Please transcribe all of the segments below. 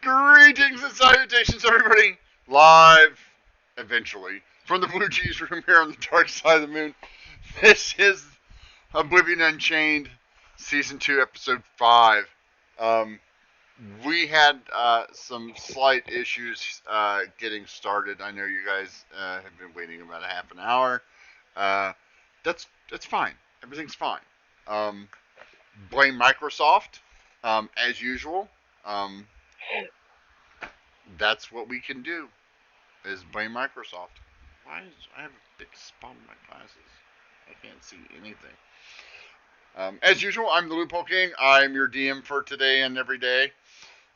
Greetings and salutations, everybody. Live, eventually, from the Blue Cheese Room here on the dark side of the moon. This is Oblivion Unchained, Season 2, Episode 5. We had some slight issues getting started. I know you guys have been waiting about a half an hour. That's fine. Everything's fine. Blame Microsoft, as usual. That's what we can do, is blame Microsoft. I have a big spot in my glasses? I can't see anything. As usual, I'm the Loophole King. I'm your DM for today and every day.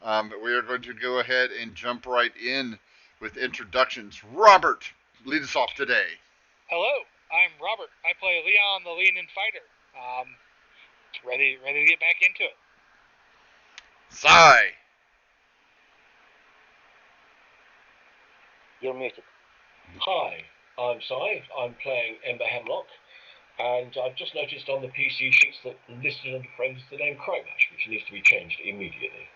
But we are going to go ahead and jump right in with introductions. Robert, lead us off today. Hello, I'm Robert. I play Leon, the lean-in fighter. Ready to get back into it. Sai. You're muted. Hi, I'm Sai. I'm playing Ember Hemlock, and I've just noticed on the PC sheets that listed under friends is the name Crymash, which needs to be changed immediately.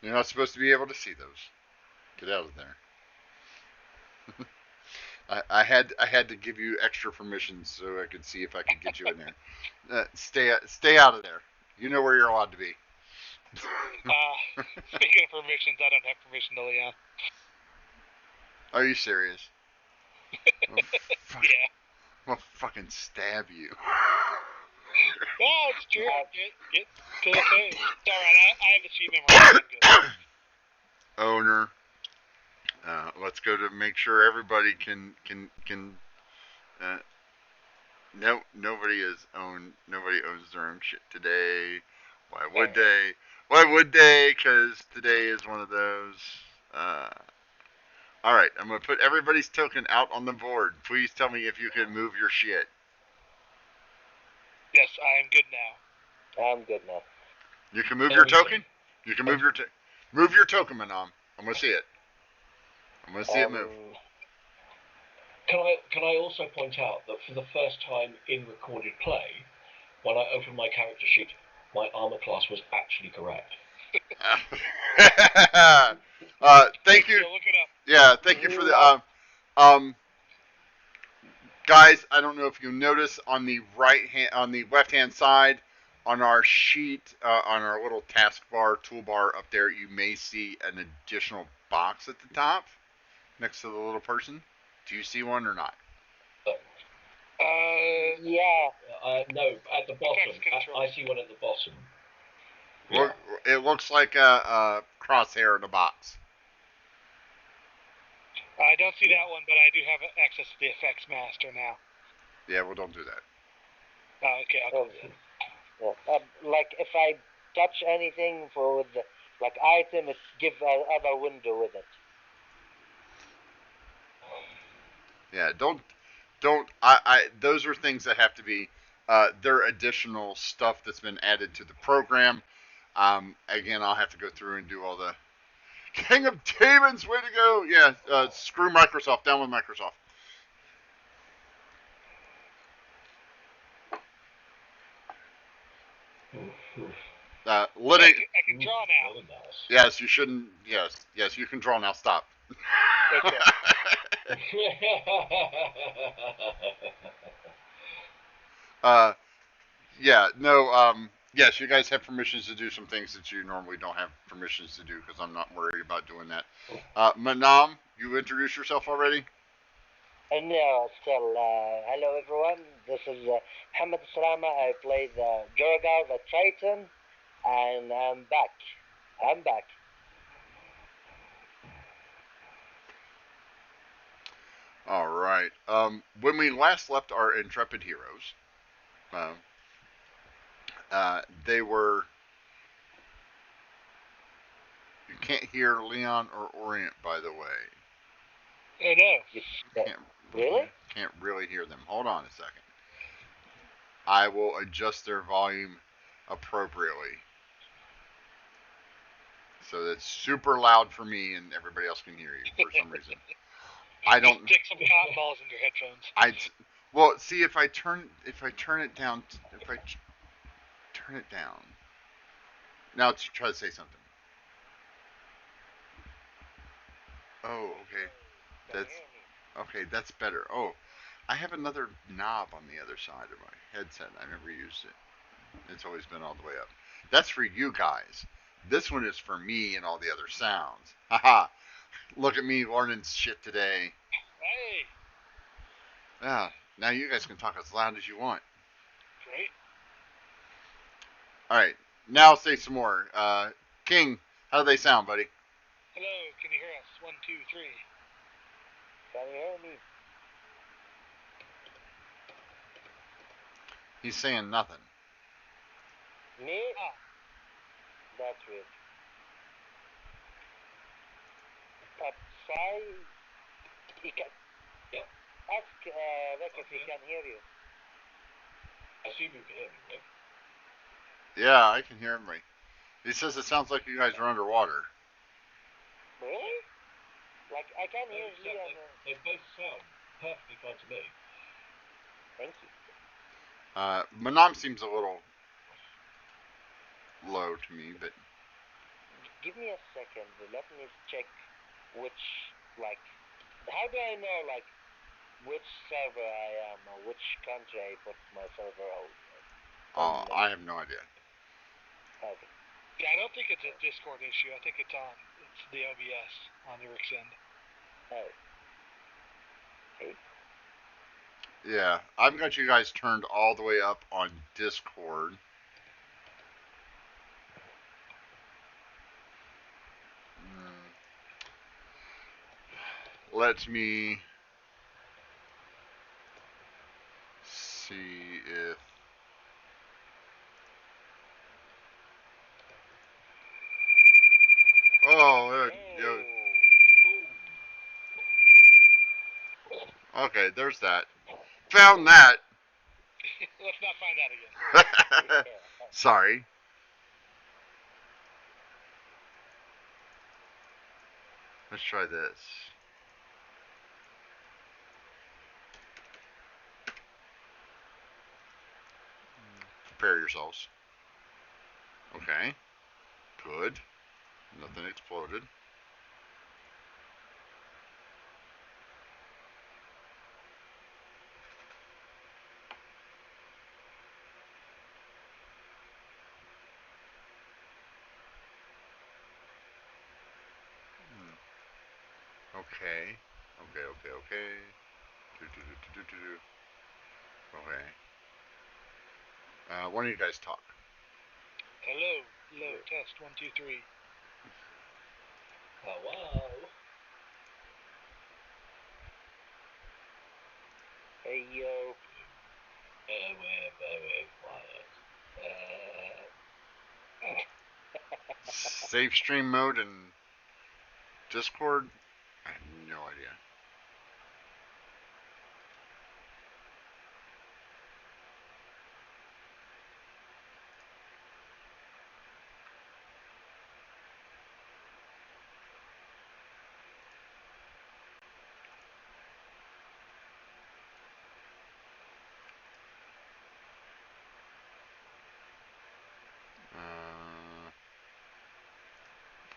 You're not supposed to be able to see those. Get out of there. I had to give you extra permissions so I could see if I could get you in there. Stay out of there. You know where you're allowed to be. Speaking of permissions, I don't have permission to Leon. Are you serious? Yeah. I'll fucking stab you. No, it's true. Get to the code. It's alright, I have the sheet memory. Owner. Let's go to make sure everybody can no, nobody owns their own shit today. Why would they? Because today is one of those. Alright, I'm going to put everybody's token out on the board. Please tell me if you can move your shit. Yes, I am good now. I'm good now. You can move your token? You can move your move your token, Manam. I'm going to see it. I'm going to see it move. Can I also point out that for the first time in recorded play, when I opened my character sheet, my armor class was actually correct. Thank you. Look it up. Yeah, thank you for the guys. I don't know if you notice on the left hand side on our sheet, on our little taskbar toolbar up there, you may see an additional box at the top next to the little person. Do you see one or not? Yeah. No, at the bottom. I see one at the bottom. Yeah. It looks like a crosshair in a box. I don't see that one, but I do have access to the effects master now. Yeah, well, don't do that. Oh, okay, I'll do that. Yeah. Like if I touch anything with like item, it gives another window with it. Yeah, don't. Those are things that have to be. They're additional stuff that's been added to the program. Again, I'll have to go through and do all the. King of Demons, way to go! Yeah, screw Microsoft. Down with Microsoft. I can draw now. Yes, you shouldn't. Yes, you can draw now. Stop. Okay. Yeah, no, yes, you guys have permissions to do some things that you normally don't have permissions to do, because I'm not worried about doing that. Manam, you introduced yourself already? No, still, hello everyone, this is Hamad Salama. I play the Jorgal, the Triton, and I'm back. Alright, when we last left our intrepid heroes, they were... You can't hear Leon or Orient, by the way. Oh, no. Really? Can't really hear them. Hold on a second. I will adjust their volume appropriately. So that's super loud for me and everybody else can hear you for some reason. I don't... Stick some cotton balls in your headphones. Well, see, if I turn it down, Now try to say something. Oh, okay. Can That's hear me? okay. That's better. Oh, I have another knob on the other side of my headset. I never used it. It's always been all the way up. That's for you guys. This one is for me and all the other sounds. Haha. Look at me learning shit today. Hey, Yeah. Now you guys can talk as loud as you want. great. All right. Now say some more. King, how do they sound, buddy? Hello, can you hear us? 1, 2, 3. Can you hear me? He's saying nothing. Me? Ah, That's weird. Try. He can. Yep. Ask Rick if he Okay. can hear you. I assume you can hear me, right? Yeah, I can hear him. Right. He says it sounds like you guys are underwater. Really? Like I can No, hear it's Leon. they both sound perfectly fine to me. Thank you. Manam seems a little low to me, but Give me a second. Let me check which like. How do I know like which server I am or which country I put my server out? I have no idea. Okay. yeah, I don't think it's a Discord issue. I think it's the OBS on Eric's end. Oh. Hey. Yeah, I've got you guys turned all the way up on Discord. Let me see if. Oh, okay, there's that. Found that. Let's not find that again. Yeah. Sorry. Let's try this. Prepare yourselves. Okay. Good. Nothing exploded. Okay. Okay. Okay. Why don't you guys talk? Hello, test 1, 2, 3. Hello. Hey yo. We're very quiet. Save stream mode and Discord? I have no idea.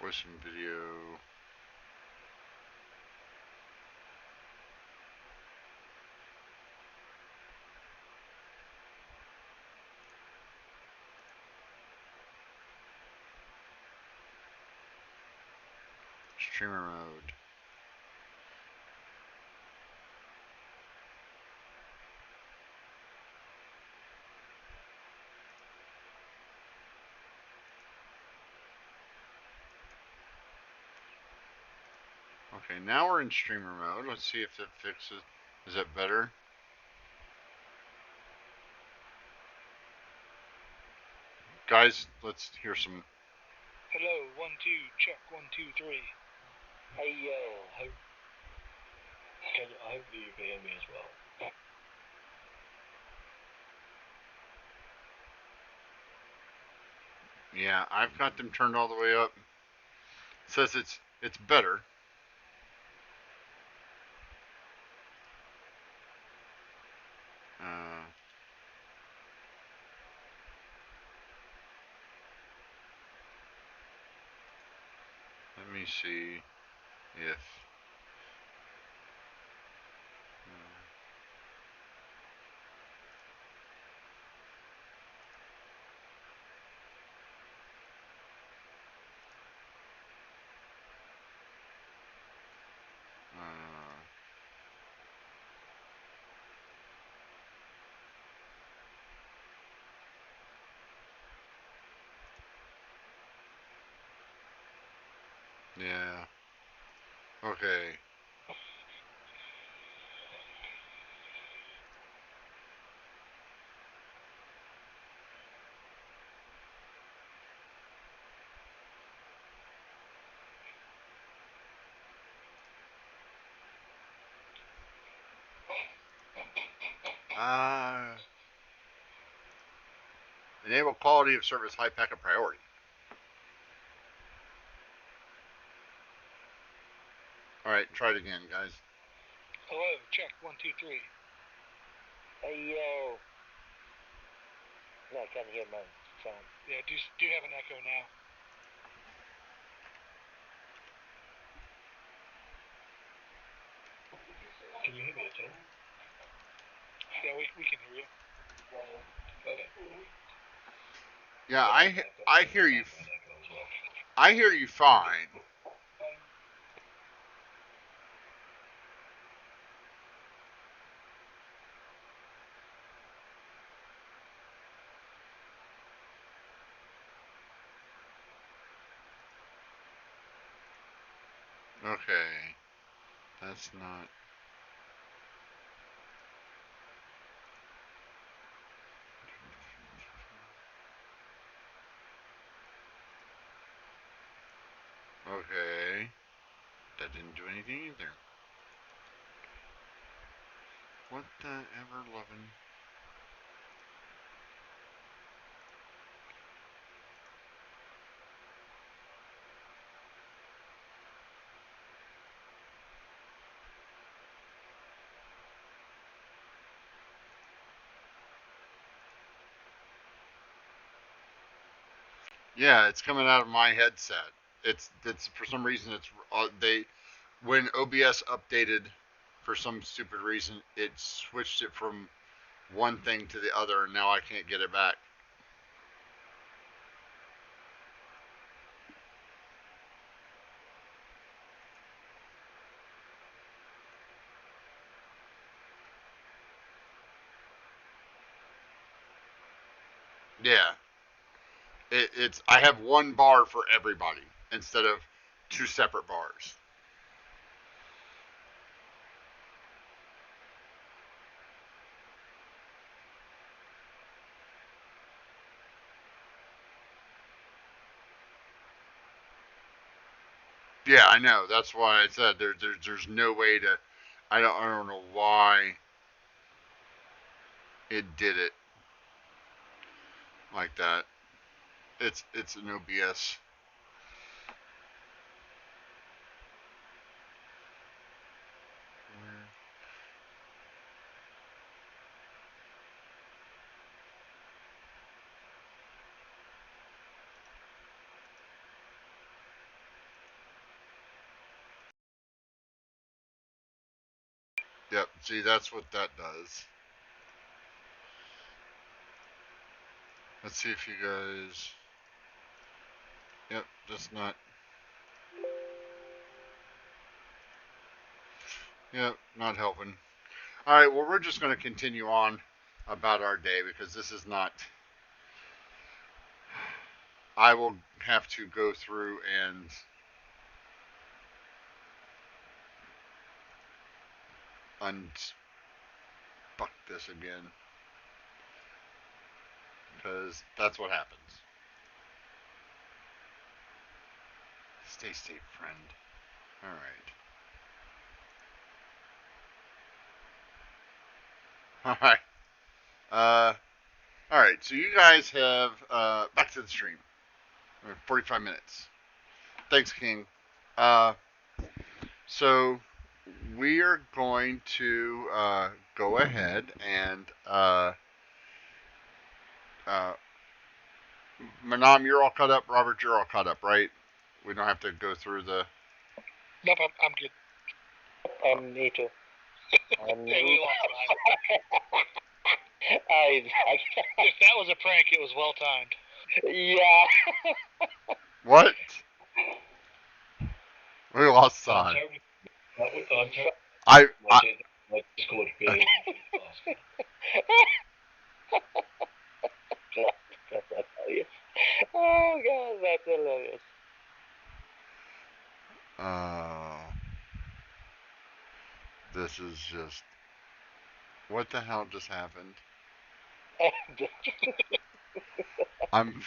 Voice and video. Streamer mode. Okay, now we're in streamer mode. Let's see if it fixes. Is it better? Guys, let's hear some. Hello, 1, 2, check 1, 2, 3. Hey yo. Hopefully you can hear me as well. Yeah, I've got them turned all the way up. It says it's better. Uh, Let me see if. Yeah. Okay. Enable quality of service high packet priority. Alright, try it again, guys. Hello, check 1, 2, 3. Hey, yo. No, I can't hear my sound. Yeah, do have an echo now. Can you hear me at all? Yeah, we can hear you. Okay. Yeah, I hear you. I hear you fine. Okay. That's not. Okay. That didn't do anything either. What the ever loving. Yeah, it's coming out of my headset. It's for some reason it's they when OBS updated for some stupid reason it switched it from one thing to the other and now I can't get it back. Yeah. It's I have one bar for everybody instead of two separate bars. Yeah, I know. That's why I said there's no way to. I don't know why it did it like that. It's an OBS. Yep. See, that's what that does. Let's see if you guys. Yep, just not. Yep, not helping. All right. Well, we're just going to continue on about our day because this is not. I will have to go through and unfuck this again because that's what happens. Stay safe, friend. All right. All right. All right. So you guys have back to the stream. 45 minutes. Thanks, King. Uh, so we are going to go ahead and Manam, you're all caught up. Robert, you're all caught up, right? We don't have to go through the. Nope, I'm good. Me too. Hey, we lost mine. Isaac. If that was a prank, it was well timed. Yeah. What? We lost I'm Sai. terribly. I My Discord being fast. That's hilarious. Oh god, that's hilarious. This is just. What the hell just happened? I'm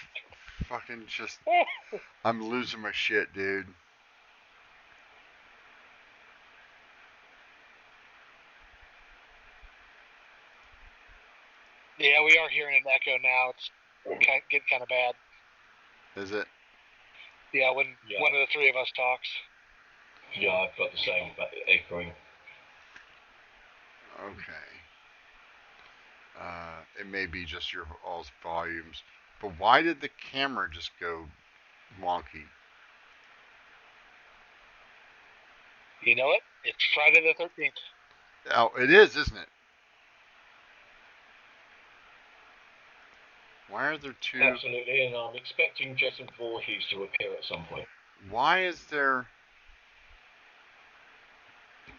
fucking just. I'm losing my shit, dude. Yeah, we are hearing an echo now. It's getting kind of bad. Is it? Yeah, when one of the three of us talks. Yeah, I've got the same echoing. Okay. It may be just your all's volumes, but why did the camera just go wonky? You know it? It's Friday the 13th. Oh, it is, isn't it? Why are there two? Absolutely, and I'm expecting Jason Voorhees to appear at some point. Why is there?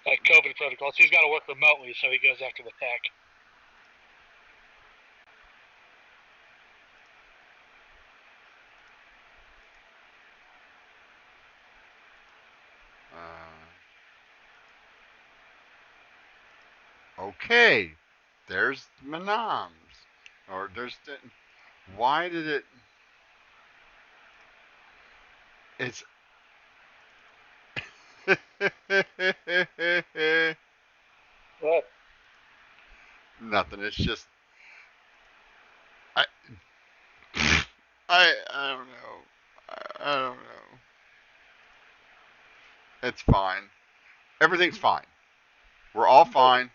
Like COVID protocols. He's got to work remotely, so he goes after the tech. Okay, there's Manams, or there's the. Why did it? It's. What? Nothing. It's just. I. I don't know. I don't know. It's fine. Everything's fine. We're all fine.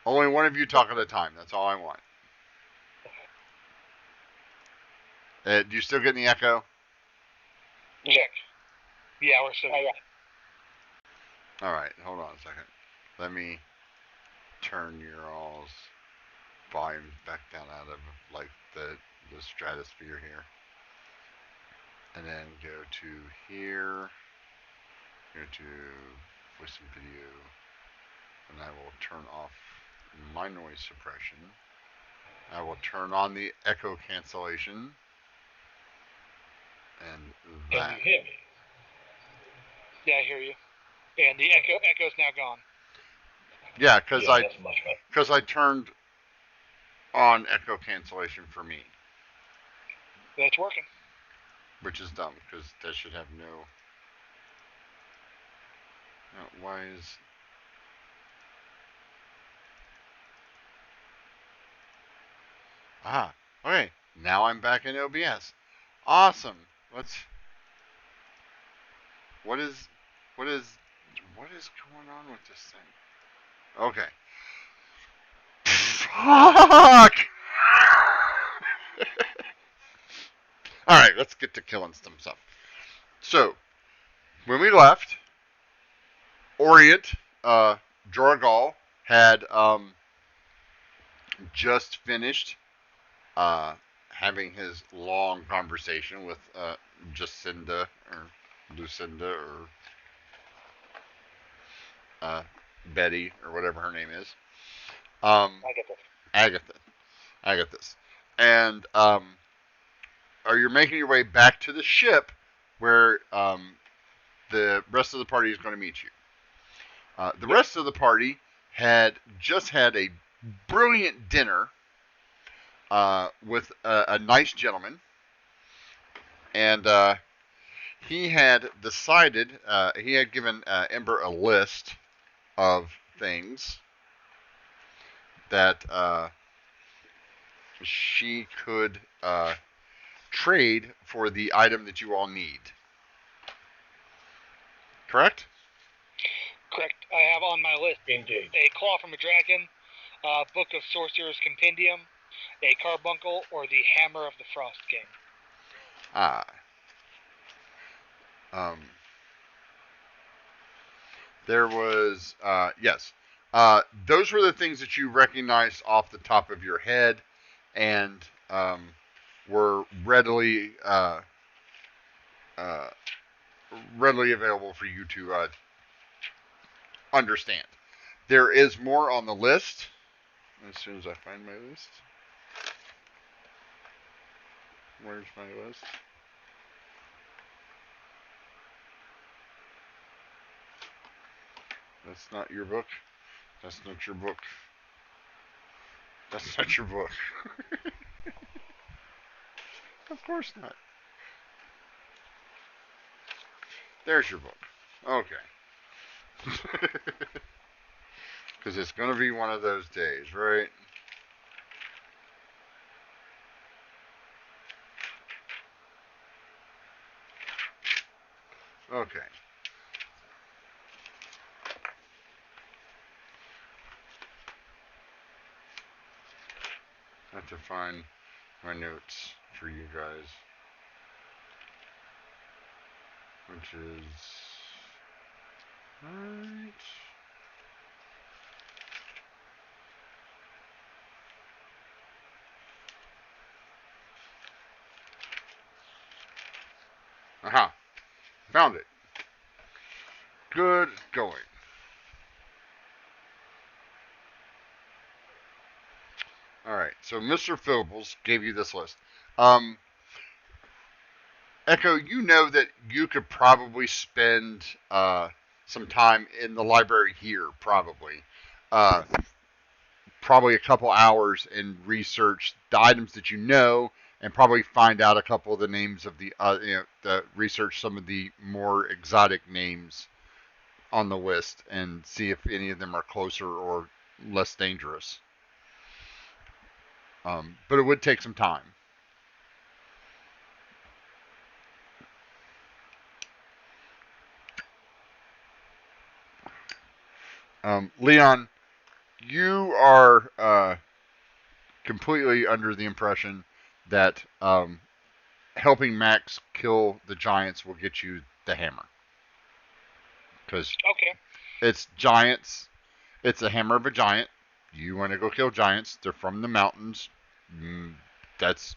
Only one of you talk at a time. That's all I want. Do you still get the echo? Check. Yeah, we're still. Yeah. All right. Hold on a second. Let me turn your all's volume back down out of like the stratosphere here, and then go to here. Go to voice and video, and I will turn off my noise suppression. I will turn on the echo cancellation, and that. Can you hear me? Yeah, I hear you. And the echo's now gone. Yeah, because that's much better. I turned on echo cancellation for me, That's working. which is dumb because that should have no. Why is? Ah, okay. Now I'm back in OBS. Awesome. What is what is going on with this thing? Okay. Fuck. All right, let's get to killing some stuff. So, when we left, Orient, Jorgal had just finished having his long conversation with Jacinda or Lucinda or Betty or whatever her name is. I get this. Agatha. And are you making your way back to the ship where the rest of the party is going to meet you? The rest of the party had just had a brilliant dinner with a nice gentleman, and he had decided, he had given Ember a list of things that she could trade for the item that you all need. Correct? Correct. I have on my list Indeed. a Claw from a Dragon, Book of Sorcerer's Compendium, a Carbuncle, or the Hammer of the Frost King. Ah. Um, there was yes. Those were the things that you recognized off the top of your head, and were uh, readily available for you to understand. There is more on the list. As soon as I find my list. Where's my list? That's not your book. That's not your book. That's not your book. Of course not. There's your book. Okay. Because it's going to be one of those days, right? Okay. I have to find my notes for you guys. Which is... Right... Aha. Found it. Good going. Alright, so Mr. Philbils gave you this list. Echo, you know that you could probably spend some time in the library here, probably. Probably a couple hours and research the items that you know, and probably find out a couple of the names of research some of the more exotic names on the list and see if any of them are closer or less dangerous. But it would take some time. Leon, you are completely under the impression that helping Max kill the giants will get you the hammer. Because it's giants. It's a hammer of a giant. You want to go kill giants. They're from the mountains. That's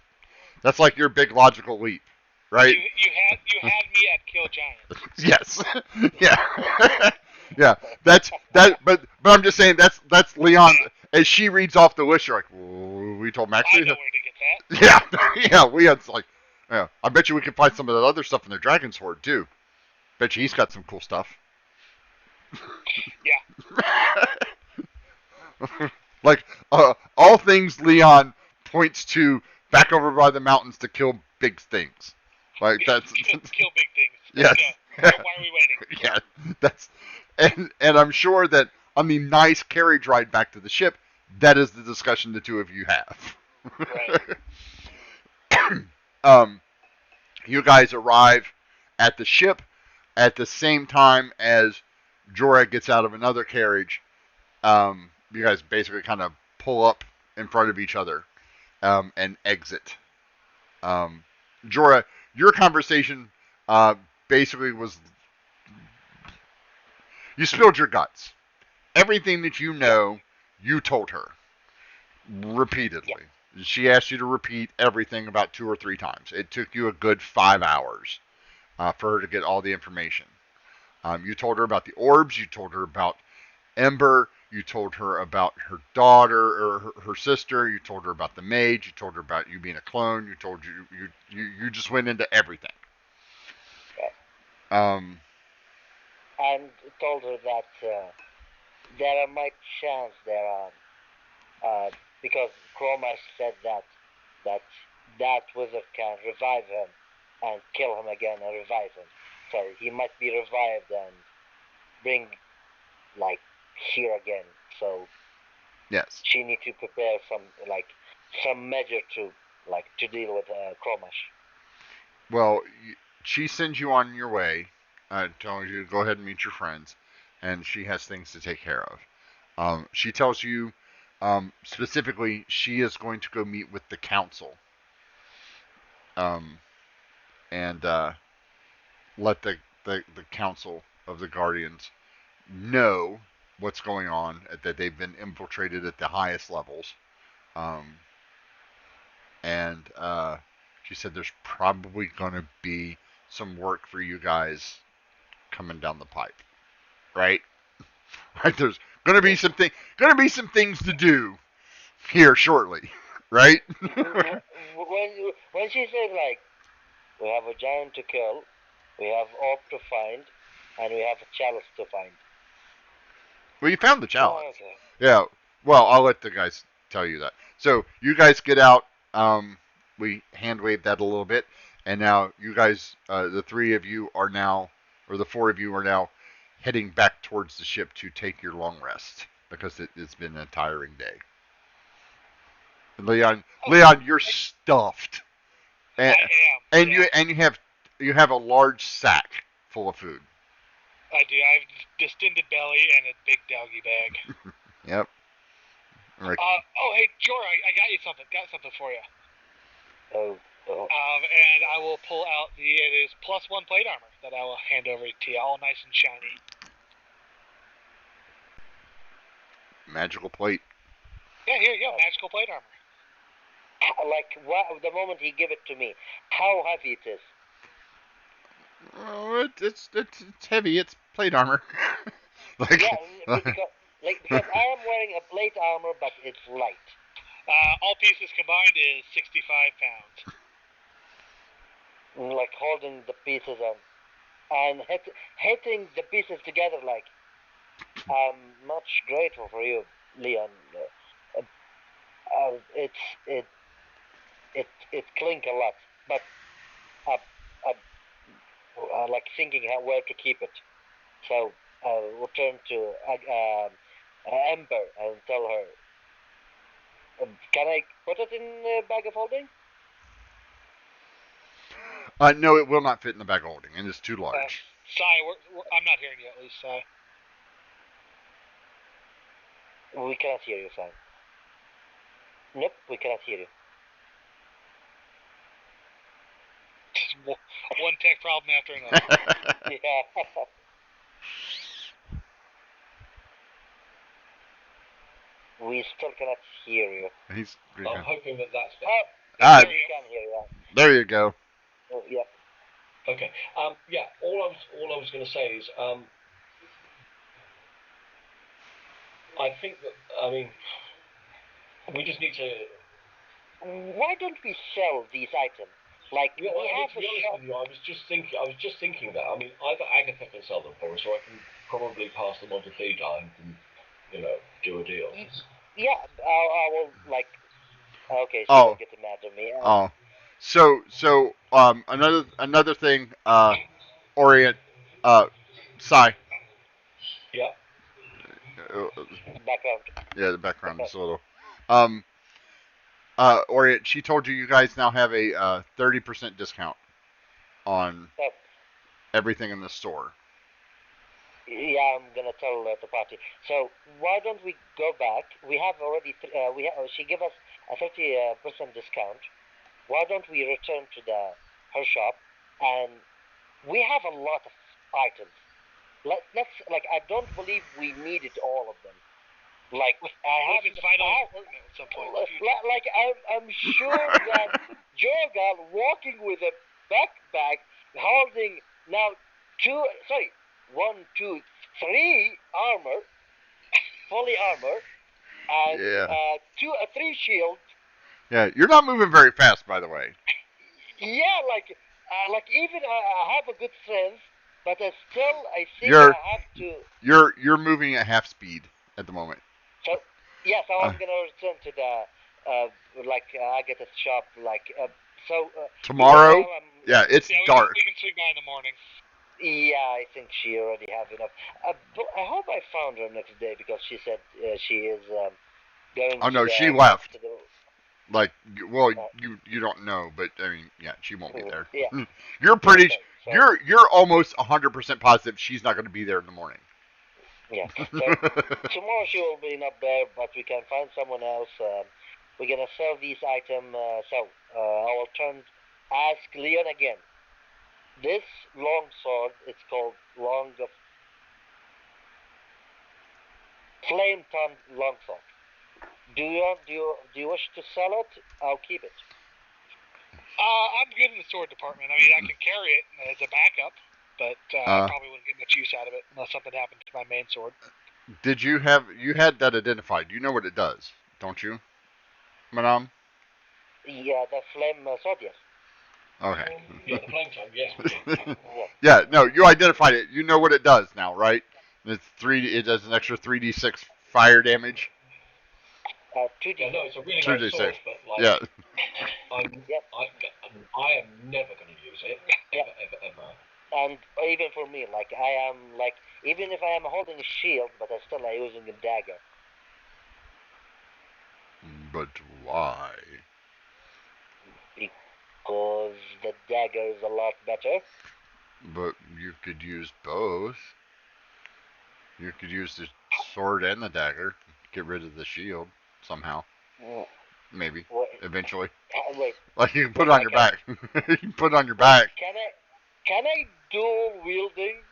like your big logical leap, right? You had me at kill giants. Yes. Yeah. Yeah. But I'm just saying that's Leon. As she reads off the list, you're like, we told Max. I know where to get that. Yeah. Yeah. Leon's like, yeah. I bet you we can find some of that other stuff in the Dragon's Horde too. Bet you he's got some cool stuff. Yeah. Like all things Leon points to back over by the mountains to kill big things. Like that's kill big things. Yes. Why are we waiting? Yeah, that's and I'm sure that on the nice carriage ride back to the ship, that is the discussion the two of you have. Right. You guys arrive at the ship at the same time as Jorah gets out of another carriage. You guys basically kind of pull up in front of each other and exit. Jorah, your conversation basically was you spilled your guts. Everything that you know, you told her repeatedly. Yeah. She asked you to repeat everything about 2 or 3 times. It took you a good 5 hours for her to get all the information. You told her about the orbs. You told her about Ember. You told her about her daughter or her sister. You told her about the mage. You told her about you being a clone. You just went into everything. And told her that there might chance there are because Chromash said that wizard can revive him and kill him again and revive him. So he might be revived and bring here again. So yes, she need to prepare some measure to deal with Chromash. Well, she sends you on your way, telling you to go ahead and meet your friends, and she has things to take care of. She tells you specifically she is going to go meet with the council, and let the the council of the Guardians know what's going on, that they've been infiltrated at the highest levels. Um, and she said there's probably going to be some work for you guys coming down the pipe, right? Right? There's going to be some things to do here shortly, right? when she says like, we have a giant to kill, we have orb to find, and we have a chalice to find. Well, you found the chalice. Oh, okay. Yeah. Well, I'll let the guys tell you that. So you guys get out. We hand wave that a little bit, and now you guys, the three of you are now, or the four of you are now, heading back towards the ship to take your long rest because it's been a tiring day. And Leon, you're stuffed, and, I am. you have a large sack full of food. I do. I have distended belly and a big doggy bag. Yep. Right. Oh, hey, Jor, I got you something. Got something for you. Oh. And I will pull out it is +1 plate armor that I will hand over to you, all nice and shiny. Magical plate. Yeah, here you go, magical plate armor. Like, the moment he give it to me, how heavy it is? Oh, it's heavy. It's plate armor. Because I am wearing a plate armor, but it's light. All pieces combined is 65 pounds. Like holding the pieces and hitting the pieces together. Like, I'm much grateful for you, Leon. It clink a lot, but I like thinking where to keep it. So I'll return to Ember and tell her, can I put it in a bag of holding? No, it will not fit in the bag of holding, and it's too large. Sai, I'm not hearing you at least, Sai. We cannot hear you, Sai. Nope, we cannot hear you. One tech problem after another. Yeah. We still cannot hear you. I'm hoping that's better. We can hear you. There you go. Oh, yeah. Okay. Yeah. All I was going to say is, I think that, I mean, we just need to. Why don't we sell these items? Like, Yeah, we have to be honest with you, I was just thinking that. I mean, either Agatha can sell them for us, or I can probably pass them on to Theda and do a deal. Yeah, I will like. Okay, she will get mad at me. So another thing, Orient, Sai. Yeah. Background. Yeah, the background is a little. Orient, she told you guys now have a 30% discount on everything in the store. Yeah, I'm gonna tell the party. So why don't we go back? We have already. She gave us a 30% discount. Why don't we return to her shop? And we have a lot of items. Let's like. I don't believe we needed all of them. Like I have it's vitally important at some point. Like I'm sure that Jorgal walking with a backpack holding now one, two, three armor, fully armor, and three shields. Yeah, you're not moving very fast, by the way. Yeah, like even I have a good sense, but I think I have to. You're moving at half speed at the moment. So yes, I'm gonna return to the Agatha's shop. Tomorrow. Yeah, it's dark. We can swing by in the morning. Yeah, I think she already have enough. But I hope I found her next day because she said she is going. Oh no, she left. Like, well, you don't know, but I mean, yeah, she won't be there. Yeah. You're pretty. You're almost 100% positive she's not going to be there in the morning. Yeah. So tomorrow she will be not there, but we can find someone else. We're gonna sell these items. I will ask Leon again. this long sword, it's called Long of Flame Tongue Longsword. Do you wish to sell it? I'll keep it. I'm good in the sword department. I mean, I can carry it as a backup, but I probably wouldn't get much use out of it unless something happened to my main sword. Did you had that identified? You know what it does, don't you, Madame? Yeah, the flame sword, yes. Okay. Yeah, the flame tongue, yes, we do. Yeah, no, you identified it. You know what it does now, right? It's 3. It does an extra 3d6 fire damage. 2d6. Yeah, no, it's a really 2d6. nice sword, but like, Yeah. Yep. I am never going to use it, ever. And even for me, like I am like even if I am holding a shield, but I still am using a dagger. But why? Because the dagger is a lot better. But you could use both. You could use the sword and the dagger. Get rid of the shield somehow. Maybe. Wait, Eventually. wait. Like you can put it on your back. You can put it on your back. Can I dual wielding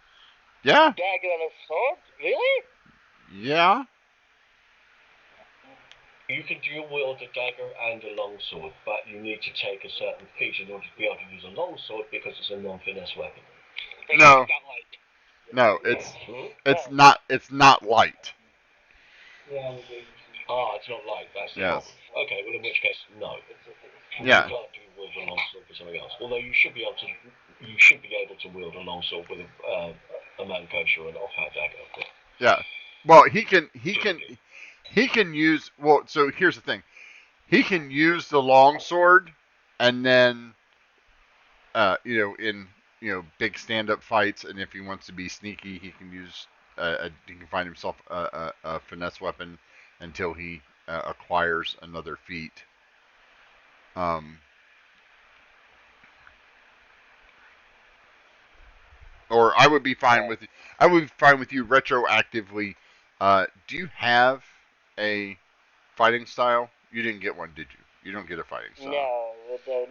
Yeah. dagger and a sword? Really? Yeah. You can dual wield a dagger and a longsword, but you need to take a certain feat in order to be able to use a longsword because it's a non-finesse weapon. No. It's not light. No, it's not light. It's not light, that's the Yes. problem. Okay, well in which case, no. Yeah. You can't dual wield a longsword for something else. Although you should be able to wield a longsword with a mancosher or an off-hand dagger. But Yeah. Well, he can use. Well, so here's the thing. He can use the longsword, and then, in big stand-up fights, and if he wants to be sneaky, he can use. He can find himself a finesse weapon until he acquires another feat. Or I would be fine with you retroactively. Do you have a fighting style? You didn't get one, did you? You don't get a fighting style. No,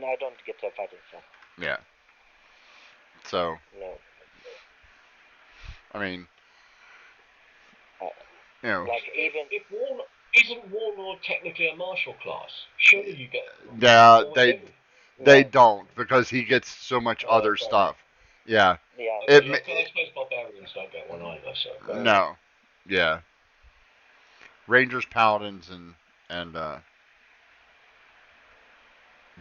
I don't get a fighting style. Yeah. So. No. I mean, Like even isn't Warlord technically a martial class? Surely you get. Yeah, they no. don't because he gets so much other stuff. Yeah. Yeah. It I suppose barbarians don't get one either. So. No. Yeah. Rangers, paladins, and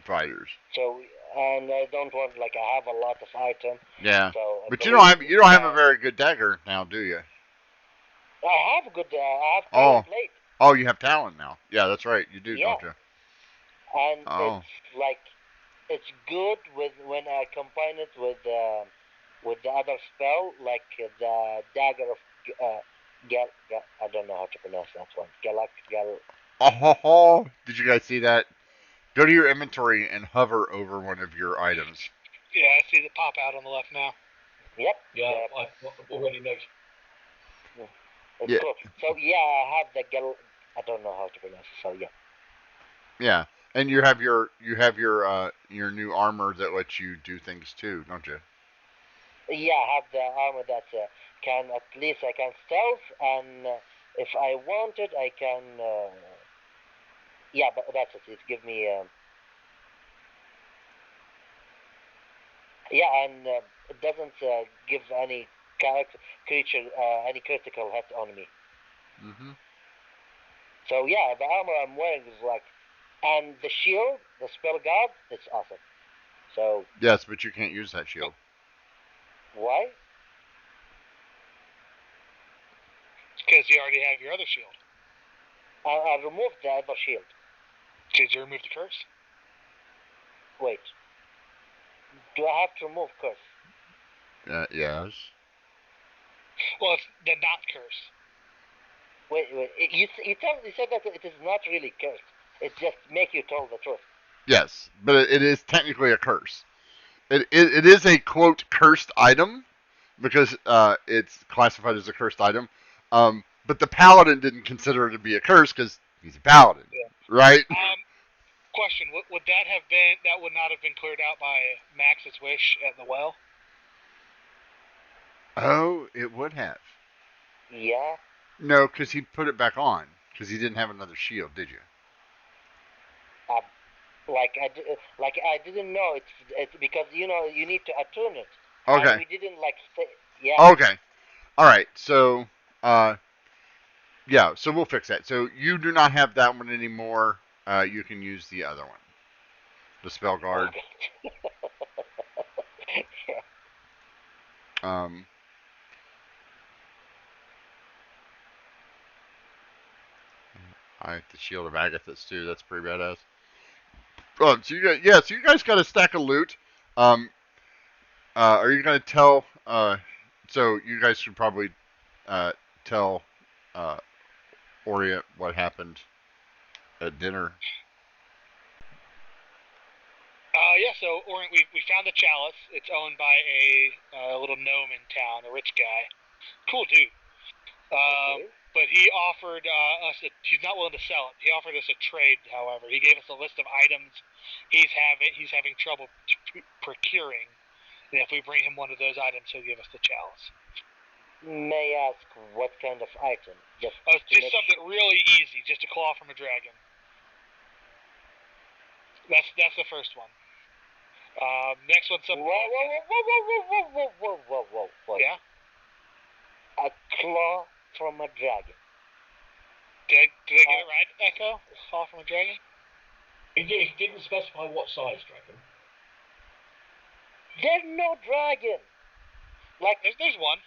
fighters. So and I don't want I have a lot of items. Yeah. So But you don't have a very good dagger now, do you? I have good. I have talent plate. Oh, you have talent now. Yeah, that's right. You do, Yeah. don't you? And Oh. it's good when I combine it with the other spell, like the dagger of I don't know how to pronounce that one. Oh, did you guys see that? Go to your inventory and hover over one of your items. Yeah, I see the pop out on the left now. Yep. Yeah, I've already noticed. It's cool. So yeah, I have the I don't know how to pronounce it. So yeah. Yeah, and you have your new armor that lets you do things too, don't you? Yeah, I have the armor that can at least I can stealth, and if I wanted, I can. Yeah, but that's it. It give me. Yeah, and it doesn't give any creature any critical hit on me. Mhm. So yeah, the armor I'm wearing is and the shield, the spell guard, it's awesome. So. Yes, but you can't use that shield. Why? Because you already have your other shield. I removed the other shield. Did you remove the curse? Wait. Do I have to remove curse? Yes. Well, it's the not curse. Wait. You said that it is not really cursed. It just make you tell the truth. Yes, but it is technically a curse. It is a quote cursed item because it's classified as a cursed item. But the paladin didn't consider it to be a curse because he's a paladin, right? Question: would that have been? That would not have been cleared out by Max's wish at the well? Oh, it would have. Yeah. No, because he put it back on. Because he didn't have another shield, did you? Like I didn't know it's because you need to attune it. Okay. And we didn't say, yeah. Okay. All right. So, yeah. So we'll fix that. So you do not have that one anymore. You can use the other one, the spell guard. Yeah. Um. I have the shield of Agathis too. That's pretty badass. So you guys got a stack of loot. Um. Are you gonna tell? So you guys should probably tell Orient what happened at dinner. Yeah, so we found the chalice. It's owned by a little gnome in town, a rich guy. Cool dude. Okay. But he offered us he's not willing to sell it. He offered us a trade, however. He gave us a list of items he's having trouble procuring. And if we bring him one of those items, he'll give us the chalice. May I ask what kind of item? Just something really easy, just a claw from a dragon. That's the first one. Next one's something. Whoa. Yeah? A claw from a dragon. Did I get it right, Echo? A claw from a dragon? He didn't specify what size dragon. There's no dragon. There's one.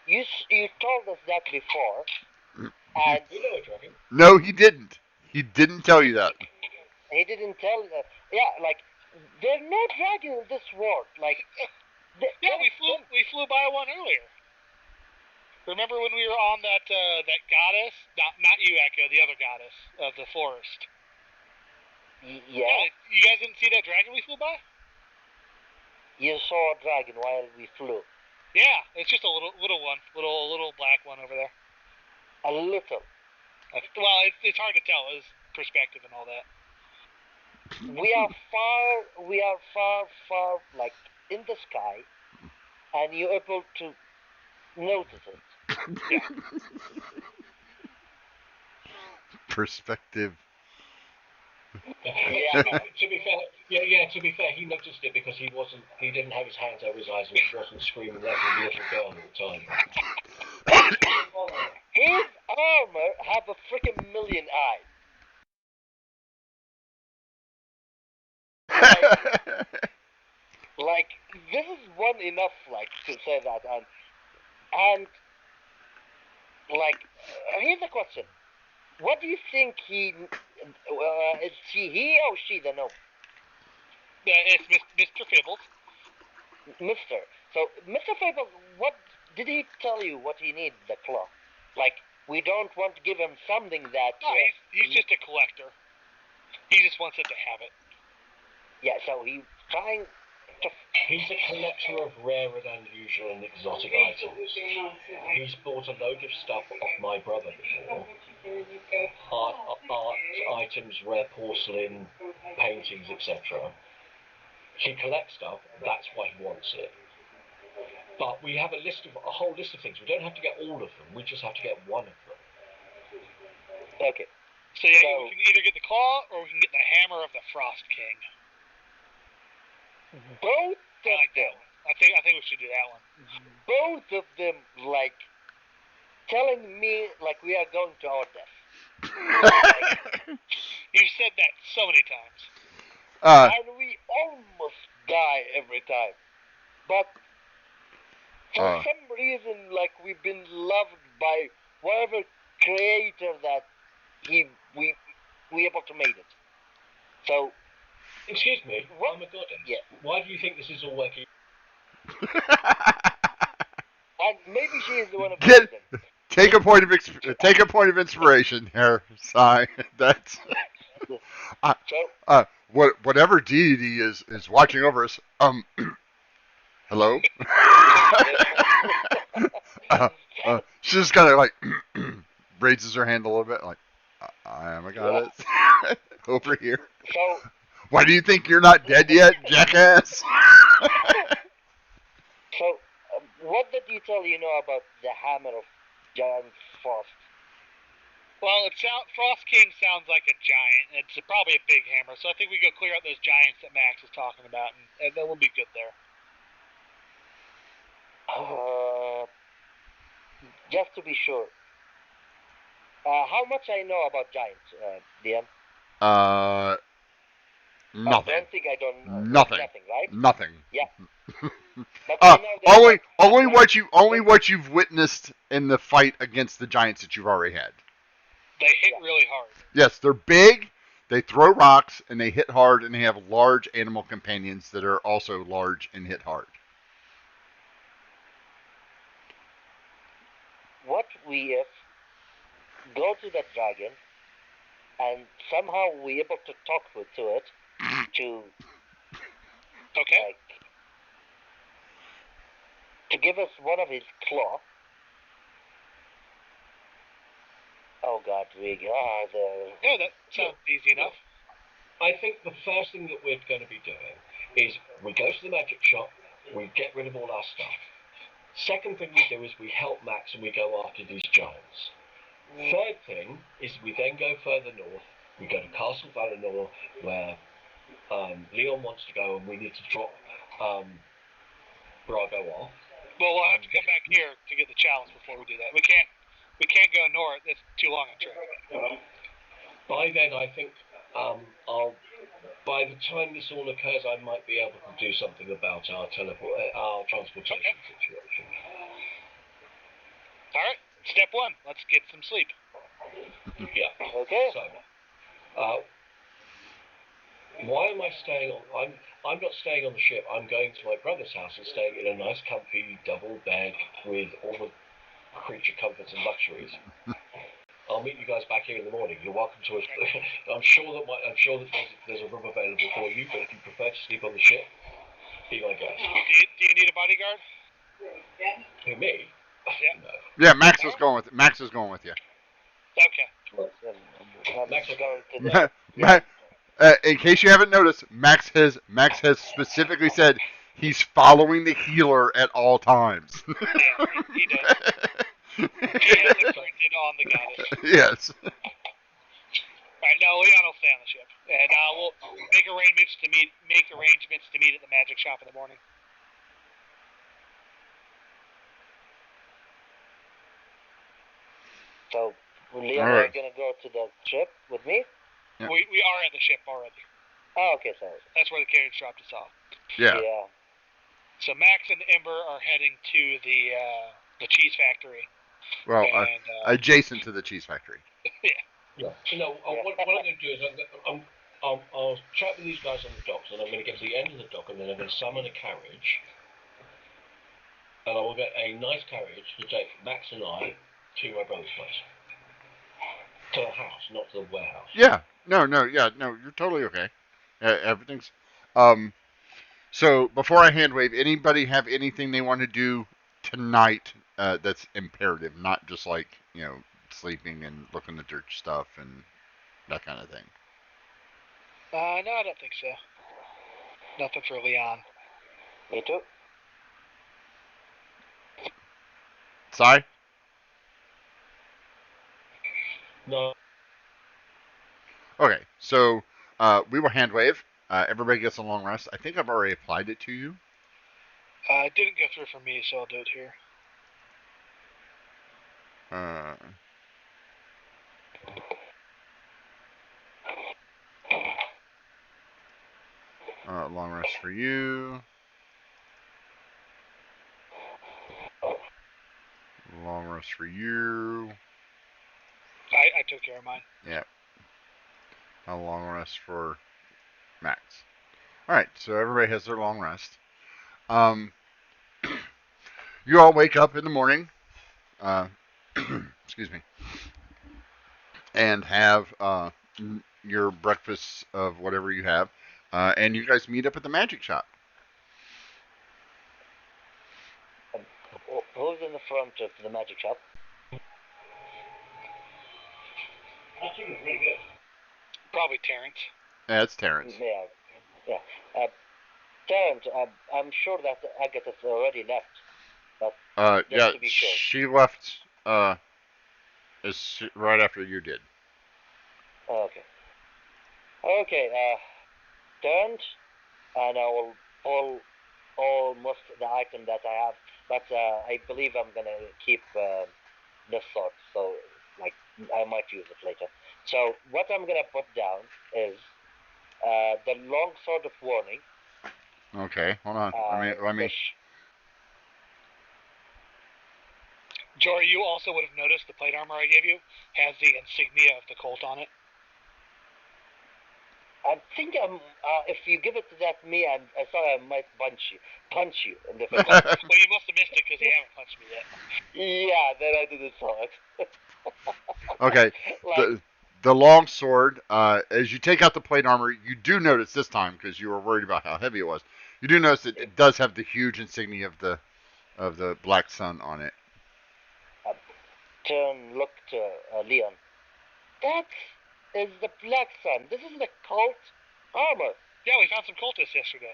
You told us that before, and You know a dragon. No, he didn't. He didn't tell you that. he didn't tell us. Yeah, there's no dragon in this world. Yeah, we flew by one earlier. Remember when we were on that goddess? Not you, Echo, the other goddess of the forest. Yeah. You guys didn't see that dragon we flew by? You saw a dragon while we flew. Yeah, it's just a little one, little black one over there. A little. Well, it's hard to tell. It's perspective and all that. We are far, in the sky, and you're able to notice it. Yeah. Perspective. Yeah. To be fair, he noticed it because he didn't have his hands over his eyes and he wasn't screaming like a little girl at the time. His armor have a freaking million eyes. This is one enough, to say that, and here's a question. What do you think is he or she, the gnome? It's Mr. Fibbles. Mr. So, Mr. Fibbles, what did he tell you what he needs, the claw? We don't want to give him something that... No, he's just a collector. He just wants it to have it. Yeah, so he's trying to... He's a collector of rare and unusual and exotic items. He's bought a load of stuff off my brother before. Art items, rare porcelain, paintings, etc. He collects stuff, that's why he wants it. But we have a whole list of things. We don't have to get all of them, we just have to get one of them. Okay. So we can either get the claw or we can get the hammer of the Frost King. Both of them. I think we should do that one. Both of them, telling me, we are going to our death. You've said that so many times. And we almost die every time. But for some reason, we've been loved by whatever creator that we able to make it. So... Excuse me, what? I'm a goddess. Yeah. Why do you think this is all working? And maybe she is the one of them. Take a point of inspiration here, Sai. That's whatever deity is watching over us. Hello. She just kind of raises her hand a little bit, I am a goddess. Over here. So. Why do you think you're not dead yet, jackass? So what the detail you know about the hammer of giant frost? Well, Frost King sounds like a giant. It's probably a big hammer, so I think we go clear out those giants that Max is talking about, and then we'll be good there. Just to be sure. How much I know about giants, DM? Nothing. I don't think I don't know. Nothing. Nothing, right? Nothing. Yeah. But I know that only what you've witnessed in the fight against the giants that you've already had. They hit really hard. Yes, they're big. They throw rocks and they hit hard, and they have large animal companions that are also large and hit hard. What if go to that dragon and somehow we able to talk to it to to give us one of his claw. Oh God, Rig. Yeah, that sounds easy enough. I think the first thing that we're going to be doing is we go to the magic shop, we get rid of all our stuff. Second thing we do is we help Max and we go after these giants. Third thing is we then go further north. We go to Castle Valinor, where Leon wants to go, and we need to drop Brago off. Well, we'll have to come back here to get the chalice before we do that. We can't go north. It's too long a trip. By then, I think by the time this all occurs, I might be able to do something about our transportation situation. All right. Step one. Let's get some sleep. Yeah. Okay. So, why am I staying on? I'm not staying on the ship. I'm going to my brother's house and staying in a nice, comfy double bed with all the creature comforts and luxuries. I'll meet you guys back here in the morning. You're welcome to it. I'm sure that there's a room available for you. But if you prefer to sleep on the ship, be my guest. Do you need a bodyguard? Who, me? Yeah. No. Yeah, Max is going with you. Okay. Max is going to in case you haven't noticed, Max has specifically said he's following the healer at all times. Yeah, he does. He has it printed on the goddess. Yes. Alright, no, Leon will stay on the ship. And we'll make arrangements to meet at the magic shop in the morning. So, Leon and I are going to go to the ship with me? Yeah. We are at the ship already. Oh, okay, sorry. That's where the carriage dropped us off. Yeah. So Max and Ember are heading to the cheese factory. Well, adjacent to the cheese factory. Yeah. So no, what I'm going to do is I'll chat with these guys on the docks, and I'm going to get to the end of the dock, and then I'm going to summon a carriage, and I will get a nice carriage to take Max and I to my brother's place. To the house, not to the warehouse. Yeah. No, you're totally okay. Everything's. So before I hand wave, anybody have anything they want to do tonight that's imperative, not just like sleeping and looking at their stuff and that kind of thing? No, I don't think so. Nothing for Leon. Me too. Sorry? No. Okay, so we will hand wave. Everybody gets a long rest. I think I've already applied it to you. It didn't go through for me, so I'll do it here. Long rest for you. Long rest for you. I took care of mine. Yeah. A long rest for Max. Alright, so everybody has their long rest. You all wake up in the morning. Excuse me. And have your breakfast of whatever you have. And you guys meet up at the magic shop. Who's in the front of the magic shop? Probably Terrence. Yeah, it's Terrence. Yeah. Terrence, I'm sure that Agatha's already left, but Yeah, to be sure. she left right after you did. Okay. Okay, turned, and I will pull almost the item that I have, but I believe I'm gonna keep this sword, so like I might use it later. So what I'm gonna put down is the long sword of warning. Okay, hold on. Let me. Jory, you also would have noticed the plate armor I gave you has the insignia of the Colt on it. I think if you give it to me, I thought I might punch you in the face. Well, you must have missed it because you haven't punched me yet. Yeah, then I didn't saw it. Okay, Like, the long sword. As you take out the plate armor, you do notice this time because you were worried about how heavy it was. You do notice that it does have the huge insignia of the Black Sun on it. look to Leon. That is the Black Sun. This is the cult armor. Yeah, we found some cultists yesterday.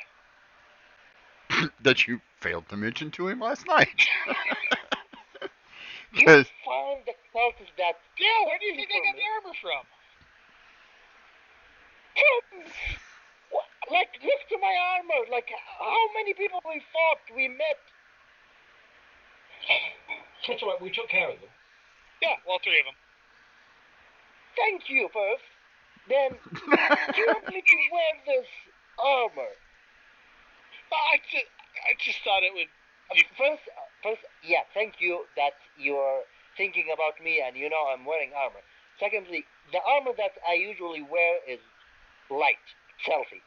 That you failed to mention to him last night. You found the cultists that... Yeah, where do you think I got the armor from? Like, look to my armor. Like, how many people we fought, we met. That's all right, we took care of them. Yeah, all three of them. Thank you, first. Then, do you want me to wear this armor? I just thought it would... First, yeah, thank you that you're thinking about me and you know I'm wearing armor. Secondly, the armor that I usually wear is light, stealthy.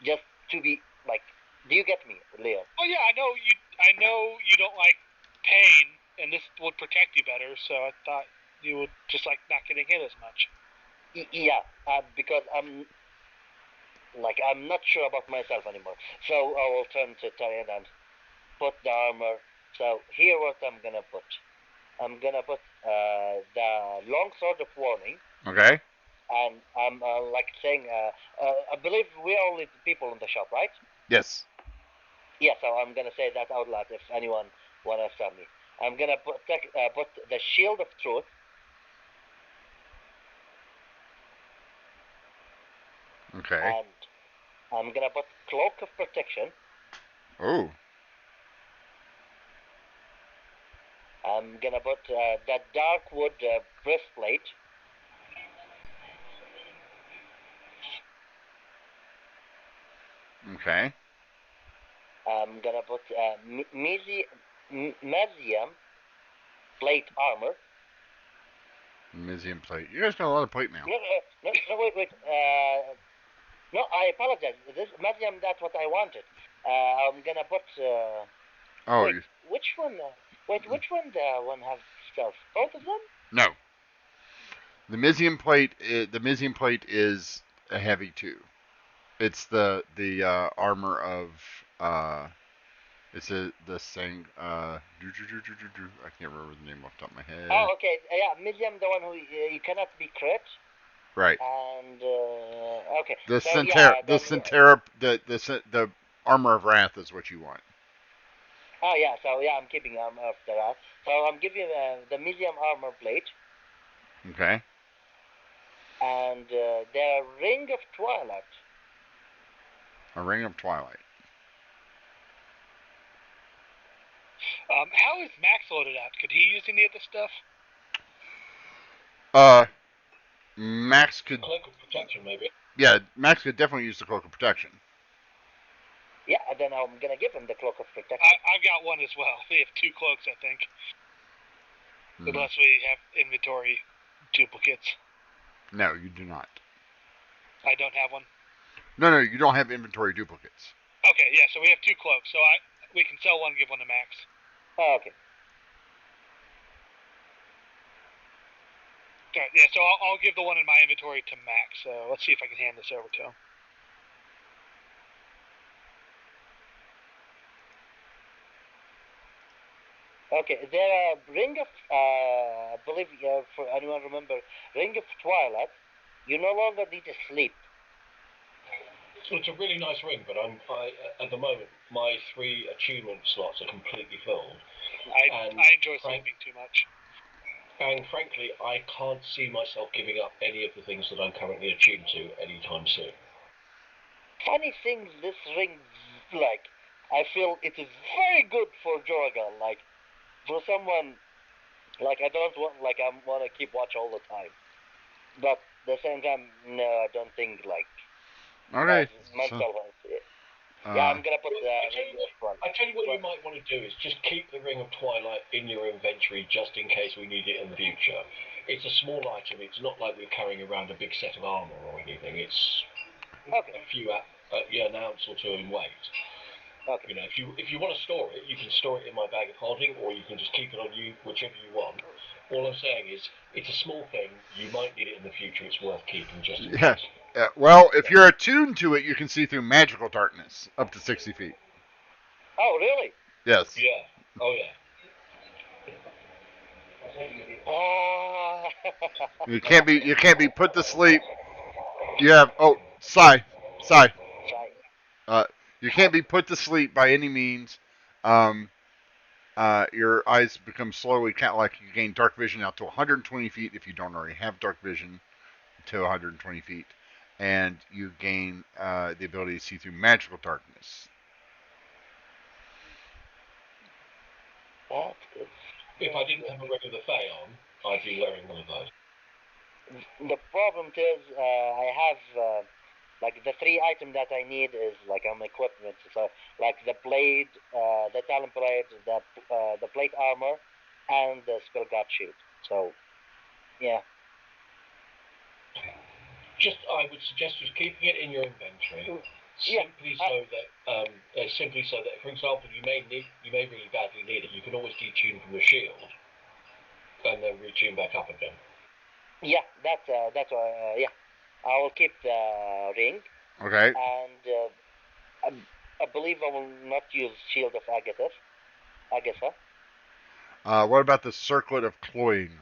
Just to be, like, do you get me, Leo? Oh yeah, I know you don't like pain, and this would protect you better, so I thought you would just like not getting hit as much. Yeah, because I'm not sure about myself anymore. So I will turn to Tarian and put the armor. So here what I'm gonna put. I'm gonna put the long sword of warning. Okay. And I'm like saying, I believe we're only the people in the shop, right? Yes. Yeah, so I'm gonna say that out loud if anyone wanna stop me. I'm gonna put the shield of truth. Okay. And I'm gonna put cloak of protection. Oh. I'm gonna put that dark wood breastplate. Okay. I'm gonna put Mesium plate armor. Museum plate. You guys got a lot of plate mail. No, wait. No, I apologize. This Mesium, that's what I wanted. I'm gonna put. Oh. Wait, which one? Which one? The one have stuff? Both of them? No. The Mizium plate. The Mizium plate is a heavy too. It's the armor of it's the thing I can't remember the name off the top of my head. Oh, okay. Yeah, Mizium, the one who you cannot be crit. Right. And okay. The so, Centera, yeah, the Centera, the armor of wrath is what you want. Oh yeah, so yeah, I'm keeping after that. So I'm giving the medium armor plate. Okay. And the ring of Twilight. A ring of Twilight. How is Max loaded out? Could he use any of this stuff? Max could. Cloak of protection, maybe. Yeah, Max could definitely use the cloak of protection. Yeah, then I'm gonna give him the cloak of protection. I've got one as well. We have 2 cloaks, I think. Unless we have inventory duplicates. No, you do not. I don't have one? No, you don't have inventory duplicates. Okay, yeah, so we have 2 cloaks, so we can sell one and give one to Max. Oh, okay. Alright, yeah, so I'll give the one in my inventory to Max, so let's see if I can hand this over to him. Okay, there ring of, I believe, for anyone remember, ring of Twilight, you no longer need to sleep. So it's a really nice ring, but at the moment, my 3 attunement slots are completely filled. I enjoy sleeping too much. And frankly, I can't see myself giving up any of the things that I'm currently attuned to anytime soon. Funny thing, this ring, like, I feel it is very good for Joragon. Like, for someone, like, I don't want, like, I want to keep watch all the time. But at the same time, no, I don't think, like, Okay. mental So, health. Yeah, I'm gonna put the I tell you what you might want to do is just keep the Ring of Twilight in your inventory just in case we need it in the future. It's a small item. It's not like we're carrying around a big set of armor or anything. It's a few an ounce or two in weight. Okay. You know, if you want to store it, you can store it in my bag of holding, or you can just keep it on you, whichever you want. All I'm saying is, it's a small thing. You might need it in the future. It's worth keeping just in case. Well, if you're attuned to it, you can see through magical darkness up to 60 feet. Oh, really? Yes. Yeah. Oh, yeah. You can't be put to sleep. You have sigh. You can't be put to sleep by any means. Your eyes become slowly like you gain dark vision out to 120 feet if you don't already have dark vision to 120 feet, and you gain the ability to see through magical darkness. That's good. If I didn't have a Ring of the Fae on, I'd be wearing one of those. The problem is, I have like the 3 items that I need is like equipment. So like the blade, the talent blade, the plate armor, and the spell god shield. So yeah. I would suggest just keeping it in your inventory, simply so that, for example, you may really badly need it. You can always detune from the shield, and then retune back up again. Yeah, that's yeah. I will keep the ring. Okay. And I believe I will not use Shield of Agatha. What about the circlet of cloying?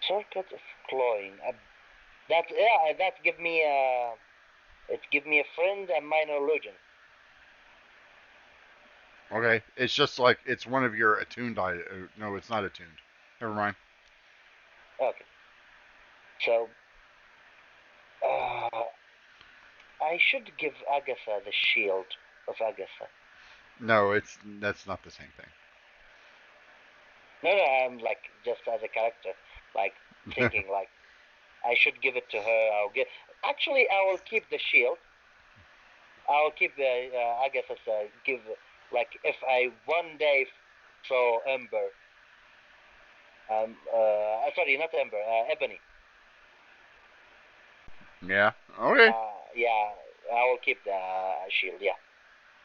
Circuit of Cloying. That give me a friend and minor illusion. Okay, it's just like it's one of your attuned items. No, it's not attuned. Never mind. Okay. So I should give Agatha the Shield of Agatha. No, that's not the same thing. No, I'm like just as a character, like thinking like I should give it to her. Actually, I will keep the shield. I'll keep the Agatha's give. Like if I one day saw Ember. Sorry, not Ember. Ebony. Yeah. Okay. Yeah, I will keep the shield. Yeah.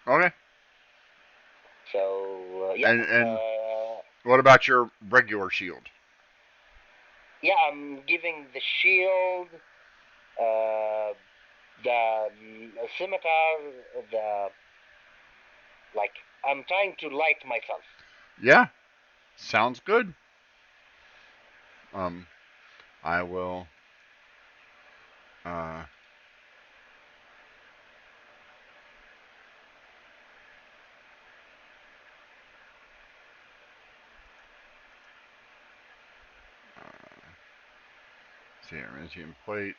Okay. So yeah. And what about your regular shield? Yeah, I'm giving the shield, the scimitar, like I'm trying to light myself. Yeah. Sounds good. I will. See, Adamantium plate.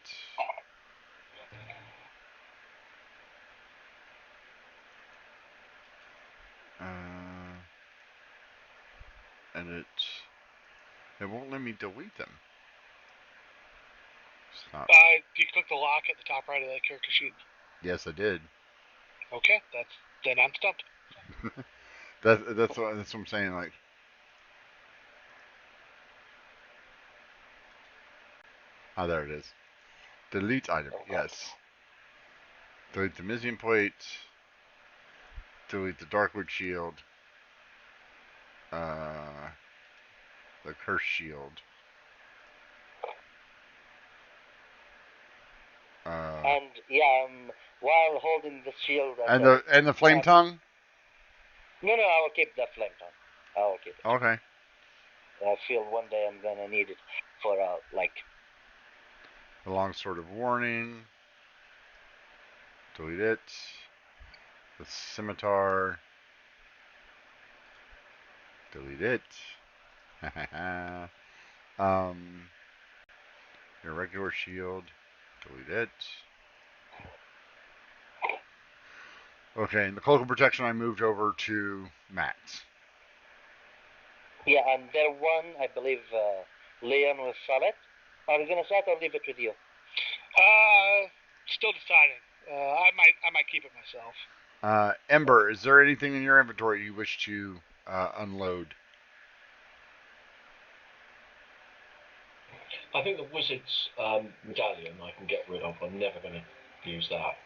And it won't let me delete them. Stop. You click the lock at the top right of the character sheet. Yes, I did. Okay, then I'm stumped. That's what I'm saying. Like, there it is. Delete item. Yes. Delete the Mizium plate. Delete the Darkwood shield. The Curse shield. And yeah, while holding the shield. And the flame tongue. No, I will keep the flame tongue. I will keep it. Okay. I feel one day I'm gonna need it for like. The long sword of warning. Delete it. The scimitar. Delete it. Your regular shield. Delete it. Okay, and the Cloak of Protection I moved over to Max. Yeah, and there one, I believe, Leon will sell it. Are you gonna sell it or leave it with you? Still deciding. I might keep it myself. Ember, is there anything in your inventory you wish to unload? I think the wizard's medallion I can get rid of. I'm never going to use that.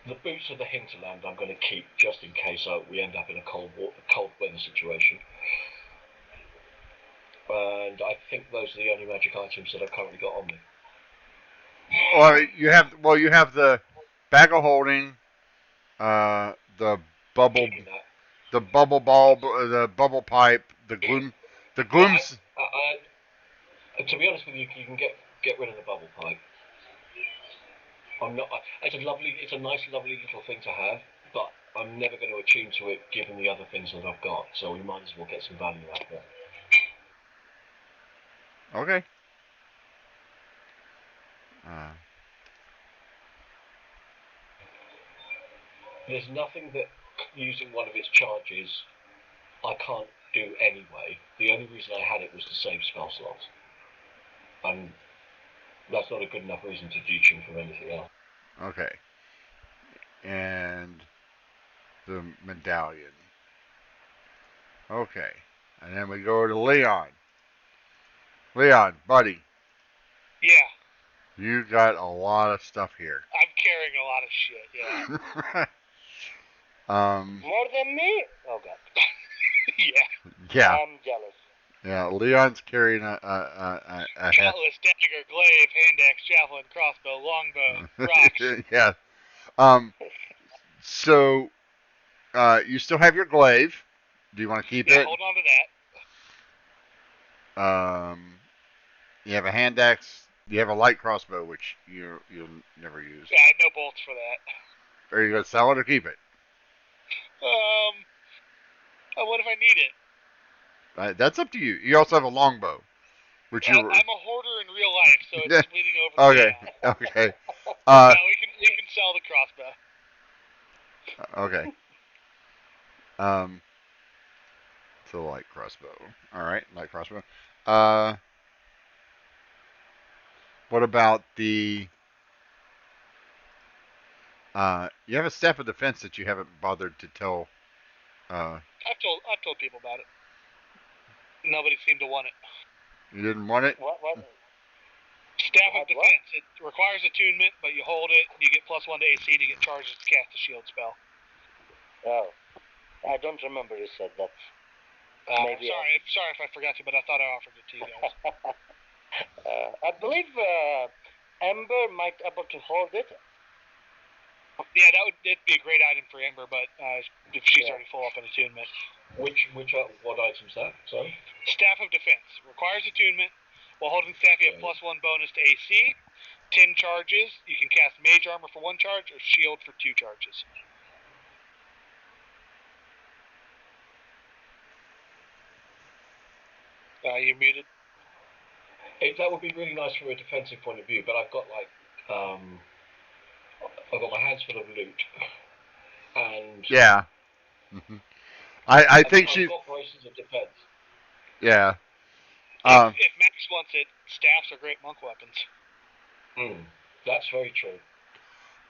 The boots of the hinterland I'm going to keep just in case we end up in a cold weather situation. And I think those are the only magic items that I've currently got on me. You have the bag of holding, the bubble, the bubble bulb, the bubble pipe, the gloom. To be honest with you, you can get rid of the bubble pipe. It's a nice, lovely little thing to have, but I'm never going to attune to it given the other things that I've got. So we might as well get some value out of it. Okay. There's nothing that using one of its charges I can't do anyway. The only reason I had it was to save spell slots. And that's not a good enough reason to detune from anything else. Okay. And the medallion. Okay. And then we go to Leon. Leon, buddy. Yeah. You got a lot of stuff here. I'm carrying a lot of shit, yeah. More than me? Oh, God. Yeah. I'm jealous. Yeah, Leon's carrying a cutlass, dagger, glaive, hand axe, javelin, crossbow, longbow, rocks. Yeah. So, you still have your glaive. Do you want to keep it? Hold on to that. You have a hand axe. You have a light crossbow, which you'll never use. Yeah, I have no bolts for that. Are you gonna sell it or keep it? What if I need it? That's up to you. You also have a longbow, which I'm a hoarder in real life, so it's bleeding over. Okay. Okay. No, we can sell the crossbow. Okay. It's a light crossbow. All right, light crossbow. What about the? You have a staff of defense that you haven't bothered to tell. I've told people about it. Nobody seemed to want it. You didn't want it? What? Staff of defense. It requires attunement, but you hold it, you get +1 to AC, and you get charges to cast a shield spell. Oh, I don't remember you said that. Maybe sorry if I forgot to, but I thought I offered it to you guys. I believe Ember might able to hold it. Yeah, it'd be a great item for Ember, but if she's already full up in attunement. What item's that? Sorry? Staff of Defense. Requires attunement. While holding staff, you have +1 bonus to AC. 10 charges. You can cast Mage Armor for 1 charge or Shield for 2 charges. You're muted. That would be really nice from a defensive point of view, but I've got I've got my hands full of loot, and yeah. I think she's got braces of defense. Yeah. If Max wants it, staffs are great monk weapons. That's very true.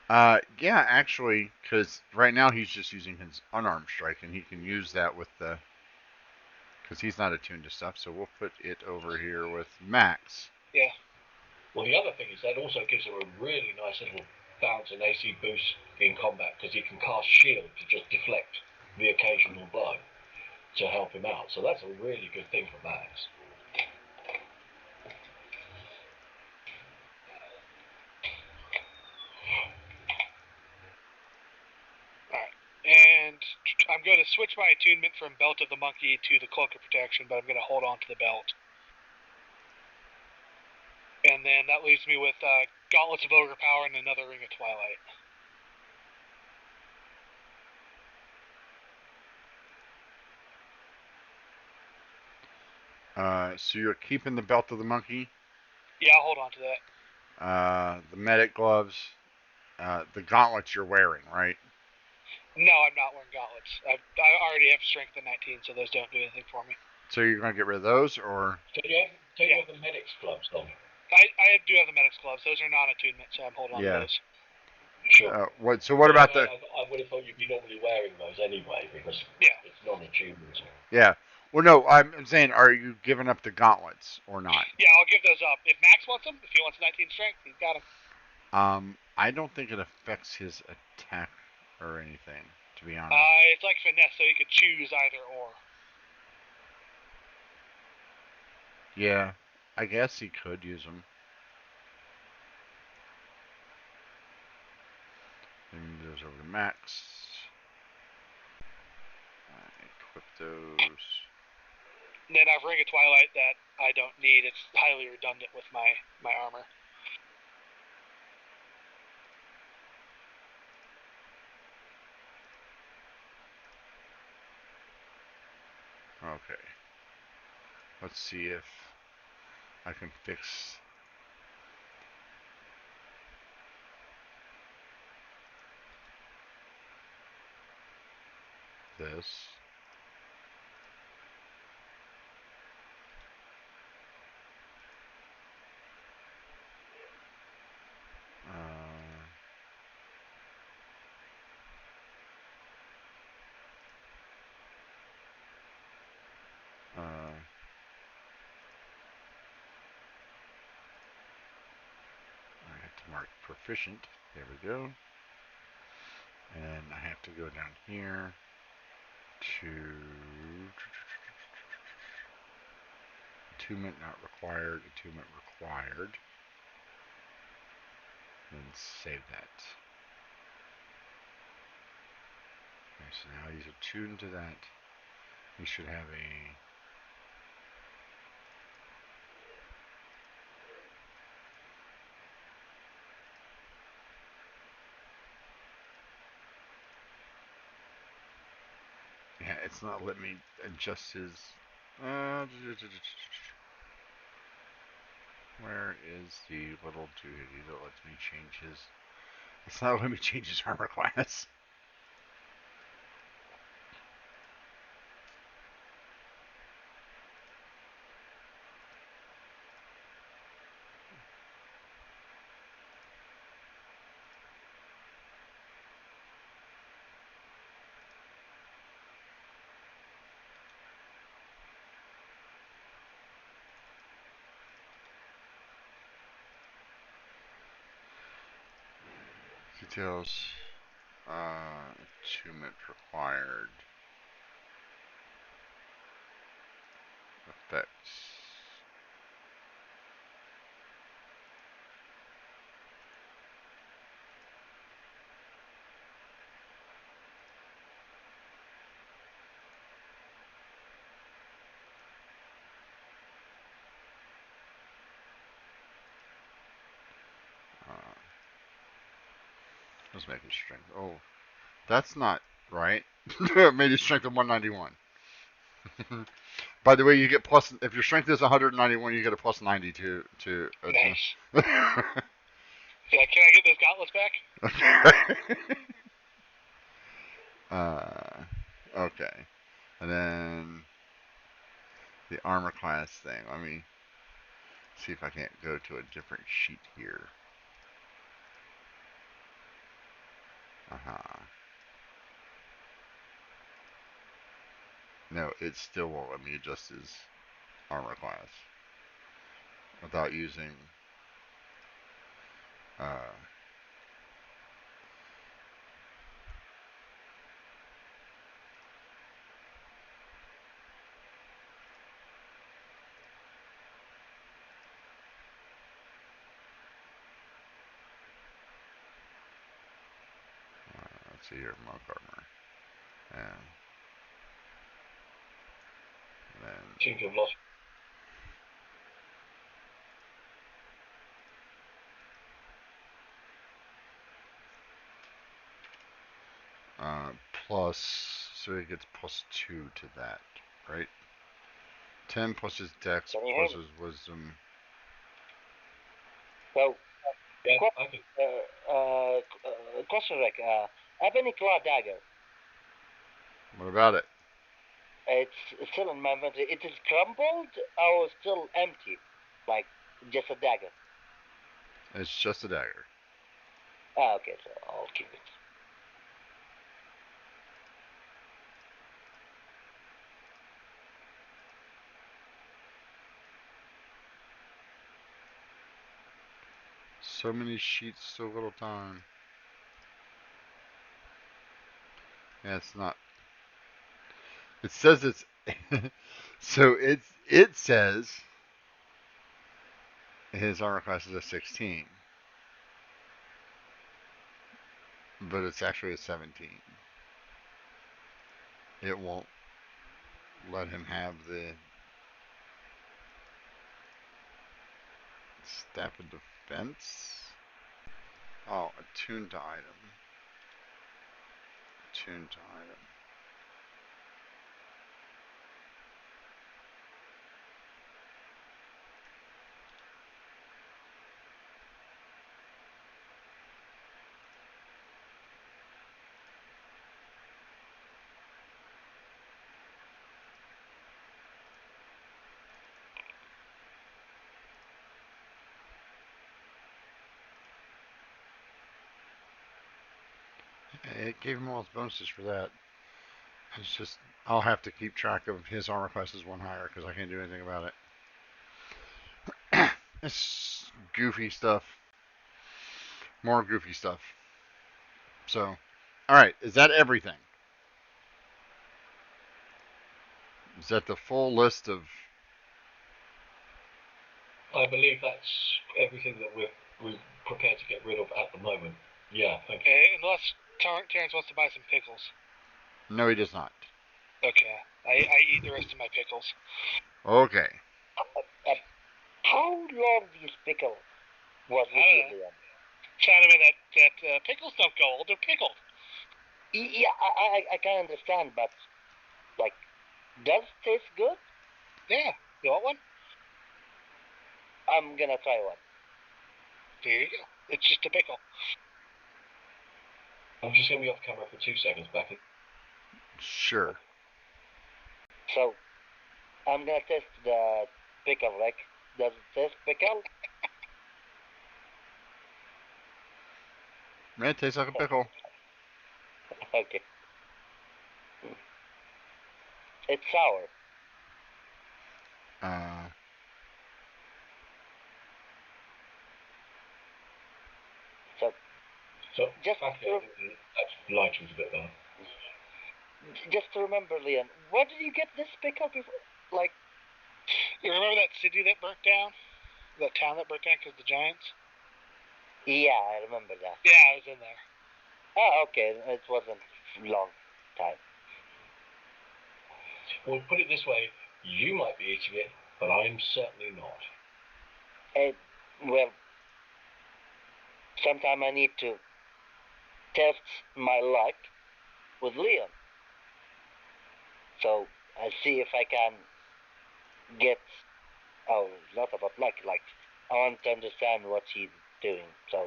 Yeah, actually, because right now he's just using his unarmed strike, and he can use that with the. Because he's not attuned to stuff, so we'll put it over here with Max. Yeah. Well, the other thing is that also gives him a really nice little bounce and AC boost in combat, because he can cast shield to just deflect the occasional blow to help him out. So that's a really good thing for Max. And I'm going to switch my attunement from Belt of the Monkey to the Cloak of Protection, but I'm going to hold on to the belt. And then that leaves me with Gauntlets of Ogre Power and another Ring of Twilight. So you're keeping the belt of the monkey, Yeah, I'll hold on to that. the medic gloves, the gauntlets you're wearing, right? No, I'm not wearing gauntlets. I already have strength of 19, so those don't do anything for me. So you're gonna get rid of those, or? Don't you have the medic's gloves on? I do have the medic's gloves. Those are non-attunement, so I'm holding on to those. Sure. What about the? I would have thought you'd be normally wearing those anyway because it's non-attunement. Yeah. Well, no, I'm saying, are you giving up the gauntlets or not? Yeah, I'll give those up. If Max wants them, if he wants 19 strength, he's got them. I don't think it affects his attack or anything, to be honest. It's like finesse, so he could choose either or. Yeah, I guess he could use them. And those over to Max. Equip those. And then I have Ring of Twilight that I don't need. It's highly redundant with my armor. Okay. Let's see if I can fix this. I have to mark proficient. There we go. And I have to go down here to attunement not required, attunement required. And save that. Okay, so now he's attuned to that. He should have a yeah, it's not letting me adjust his where is the little duty that lets me change his it's not letting me change his armor class. Details attunement required effects. Let's make his strength. Oh, that's not right. Made his strength of 191. By the way, you get plus if your strength is 191, you get a plus 90 to. Nice. Yeah, can I get those gauntlets back? Okay, and then the armor class thing. Let me see if I can't go to a different sheet here. No, it still won't let me adjust his armor class without using let's see here, monk armor. And then Seem to have lost. plus, so he gets plus 2 to that, right? 10 plus his dex Can you plus hear me? his wisdom. So, Yeah, qu- I can. question, Rick. Ebony Claw Dagger. What about it? It's still in my inventory. It is crumbled or still empty? Like, just a dagger? It's just a dagger. Ah, okay, so I'll keep it. So many sheets, so little time. Yeah, it's not. It says it's. So it says his armor class is a 16, but it's actually a 17. It won't let him have the staff of defense. Oh, attuned to item. Attuned to item. It gave him all his bonuses for that. It's just I'll have to keep track of his armor classes one higher because I can't do anything about it. It's goofy stuff. More goofy stuff. So, all right, is that everything? Is that the full list of? I believe that's everything that we're prepared to get rid of at the moment. Yeah, thank you. Unless Terrence wants to buy some pickles. No, he does not. Okay, I eat the rest of my pickles. Okay. How long these pickles was with you, Liam? Trying to mean that pickles don't go old, they're pickled. Yeah, I can understand, but, like, does it taste good? Yeah, you want one? I'm gonna try one. There you go. It's just a pickle. I'm just going to be off camera for 2 seconds, Becky. Sure. So, I'm gonna test the pickle, Rick. Does it taste pickle? Man, it tastes like a pickle. Okay. It's sour. So, Just Becky, to, that's lightened a bit there. just to remember, Liam, where did you get this pickle before? Like, You remember that city that burnt down? That town that burnt down because of the giants? yeah, I remember that. Yeah, I was in there. Oh, okay. It wasn't long time. Well, put it this way, you might be eating it, but I'm certainly not. Well, sometime I need to test my luck with Liam. So I'll see if I can get. Oh, not about luck. Like, I want to understand what he's doing. So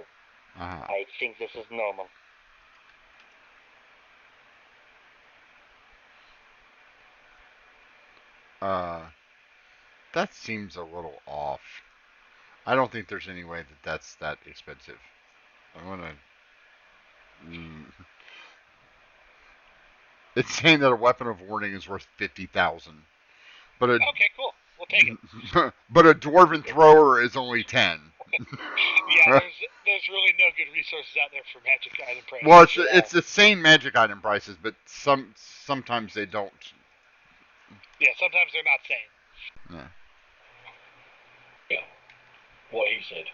I think this is normal. That seems a little off. I don't think there's any way that that's that expensive. I'm gonna. It's saying that a weapon of warning is worth 50,000, but a Okay, cool. We'll take it. but a dwarven thrower is only 10. Yeah, there's really no good resources out there for magic item prices. Well, it's the same magic item prices, but sometimes they don't. Yeah, sometimes they're not sane. Yeah. Yeah, what he said.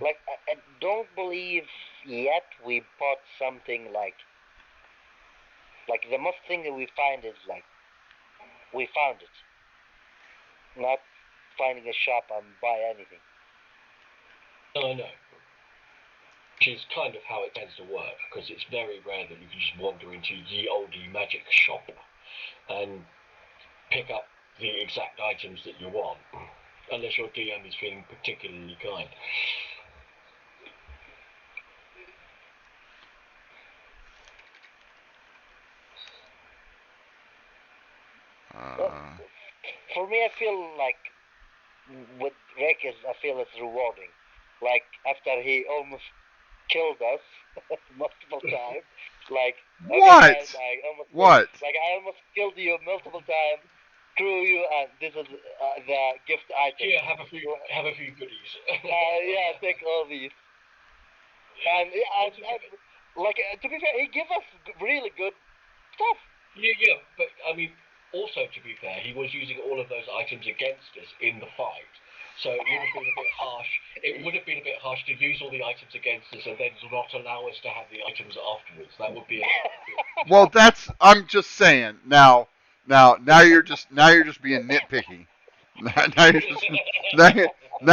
Like, I don't believe yet we bought something like the most thing that we find is like we found it, not finding a shop and buy anything. No, I know. which is kind of how it tends to work, because it's very rare that you can just wander into ye olde magic shop and pick up the exact items that you want, unless your DM is feeling particularly kind. For me, I feel like with Rekis, I feel it's rewarding. Like after he almost killed us multiple times. Like What? okay, guys, What? I almost killed you multiple times. Screw you, and this is the gift item. Here, have a few goodies. Yeah, take all these. And like to be fair, he gave us really good stuff. Yeah, but I mean, also to be fair, he was using all of those items against us in the fight. So it would have been a bit harsh. It would have been a bit harsh to use all the items against us and then not allow us to have the items afterwards. That would be. Well, I'm just saying. Now you're just being nitpicky. Now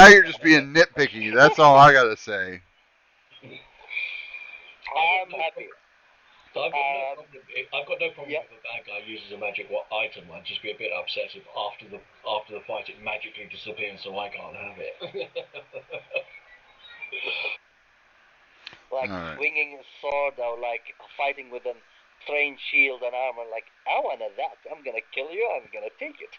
you're just being nitpicky. That's all I gotta say. I'm happy. So I've got no problem if a bad guy uses a magic item. I'd just be a bit upset if after the fight it magically disappears, so I can't have it. Like swinging a sword or like fighting with a strange shield and armor. Like I wanted that. I'm gonna kill you. I'm gonna take it.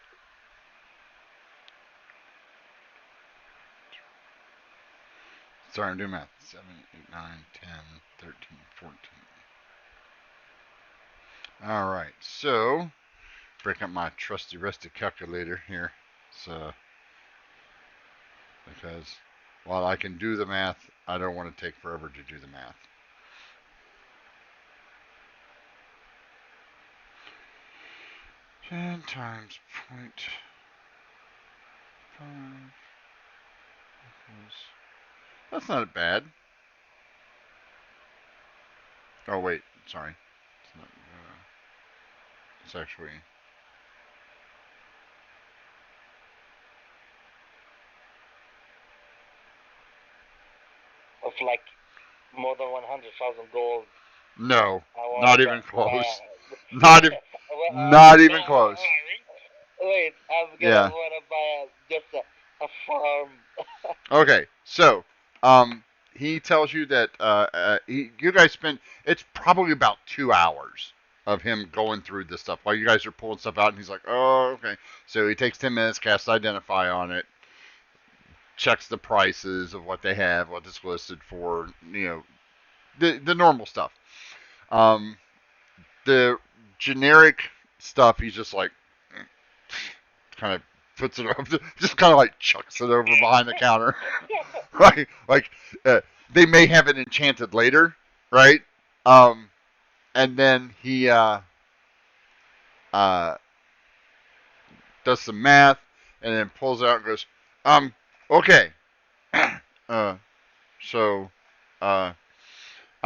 Sorry, I'm doing math. 7, 8, 9, 10, 13, 14. Alright, so break up my trusty rusty calculator here. So because while I can do the math, I don't want to take forever to do the math. Ten times 0.5 equals. That's not bad. Oh wait, sorry. It's not. It's actually. Of like more than 100,000 gold. No, not even close. Not even close. Wait, I'm gonna wanna buy just a farm. Okay, so he tells you that you guys spend. It's probably about 2 hours of him going through this stuff while you guys are pulling stuff out, and he's like, "Oh, okay." So he takes 10 minutes, casts Identify on it, checks the prices of what they have, what it's listed for, the normal stuff. The generic stuff, he's just like, kind of puts it up, just kind of like chucks it over behind the counter. Right? Like, they may have it enchanted later, right? And then he does some math and then pulls it out and goes, okay. So, I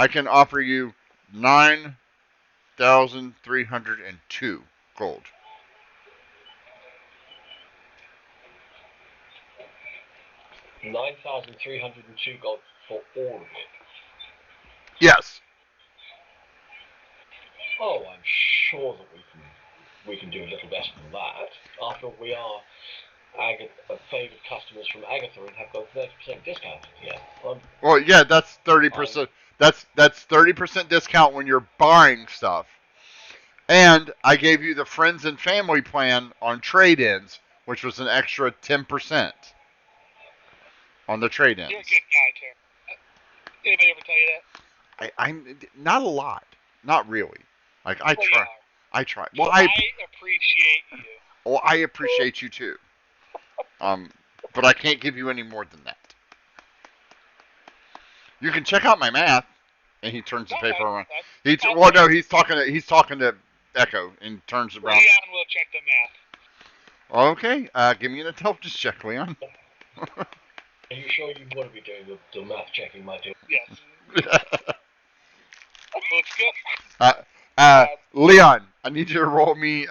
can offer you 9,302 gold. 9,302 gold for all of it. Yes. Oh, I'm sure that we can do a little better than that. After all, we are favoured customers from Agatha and have got 30% discount. Yeah. Well, yeah, that's 30%. That's 30% discount when you're buying stuff. And I gave you the friends and family plan on trade-ins, which was an extra 10% on the trade-ins. You're a good guy, Tim. Anybody ever tell you that? I'm not a lot, not really. Like I try. I try. Well, I appreciate you. Well, I appreciate you too. But I can't give you any more than that. You can check out my math. And he turns the paper around. He's talking to Echo and turns around. Leon will check the math. Okay, give me an intelligence check, Leon. Are you sure you want to be doing the math checking, my dear? Yes. Looks good. Leon, I need you to roll me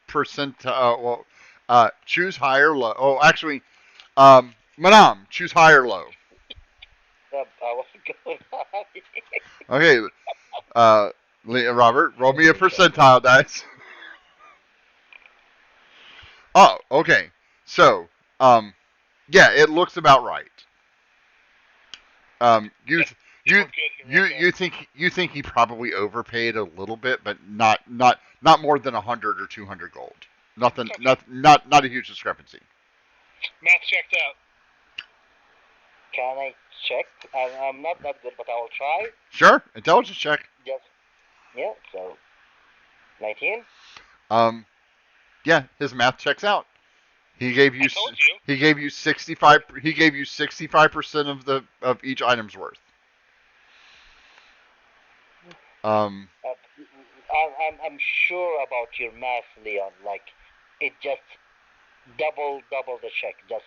percent. Choose high or low. Oh, actually, Manam, choose high or low. I wasn't going on? Okay, Robert, roll me a percentile dice. Oh, okay. So, yeah, it looks about right. You Yeah, you we're good here, Echo. you think he probably overpaid a little bit, but not more than 100 or 200 gold. Nothing, Okay. not a huge discrepancy. Math checked out. Can I check? I'm not that good, but I will try. Sure, intelligence check. Just yeah. So 19. Yeah, his math checks out. He gave you I told you. he gave you 65% of each item's worth. Um, I'm sure about your math, Leon. Like it just double the check. Just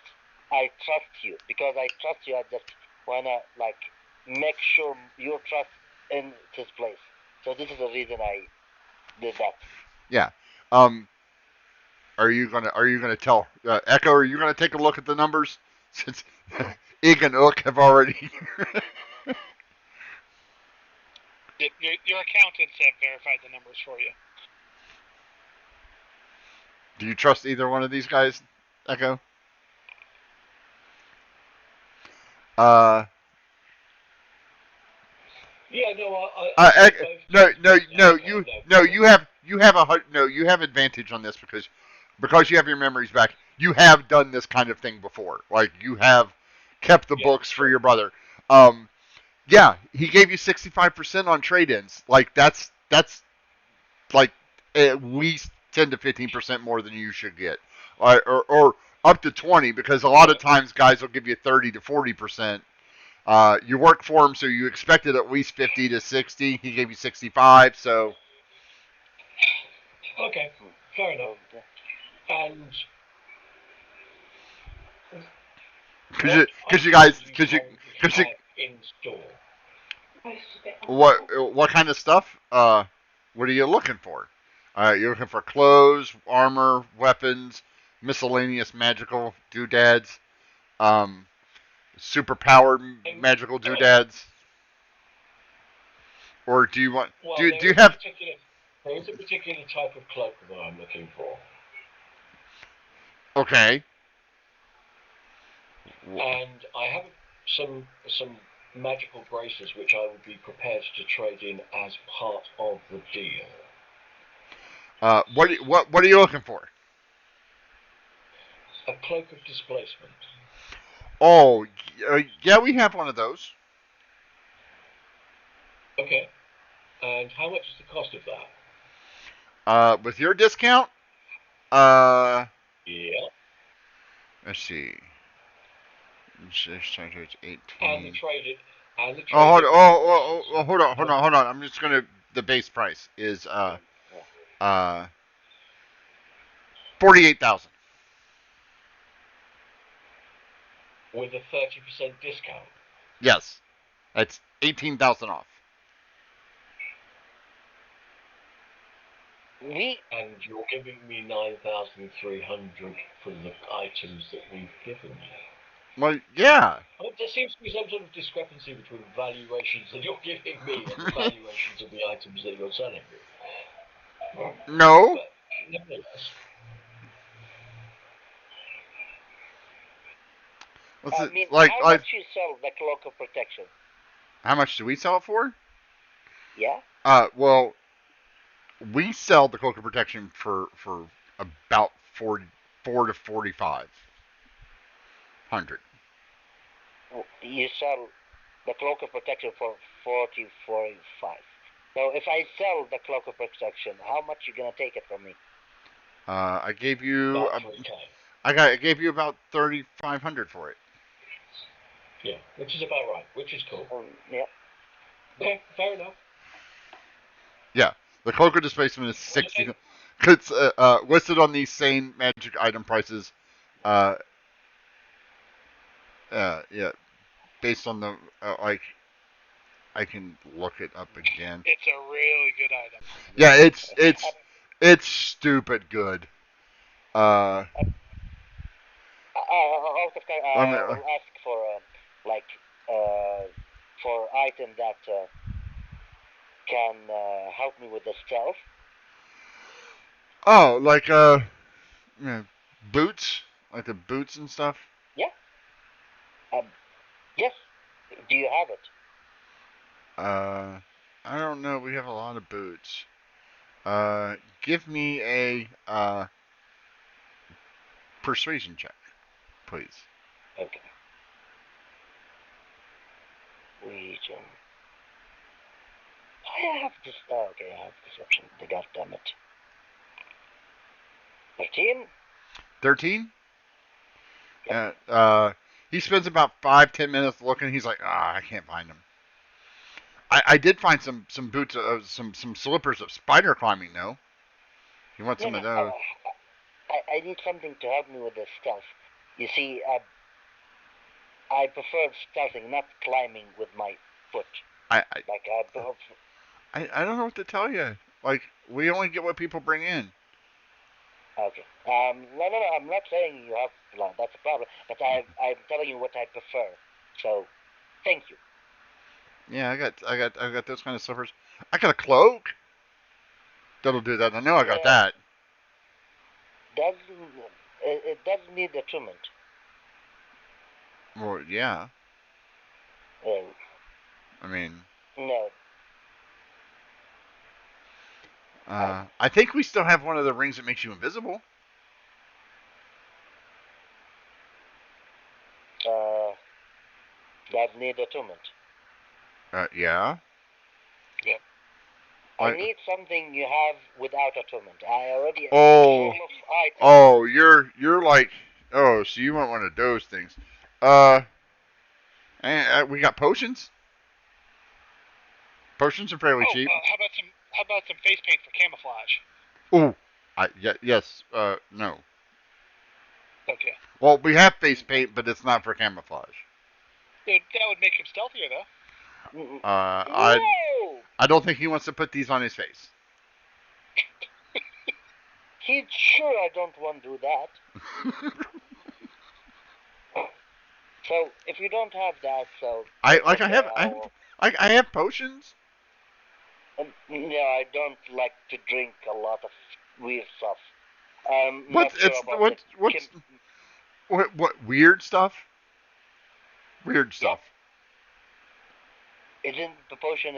I trust you because I trust you. I just wanna like make sure your trust in this place. So this is the reason I did that. yeah. Are you gonna tell Echo? Are you gonna take a look at the numbers since Ig and Ook have already? Your accountants have verified the numbers for you. Do you trust either one of these guys, Echo? Yeah, no, I you have advantage on this because you have your memories back. You have done this kind of thing before. Like you have kept the books for your brother. Yeah, he gave you 65% on trade-ins. Like that's like at least 10 to 15% more than you should get, or up to 20 because a lot of times guys will give you 30 to 40%. You work for him, so you expected at least 50 to 60. He gave you 65, so. Okay, fair enough. And Because you guys, because you in store. what kind of stuff? What are you looking for? You're looking for clothes, armor, weapons, miscellaneous magical doodads, super powered magical doodads, or do you want? Well, Do you have? There is a particular type of cloak that I'm looking for, Okay. and I have some magical braces which I would be prepared to trade in as part of the deal. What are you looking for? A cloak of displacement. Oh, yeah, we have one of those. Okay. And how much is the cost of that? With your discount, Yeah. let's see. It's 18. And the trade. Oh, hold on. I'm just gonna. The base price is 48,000. With a 30% discount. Yes, that's 18,000 off. And you're giving me 9,300 for the items that we've given you. Well, yeah. Oh, there seems to be some sort of discrepancy between the valuations that you're giving me and the valuations of the items that you're selling me. No. But nevertheless. I mean, how much you sell the cloak of protection? How much do we sell it for? Yeah. Well, we sell the cloak of protection for about 4 to 4,500. You sell the cloak of protection for 45. So if I sell the cloak of protection, how much you gonna take it from me? I gave you. I gave you about 3,500 for it. Yeah, which is about right. Which is cool. Yeah. Okay, fair enough. Yeah, the Cloak of Displacement is 60. It's listed on these same magic item prices. Yeah, based on the like, I can look it up again. It's a really good item. Yeah, it's stupid good. I'll ask for for item that can help me with the stealth. Oh, like boots, like the boots and stuff. Yeah. Yes. Do you have it? I don't know. We have a lot of boots. Give me a persuasion check, please. Okay. Legion. I have this. Oh, okay, I have deception. God damn it. 13? 13? Yep. He spends about 5-10 minutes looking. He's like, I can't find them. I did find some boots, some slippers of spider climbing though. You want some of those? I need something to help me with the stealth. You see, I prefer stealthing, not climbing with my foot. I don't know what to tell you. Like, we only get what people bring in. Okay. No, I'm not saying you have. Well, that's a problem. But I'm telling you what I prefer. So, thank you. Yeah, I got those kind of slippers. I got a cloak. That'll do that. I know I got that. It doesn't need attunement. Well, yeah. I mean. No. I think we still have one of the rings that makes you invisible. That need attunement. Yeah. Yep. I need something you have without attunement. I already Oh. full of items. Oh, you're like, oh, so you want one of those things. We got potions. Potions are fairly cheap. How about some face paint for camouflage? Ooh. Yes. No. Okay. Well, we have face paint, but it's not for camouflage. That would make him stealthier, though. I don't think he wants to put these on his face. He's sure I don't want to do that. So if you don't have that, so I have potions. No, I don't like to drink a lot of weird stuff. What weird stuff? Weird stuff. Isn't the potion?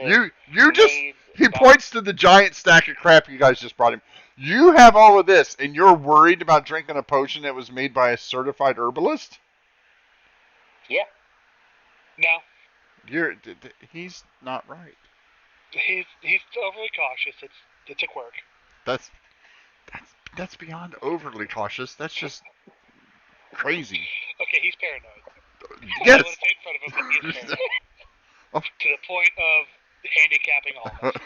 He points to the giant stack of crap you guys just brought him. You have all of this, and you're worried about drinking a potion that was made by a certified herbalist? Yeah. No. He's not right. He's overly cautious. It's a quirk. That's beyond overly cautious. That's just crazy. Okay, he's paranoid. Yes. I want to say in front of him that he's paranoid. To the point of handicapping all of us.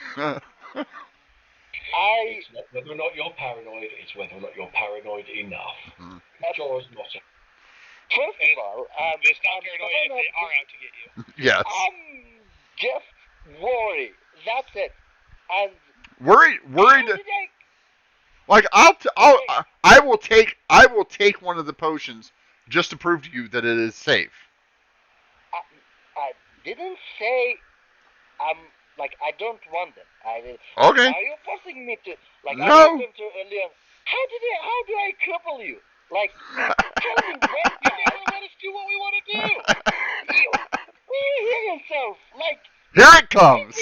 It's not whether or not you're paranoid, it's whether or not you're paranoid enough. Jorah's not. First of all, it's not paranoid if they are out to get you. Yes. I'm just worried. That's it. And worried. Like I will take one of the potions just to prove to you that it is safe. I didn't say I don't want them. Okay. Are you forcing me to No. I asked him to earlier? How do I cripple you? Like tell me when you never let us do what we want to do. You hear yourself. Like here it comes.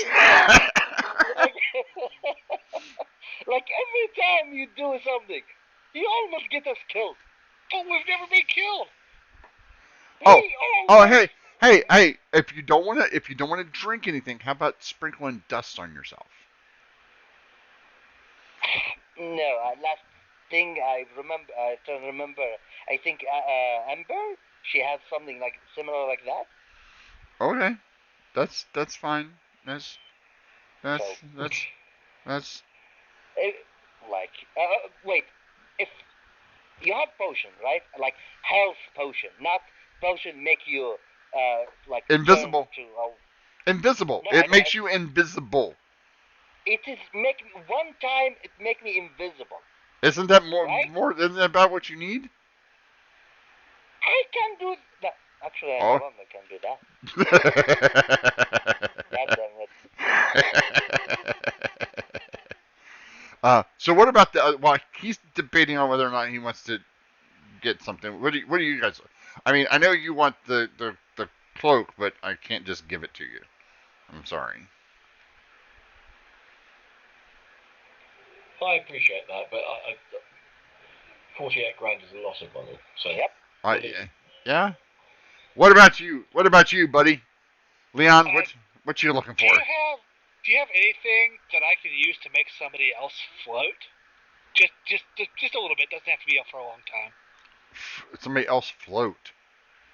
Like every time you do something, you almost get us killed. But we've never been killed. Hey! If you don't want to drink anything, how about sprinkling dust on yourself? No, last thing I remember, I think Amber, she had something like similar like that. Okay, that's fine. That's wait, if you have potion, right? Like health potion, not potion make you like invisible. Invisible. No, it makes you invisible. It is make me one time. It make me invisible. Isn't that more? Isn't that about what you need? I can do that. Actually, I Oh. no longer can do that. God damn it. So what about the? Well, he's debating on whether or not he wants to get something. What do you guys? I mean, I know you want the cloak, but I can't just give it to you. I'm sorry. I appreciate that, but 48 grand is a lot of money. So Yep. Yeah. What about you? What about you, buddy? Leon, what you looking for? Do you have anything that I can use to make somebody else float? Just a little bit. Doesn't have to be up for a long time. Somebody else float.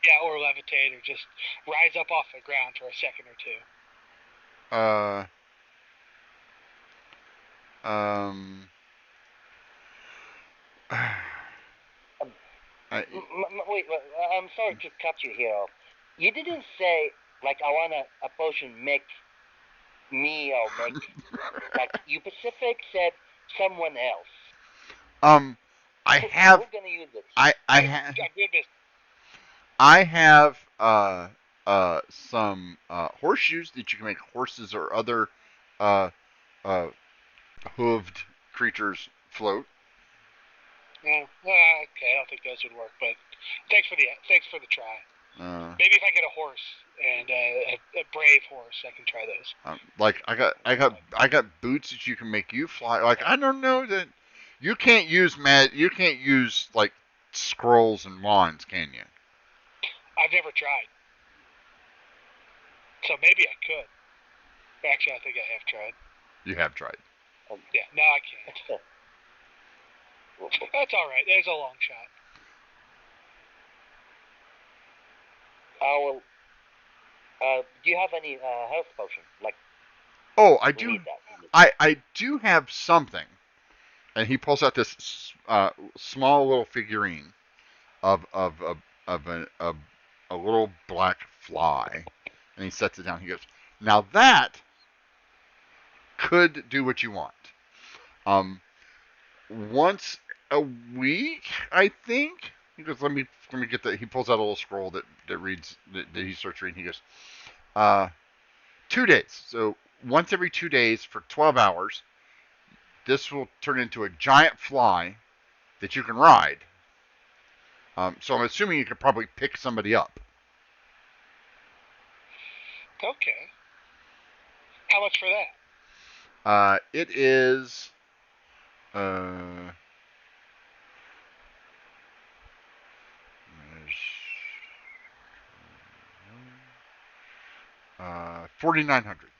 Yeah, or levitate, or just rise up off the ground for a second or two. Wait, I'm sorry to cut you here off. You didn't say, like, I want a potion make me or make, like, you specific said someone else. I have. We're gonna use it. I have some horseshoes that you can make horses or other hooved creatures float. Okay, I don't think those would work, but thanks for the try. Maybe if I get a horse and a brave horse, I can try those. Like I got boots that you can make you fly. Like I don't know that you can't use like scrolls and wands, can you? I've never tried, so maybe I could. Actually, I think I have tried. You have tried. Yeah, no, I can't. That's all right. There's a long shot. Do you have any health potion? Like, oh, I do. I do have something, and he pulls out this small little figurine of a little black fly, and he sets it down. He goes, "Now that could do what you want. Once a week, I think." He goes, "Let me get that." He pulls out a little scroll that reads that he starts reading. He goes, 2 days. So once every 2 days for 12 hours, this will turn into a giant fly that you can ride. So I'm assuming you could probably pick somebody up. Okay. How much for that? It is. $4,900.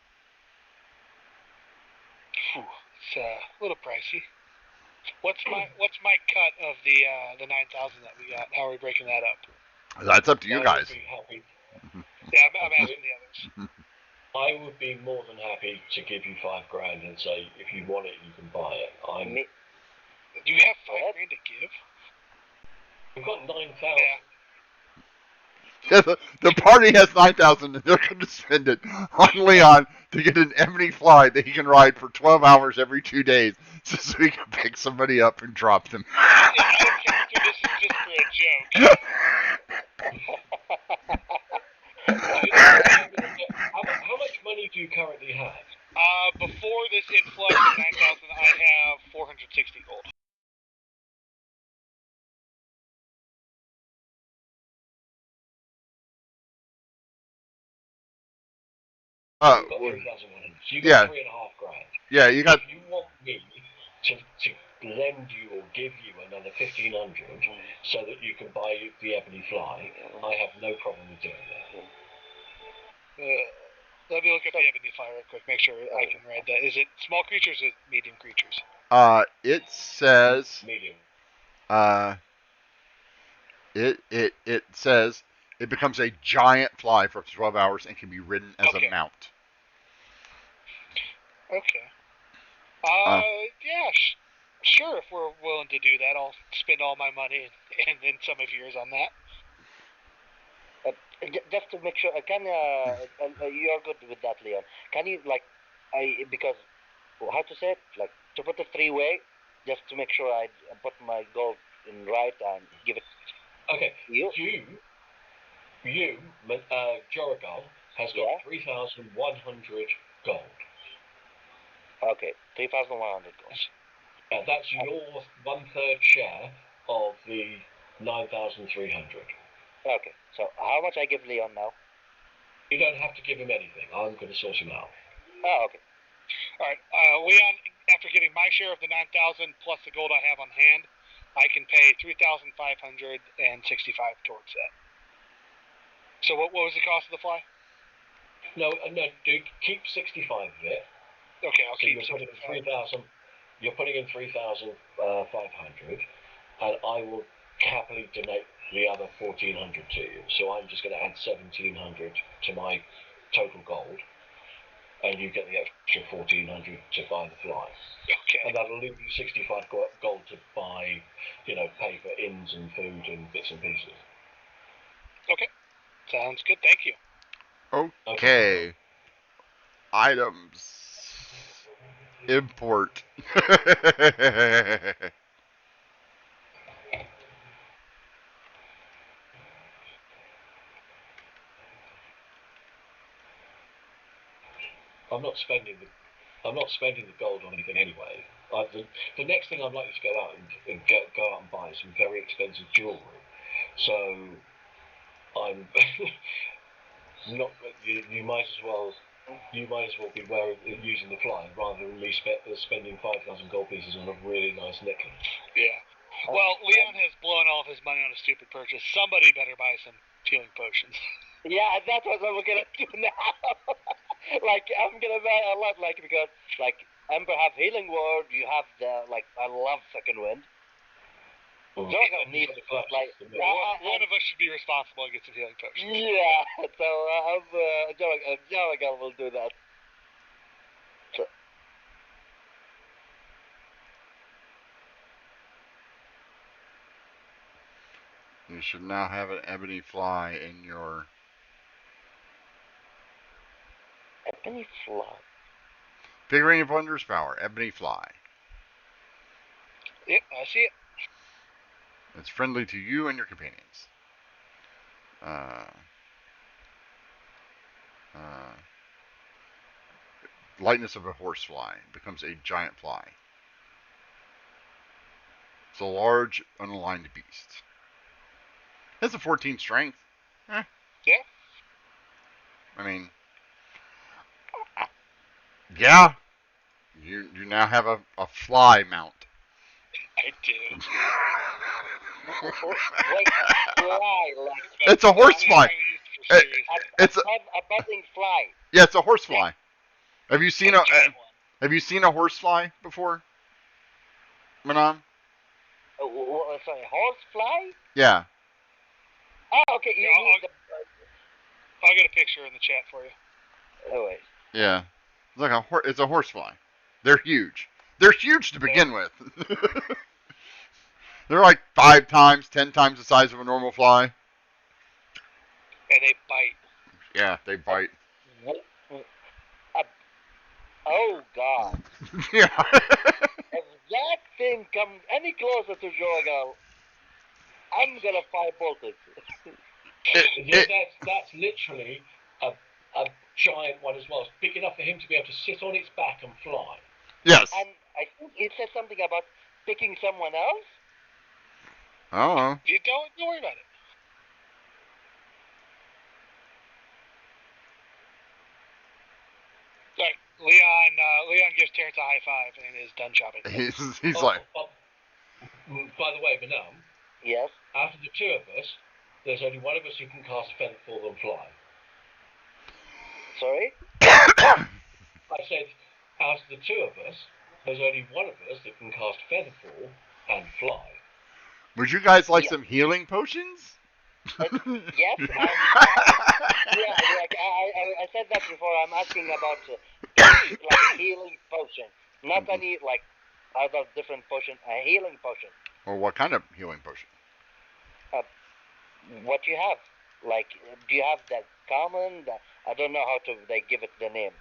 It's a little pricey. What's my cut of the 9,000 that we got? How are we breaking that up? That's up to you guys. Yeah, I'm asking the others. I would be more than happy to give you $5,000 and say, if you want it, you can buy it. Do you have $5,000 to give? We've got 9,000. Yeah, the party has 9,000, and they're going to spend it on Leon to get an ebony fly that he can ride for 12 hours every 2 days, so he can pick somebody up and drop them. Yeah, this is just for a joke. How much money do you currently have? Before this influx of 9,000, I have 460 gold. You got 3,500. Yeah, you got. If you want me to lend you or give you another 1,500 so that you can buy the ebony fly, I have no problem with doing that. Let me look at the ebony fly real quick. Make sure I can ride that. Is it small creatures or medium creatures? It says. Medium. It says it becomes a giant fly for 12 hours and can be ridden as a mount. Okay. Yeah, sure. If we're willing to do that, I'll spend all my money and then some of yours on that. Just to make sure, you're good with that, Leon. Can you, because, how to say it? Like, to put it three-way, just to make sure I put my gold in right and give it Okay. you. You, Joragal, has got Yeah. 3,100 gold. Okay, 3,100 gold. That's your 1/3 share of the 9,300. Okay, so how much I give Leon now? You don't have to give him anything. I'm going to sort him out. Oh, okay. All right, Leon. After getting my share of the 9,000 plus the gold I have on hand, I can pay 3,565 towards that. So what was the cost of the fly? No, dude, keep 65 of it. Okay, I'll So keep you're putting 65. 3,000. You're putting in 3,500, and I will happily donate the other 1,400 to you. So I'm just going to add 1,700 to my total gold, and you get the extra 1,400 to buy the fly. Okay. And that'll leave you 65 gold to buy, pay for inns and food and bits and pieces. Okay. Sounds good. Thank you. Okay. Items. Import. I'm not spending the gold on anything anyway. The next thing I'd like you to go out and go out and buy is some very expensive jewellery. So I'm not. You might as well be using the fly rather than me spending 5,000 gold pieces on a really nice necklace. Yeah. Well, Leon has blown all of his money on a stupid purchase. Somebody better buy some healing potions. Yeah, that's what I'm gonna do now. I'm gonna buy a lot, because Ember have healing word. You have I love second wind. Joragal needs one of us should be responsible and get some healing potions. Yeah, so Joragal will do that. So, You should now have an ebony fly in your ebony fly. figurine of wondrous power. Ebony fly. Yep, I see it. It's friendly to you and your companions. Lightness of a horsefly becomes a giant fly. It's a large, unaligned beast. It's a 14 strength. Yeah. I mean, yeah. You now have a fly mount. I do. Wait, a fly, It's a horsefly. It's a buzzing fly. Yeah, it's a horsefly. Have you seen a horsefly before, Manon? Sorry, horsefly? Yeah. Oh, okay. I'll get a picture in the chat for you. Oh wait. Yeah. It's a horsefly. They're huge. They're huge to begin with. They're like 5 times, 10 times the size of a normal fly. And they bite. Yeah, they bite. Oh God. Yeah. If that thing comes any closer to Joragal, I'm gonna firebolt it. That's literally a giant one as well. It's big enough for him to be able to sit on its back and fly. Yes. And I think it says something about picking someone else. Oh. You don't worry about it. Like Leon gives Terrence a high five and is done chopping. He's like. By the way, Manam. Yes. Out of the two of us, there's only one of us who can cast Featherfall and fly. Sorry? I said, out of the two of us, there's only one of us that can cast Featherfall and fly. Would you guys like some healing potions? Yes. I said that before. I'm asking about healing potion, not any other different potion. A healing potion. Or what kind of healing potion? What you have? Do you have that common? I don't know how they give it the name.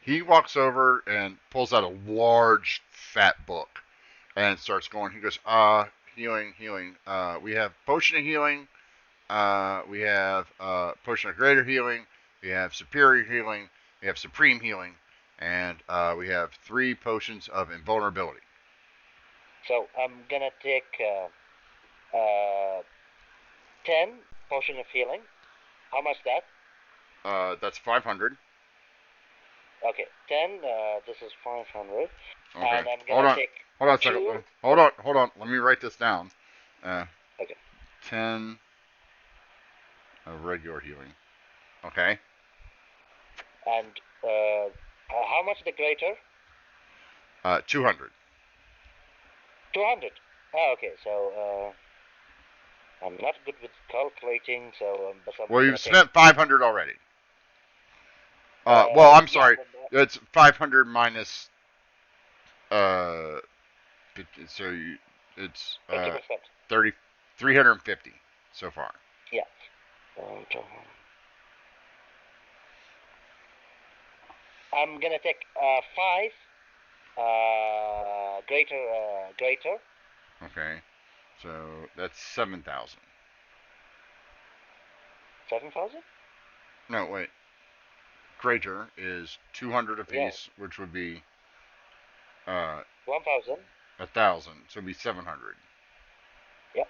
He walks over and pulls out a large, fat book and starts going. He goes, healing. We have potion of healing, We have Potion of Greater Healing. We have Superior Healing. We have Supreme Healing. And we have 3 potions of Invulnerability. So I'm gonna take 10 potion of healing. How much that? That's 500. Okay, 10. This is 500. Okay. And I'm gonna take. Hold on a second. 2. Hold on. Let me write this down. Okay. 10 of regular healing. Okay. And how much the greater? 200. 200. Oh, okay. So I'm not good with calculating. So but I'm Well, gonna you've spent 500 already. Uh, well, I'm yeah, sorry. but It's 500 minus. So it's 50%. 30, 350 so far. Yeah. I'm gonna take 5 greater. Okay. So that's 7,000. 7,000? No, wait. Greater is 200 apiece, which would be 1,000. 1,000. So it'd be 700. Yep.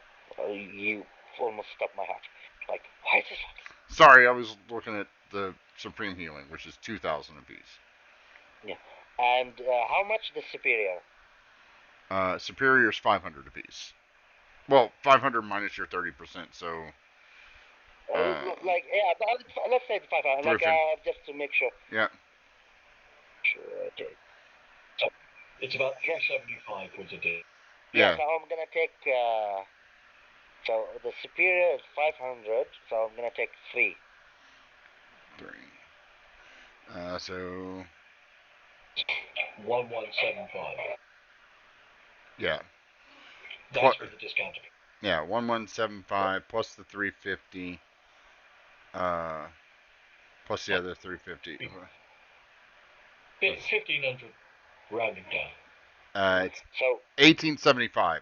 You almost stopped my heart. Like, why is this? Sorry, I was looking at the Supreme Healing, which is 2,000 apiece. Yeah. And how much the superior? Superior is 500 apiece. Well, 500 minus your 30%, so. Like, yeah, but let's say 500. Like, just to make sure. Yeah. Sure, okay. So it's about 375 with the deal. Yeah. So I'm gonna take. So the superior is 500. So I'm gonna take 3. 3. So. 1175. Yeah. That's with the discount. Yeah, 1175 plus the 350. Plus the other 350. 1,500 rounding down. It's So 1875.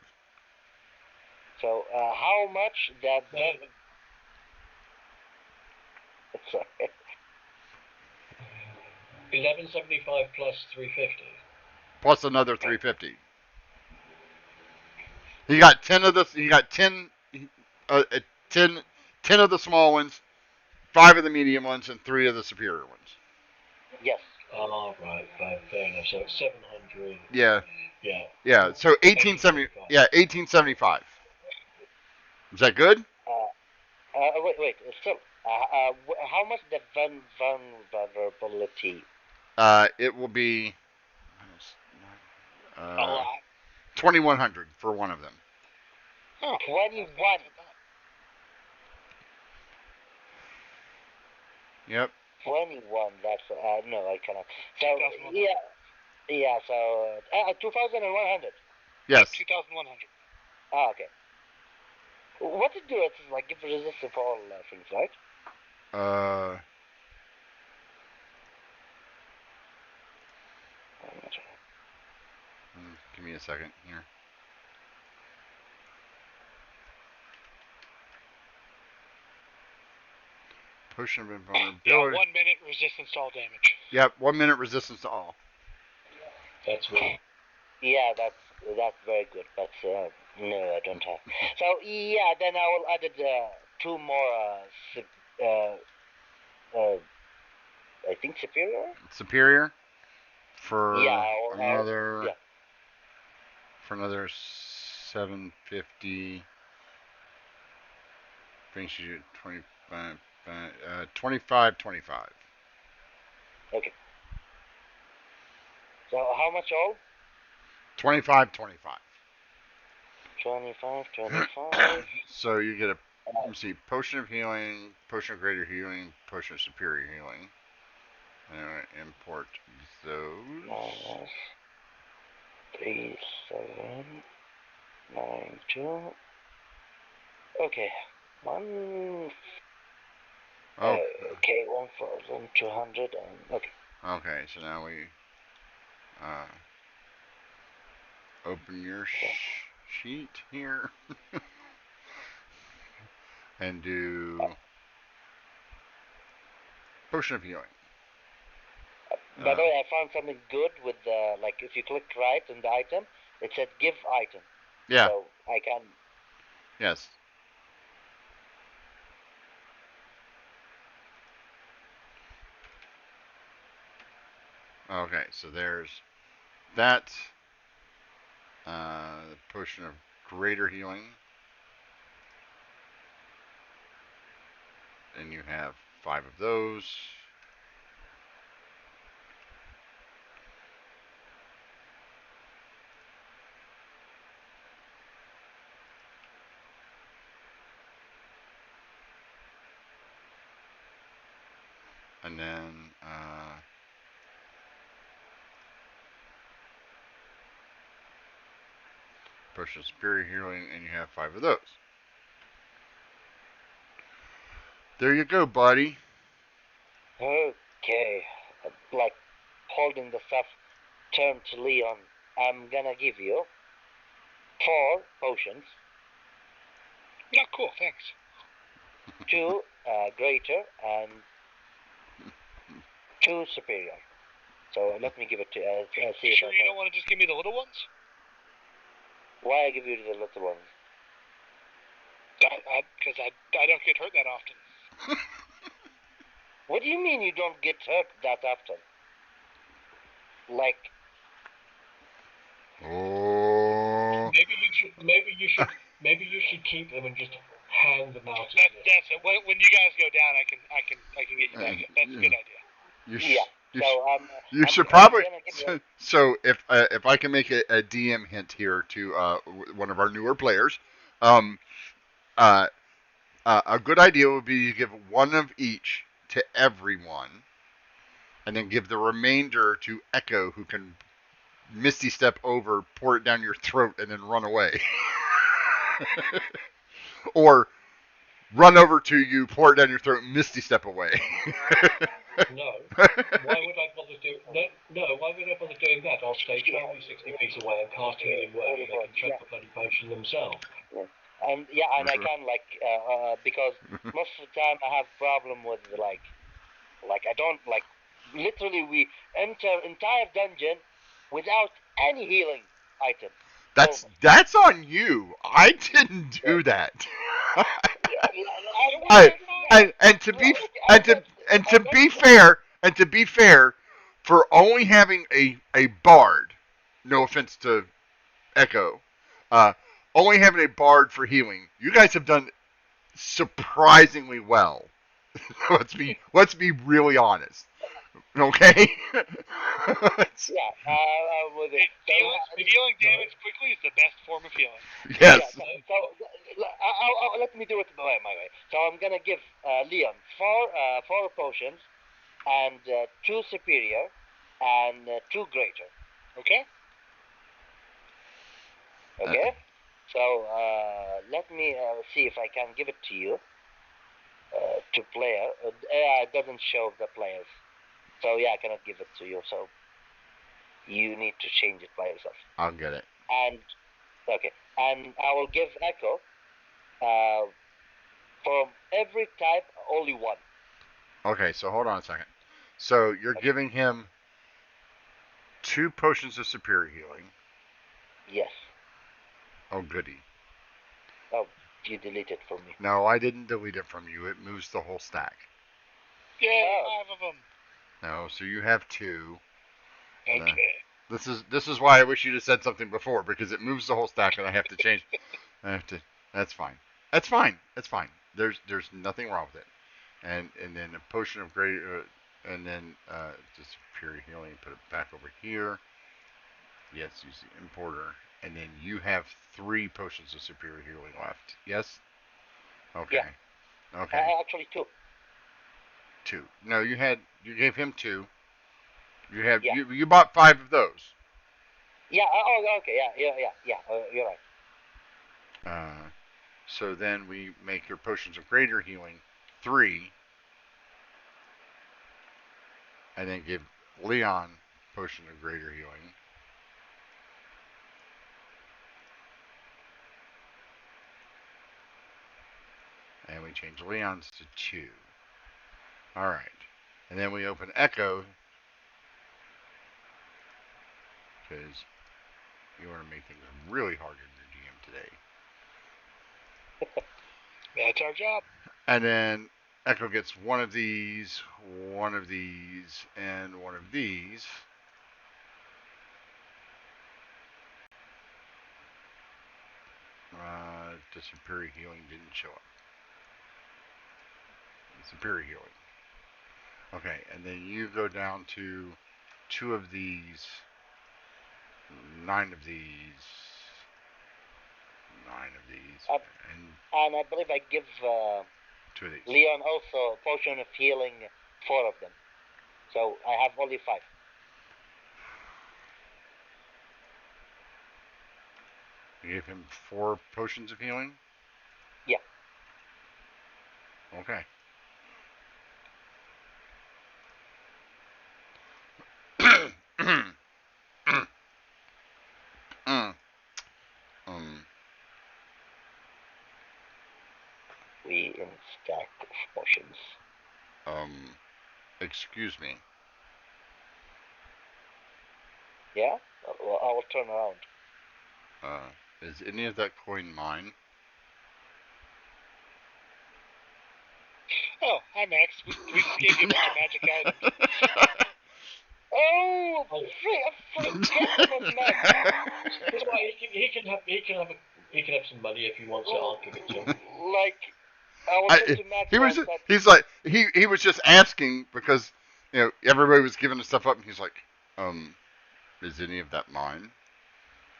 So how much that? Sorry. 1175 plus 350. Plus another 350. He got 10 of the. He got 10. 10 of the small ones, 5 of the medium ones, and 3 of the superior ones. Yes. Oh, right. Fair enough. So it's 700. Yeah. Yeah. Yeah. So 1870. Yeah, 1875. Is that good? Wait. Still, how much the vulnerability? It will be. A lot. 2,100 for one of them. Oh, 21. Yep. 21. That's no, I cannot. So yeah. So 2,100. Yes. 2,100. Ah, okay. What it do? It's like give resistance for all things, right? Give me a second here. Potion of invulnerability. Yeah, 1 minute resistance to all damage. Yep, 1 minute resistance to all. That's right. Yeah, that's very good. But no, I don't have. So yeah, then I will add 2 more. I think superior. Superior for another. Yeah. For another 750. Brings you to 25. 25. Okay. So how much all? 25. 25. So you get let me see, potion of healing, potion of greater healing, potion of superior healing. And import those. Minus 3792. Okay. Okay, 1,200 and okay. Okay, so now we open your sheet here. and do potion of healing. By the way, I found something good with the, like, if you click right on the item, it said give item. Yeah. So I can. Yes. Okay, so there's that. Potion of greater healing. And you have 5 of those. And then potion of superior healing, and you have 5 of those. There you go, buddy. Okay. Like, holding the stuff, turn to Leon. I'm gonna give you 4 potions, Yeah, cool, thanks. 2 greater and 2 superior. So let me give it to see You if sure I you can. don't want to just give me the little ones? Why I give you the little ones? Because I don't get hurt that often. What do you mean you don't get hurt that often? Like, Oh. Maybe you should keep them and just hand them out. That's it. When you guys go down, I can get you back up. That's a good idea. You should I'm probably. gonna give you. So if I can make a DM hint here to one of our newer players, a good idea would be to give 1 of each to everyone, and then give the remainder to Echo, who can Misty Step over, pour it down your throat, and then run away. Or run over to you, pour it down your throat, and Misty Step away. No. Why would I bother doing? No. Why would I bother doing that? I'll stay 60 feet away and cast healing word, and they can chug the bloody potion themselves. And I can because most of the time I have problem with like I don't like. Literally, we enter entire dungeon without any healing item. That's on you. I didn't do that. And to be fair, for only having a bard, no offense to Echo, only having a bard for healing, you guys have done surprisingly well. let's be really honest. Okay. Healing damage quickly is the best form of healing. Yes. Yeah, so let me do it my way. So I'm gonna give Leon 4 potions and 2 superior and 2 greater. Okay. Okay. So let me see if I can give it to you to player. It doesn't show the players. So I cannot give it to you. So you need to change it by yourself. I'll get it. And I will give Echo from every type only 1. Okay, so hold on a second. So you're giving him 2 potions of superior healing. Yes. Oh, goody. Oh, you deleted from me. No, I didn't delete it from you. It moves the whole stack. Yeah, 5 of them. No, so you have 2. Okay. This is why I wish you'd have said something before, because it moves the whole stack and I have to change. That's fine. That's fine. There's nothing wrong with it. And then a potion of great, and then just superior healing. Put it back over here. Yes, use the importer, and then you have 3 potions of superior healing left. Yes. Okay. Yeah. Okay. Actually 2. 2. No, you gave him 2. You bought 5 of those. Yeah. Oh, okay. Yeah. You're right. So then we make your potions of greater healing 3, and then give Leon potion of greater healing. And we we change Leon's to 2. Alright. And then we open Echo. Because you want to make things really hard in your GM today. That's our job. And then Echo gets one of these, and one of these. The Superior Healing didn't show up. Superior Healing. Okay, and then you go down to 2 of these, 9 of these, 9 of these, and I believe I give 2 of these. Leon also a potion of healing, 4 of them. So I have only 5. You gave him 4 potions of healing? Yeah. Okay. We in stack of potions. Excuse me. Yeah? Well, I will turn around. Is any of that coin mine? Oh, hi Max. We just gave you a bunch of magic items. Oh, I forget about Max. That's why he can have some money if he wants it. I'll give it to him. Like, I was to Max. He was just asking because everybody was giving the stuff up, and he's like, is any of that mine?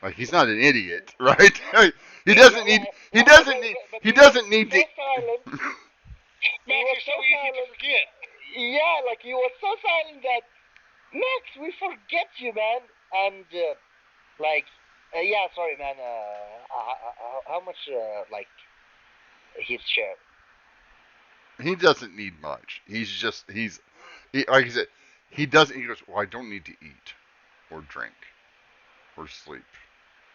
Like, he's not an idiot, right? He doesn't need to. Max, it's so easy to forget. Yeah, like you were so silent that Max, we forget you, man. And yeah, sorry, man. How much his share? He doesn't need much. Like I said, he doesn't. He goes, well, I don't need to eat or drink or sleep.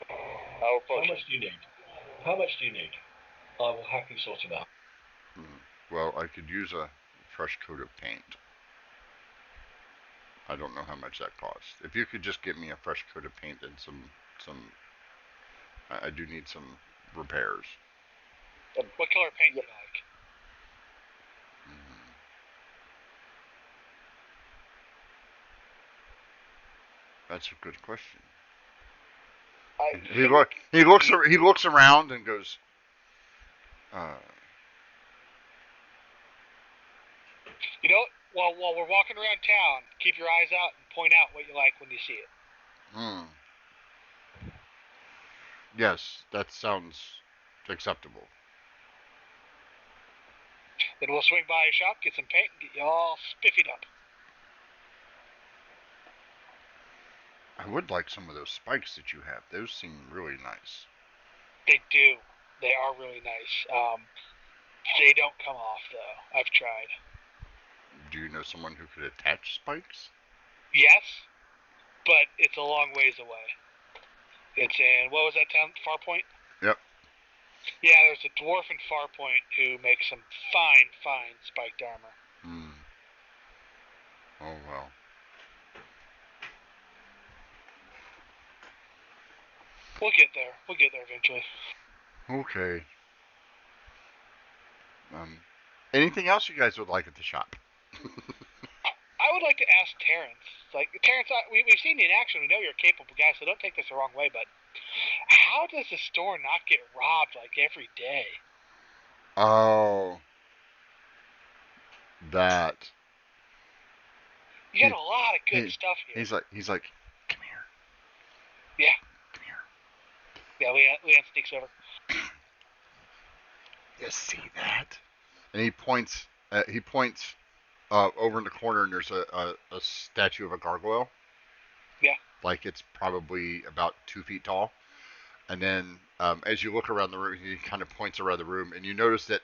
How much do you need? How much do you need? I will happily sort it out. Well, I could use a fresh coat of paint. I don't know how much that costs. If you could just get me a fresh coat of paint and some I do need some repairs. What color paint do you like? That's a good question. He looks around and goes, You know, while we're walking around town, keep your eyes out and point out what you like when you see it. Yes, that sounds acceptable. Then we'll swing by a shop, get some paint, and get you all spiffied up. I would like some of those spikes that you have. Those seem really nice. They do. They are really nice. They don't come off, though. I've tried. Do you know someone who could attach spikes? Yes, but it's a long ways away. It's in, what was that town? Farpoint? Yep. Yeah, there's a dwarf in Farpoint who makes some fine spiked armor. Oh, well. We'll get there. We'll get there eventually. Okay. Anything else you guys would like at the shop? I would like to ask Terrence. Like, Terrence, we've seen you in action. We know you're a capable guy, so don't take this the wrong way, but how does the store not get robbed, like, every day? Oh. That. You got a lot of good stuff here. He's like, come here. Yeah. Come here. Yeah, Leon sneaks over. You see that? And he points over in the corner, and there's a statue of a gargoyle. Yeah. Like, it's probably about 2 feet tall. And then as you look around the room, he kind of points around the room, and you notice that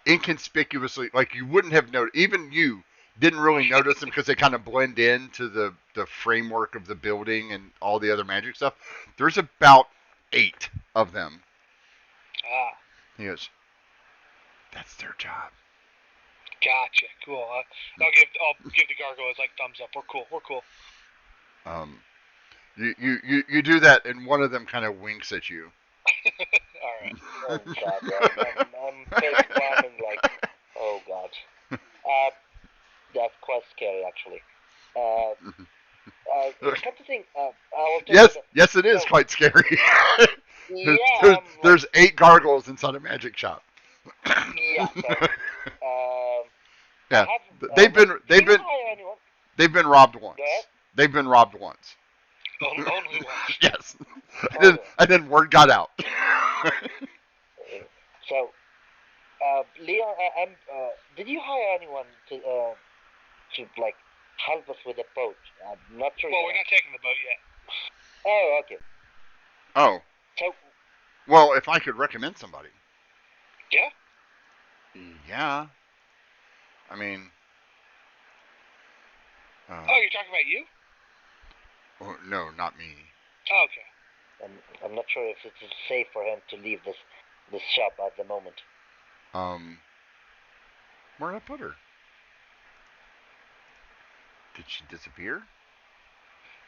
inconspicuously, like you wouldn't have noticed, even you didn't really notice them because they kind of blend into the framework of the building and all the other magic stuff. There's about 8 of them. Ah. He goes, That's their job. Gotcha. Cool. I'll give the gargoyles like thumbs up. We're cool. We're cool. You do that, and one of them kind of winks at you. All right. Oh god, I'm face palming like, oh god. That's quite scary actually. Come to think, I will tell you Yes, it is so- quite scary. Yeah, There's 8 gargoyles inside a magic shop. yeah. So, Yeah, I have, they've did been you hire anyone? they've been robbed once. Go ahead. They've been robbed once. Only once. Yes, and then word got out. So, Leon, did you hire anyone to like help us with the boat? I'm not sure. Well, we're not taking the boat yet. Oh, okay. Oh, So, well, if I could recommend somebody. Yeah. Yeah. I mean. Oh, you're talking about you? Oh, no, not me. Oh, okay. I'm not sure if it is safe for him to leave this shop at the moment. Where'd I put her? Did she disappear?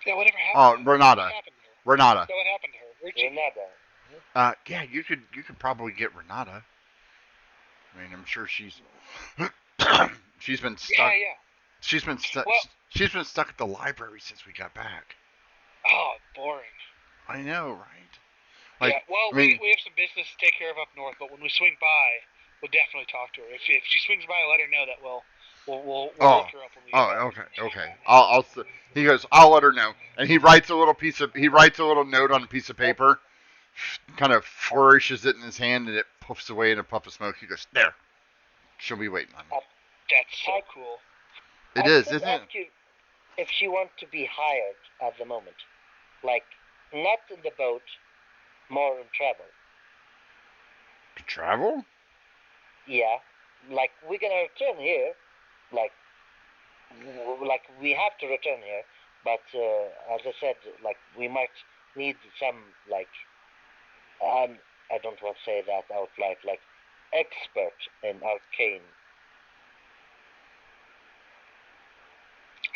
Yeah, whatever happened. Oh, Renata. What happened to her? Renata. Yeah, what happened to her? Where'd she? Renata. Yeah, you could probably get Renata. I mean, I'm sure she's she's been stuck. Yeah. She's been stuck. Well- She's been stuck at the library since we got back. Oh, boring. I know, right? Yeah. Well, I mean, we have some business to take care of up north, but when we swing by, we'll definitely talk to her. If she swings by, let her know that we'll look her up when we get back. okay. He goes, I'll let her know, and he writes a little note on a piece of paper, kind of flourishes it in his hand, and it puffs away in a puff of smoke. He goes, there. She'll be waiting on me. That's so cool. It I is, could isn't it? ask you if she wants to be hired at the moment, like not in the boat, more in travel. To travel? Yeah, like we're gonna return here, like we have to return here, but as I said, like we might need some like I don't want to say that out loud, like expert in arcane.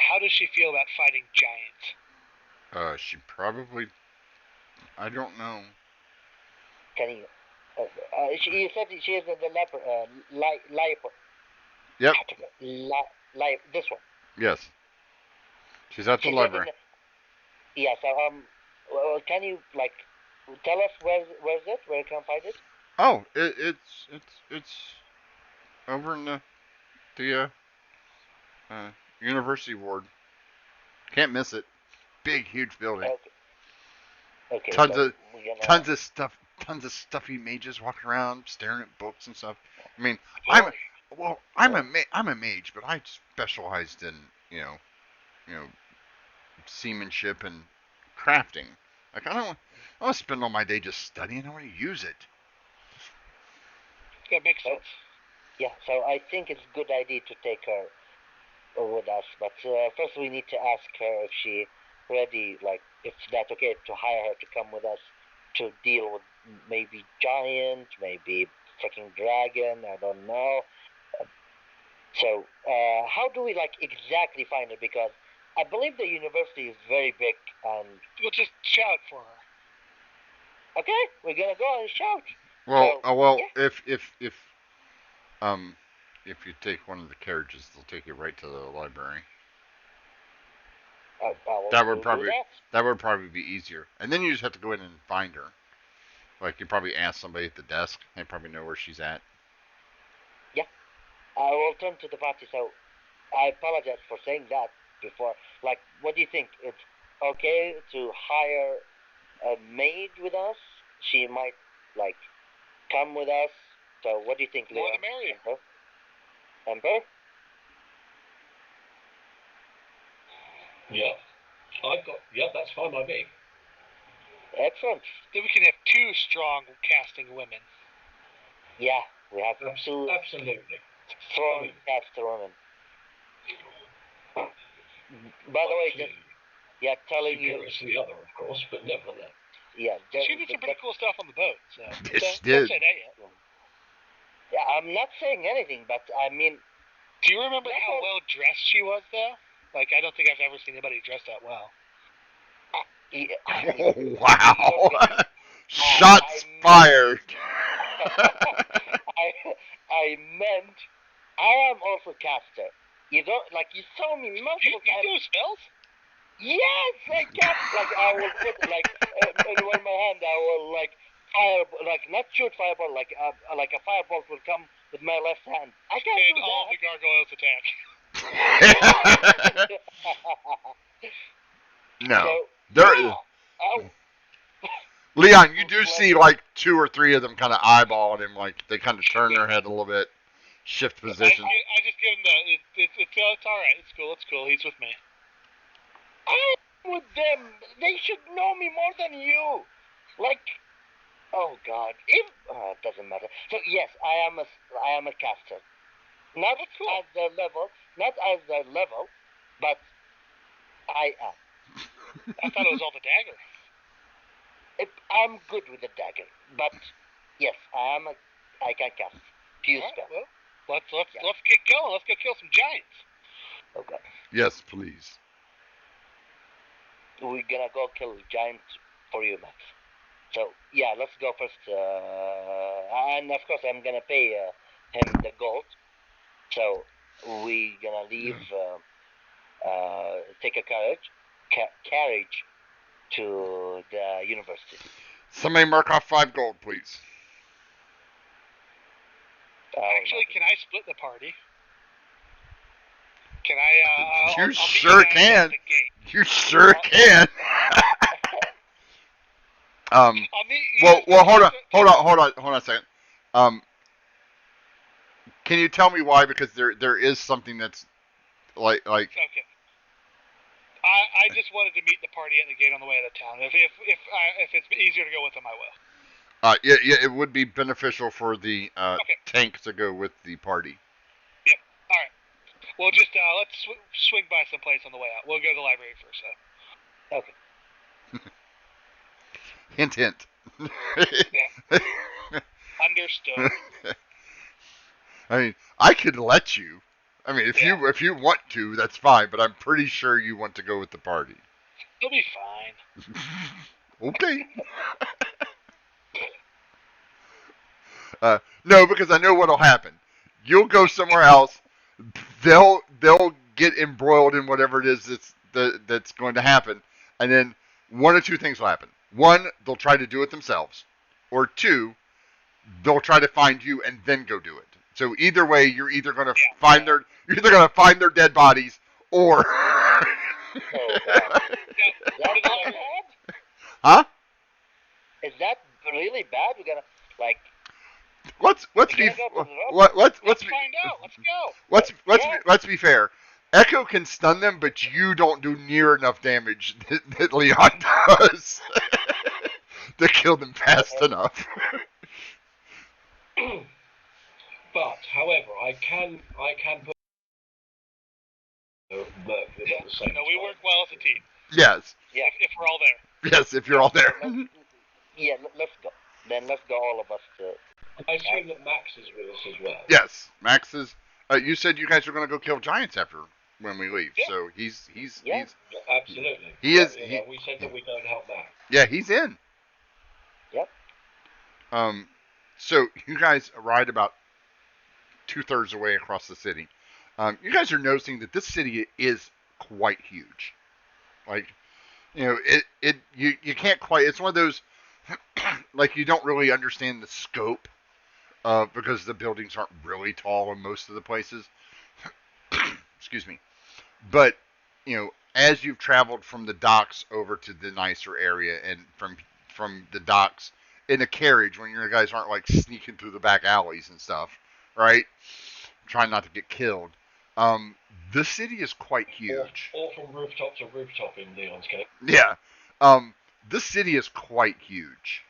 How does she feel about fighting giants? She probably. I don't know. Can you? You said she is in the Yep. This one. Yes. She's at the She's library. Yeah. So can you like tell us where's it? Where can I find it? Oh, it's over in the university ward. Can't miss it. Big, huge building. Okay. Tons so of stuffy mages walking around, staring at books and stuff. I mean, Boring. I'm a mage, but I specialized in seamanship and crafting. Like I don't want to spend all my day just studying. I want to use it. That makes sense. Yeah. So I think it's a good idea to take her with us, but first we need to ask her if she ready, like if that's okay to hire her to come with us to deal with maybe giant, maybe freaking dragon. I don't know. So how do we like exactly find it? Because I believe the university is very big, and We'll just shout for her. okay, we're gonna go and shout. Well, yeah. if you take one of the carriages, they'll take you right to the library. That would probably be easier. And then you just have to go in and find her. Like you probably ask somebody at the desk. They probably know where she's at. Yeah, I will turn to the party. So I apologize for saying that before. Like, what do you think? It's okay to hire a maid with us? She might like come with us. So what do you think, Leon? More the merrier. Ember? Yeah. That's fine by me. Excellent. Then we can have 2 strong casting women. Yeah, we have two Absolutely. strong caster women. By the way, just telling you. Superior to the other, of course, but nevertheless. Yeah, She did some pretty cool stuff on the boat. So Yes, she don't did. say that yet. Yeah, I'm not saying anything, but I mean, Do you remember That how was- well dressed she was, though? Like, I don't think I've ever seen anybody dressed that well. yeah, Oh, wow. Shots fired. I meant I am also caster. You don't like you saw me You multiple times. do spells? Yes, I cast like I will put like in my hand I will like fire like not shoot fireball like a fireball will come with my left hand. I can't And do all that. the gargoyles attack. No. So, There, yeah, I- Leon, you do see like 2 or 3 of them kind of eyeballing him, like they kind of turn their head a little bit, shift position. I just give him the. It's all right. It's cool. It's cool. He's with me. I'm with them. They should know me more than you. Like, oh God, if it doesn't matter. So yes, I am a caster. Not at their level, but I am. I thought it was all the dagger. I'm good with the dagger, but yes, I can cast few All right, spells. well, let's Yeah. let's get going. Let's go kill some giants. Okay, Yes, please. we're gonna go kill giants for you, Max. So yeah, let's go first. And of course, I'm gonna pay him the gold. So we gonna leave. Take a carriage to the university. Somebody mark off 5 gold, please. Actually, can I split the party? Can I? You I'll sure meet you guys can. at the gate. You sure can. I'll meet you Well, guys well, hold at on a second. Can you tell me why? Because there is something that's like. Okay. I just wanted to meet the party at the gate on the way out of town. If it's easier to go with them, I will. Yeah, it would be beneficial for the tank to go with the party. Yep. All right. We'll just let's swing by someplace on the way out. We'll go to the library first, though. Okay. Hint, hint. Understood. I mean, I could let you. I mean, if you want to, that's fine. But I'm pretty sure you want to go with the party. You'll be fine. Okay. No, because I know what'll happen. You'll go somewhere else. They'll get embroiled in whatever it is that's going to happen, and then one or two things will happen. One, they'll try to do it themselves, or two, they'll try to find you and then go do it. So either way, you're either going to find their dead bodies, or huh? Is that really bad? We're gonna like. Let's be Let's find out. Let's go. Let's be fair. Echo can stun them, but you don't do near enough damage that Leon does to kill them fast enough. But, however, I can put Mercury at the same time. We work well as a team. Yes. Yeah. If we're all there. Yes, if you're all there. Yeah, let's go. Then let's go, all of us. I assume that Max is with us as well. Yes, Max is. You said you guys were going to go kill giants after when we leave, so he's Absolutely. He is. We said that we don't help Max. Yeah, he's in. Yep. So you guys arrived about 2/3 away across the city. You guys are noticing that this city is quite huge. Like, you can't quite. It's one of those like you don't really understand the scope because the buildings aren't really tall in most of the places. Excuse me. But as you've traveled from the docks over to the nicer area, and from the docks in a carriage, when your guys aren't like sneaking through the back alleys and stuff, right? Trying not to get killed. The city is quite huge. Or from rooftop to rooftop in Leon's case. Yeah. This city is quite huge.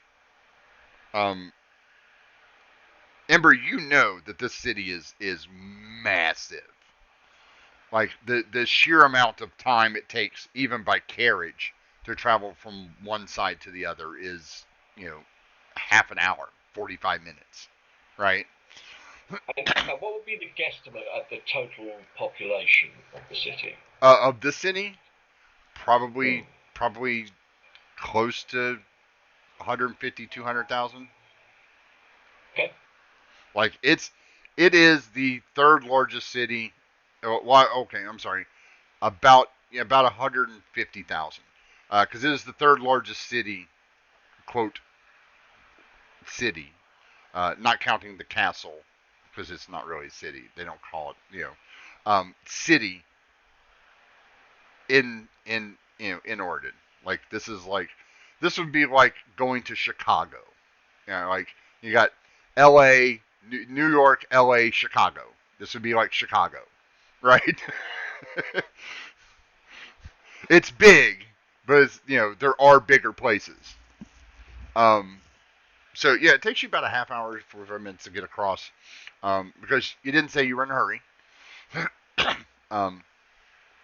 Ember, you know that this city is massive. Like the sheer amount of time it takes, even by carriage, to travel from one side to the other is, half an hour, 45 minutes, right? And what would be the guesstimate at the total population of the city? Of the city, Hmm. probably close to 150, 200,000. Okay. Like it is the third largest city. Why? Okay, I'm sorry. About 150,000. Because it is the third largest city, quote city, not counting the castle, because it's not really a city. They don't call it, city in Oregon. Like this would be like going to Chicago. Like you got L.A., New York, L.A., Chicago. This would be like Chicago, right? It's big, but there are bigger places. Um, so yeah, it takes you about a half hour, 45 minutes to get across, because you didn't say you were in a hurry. um,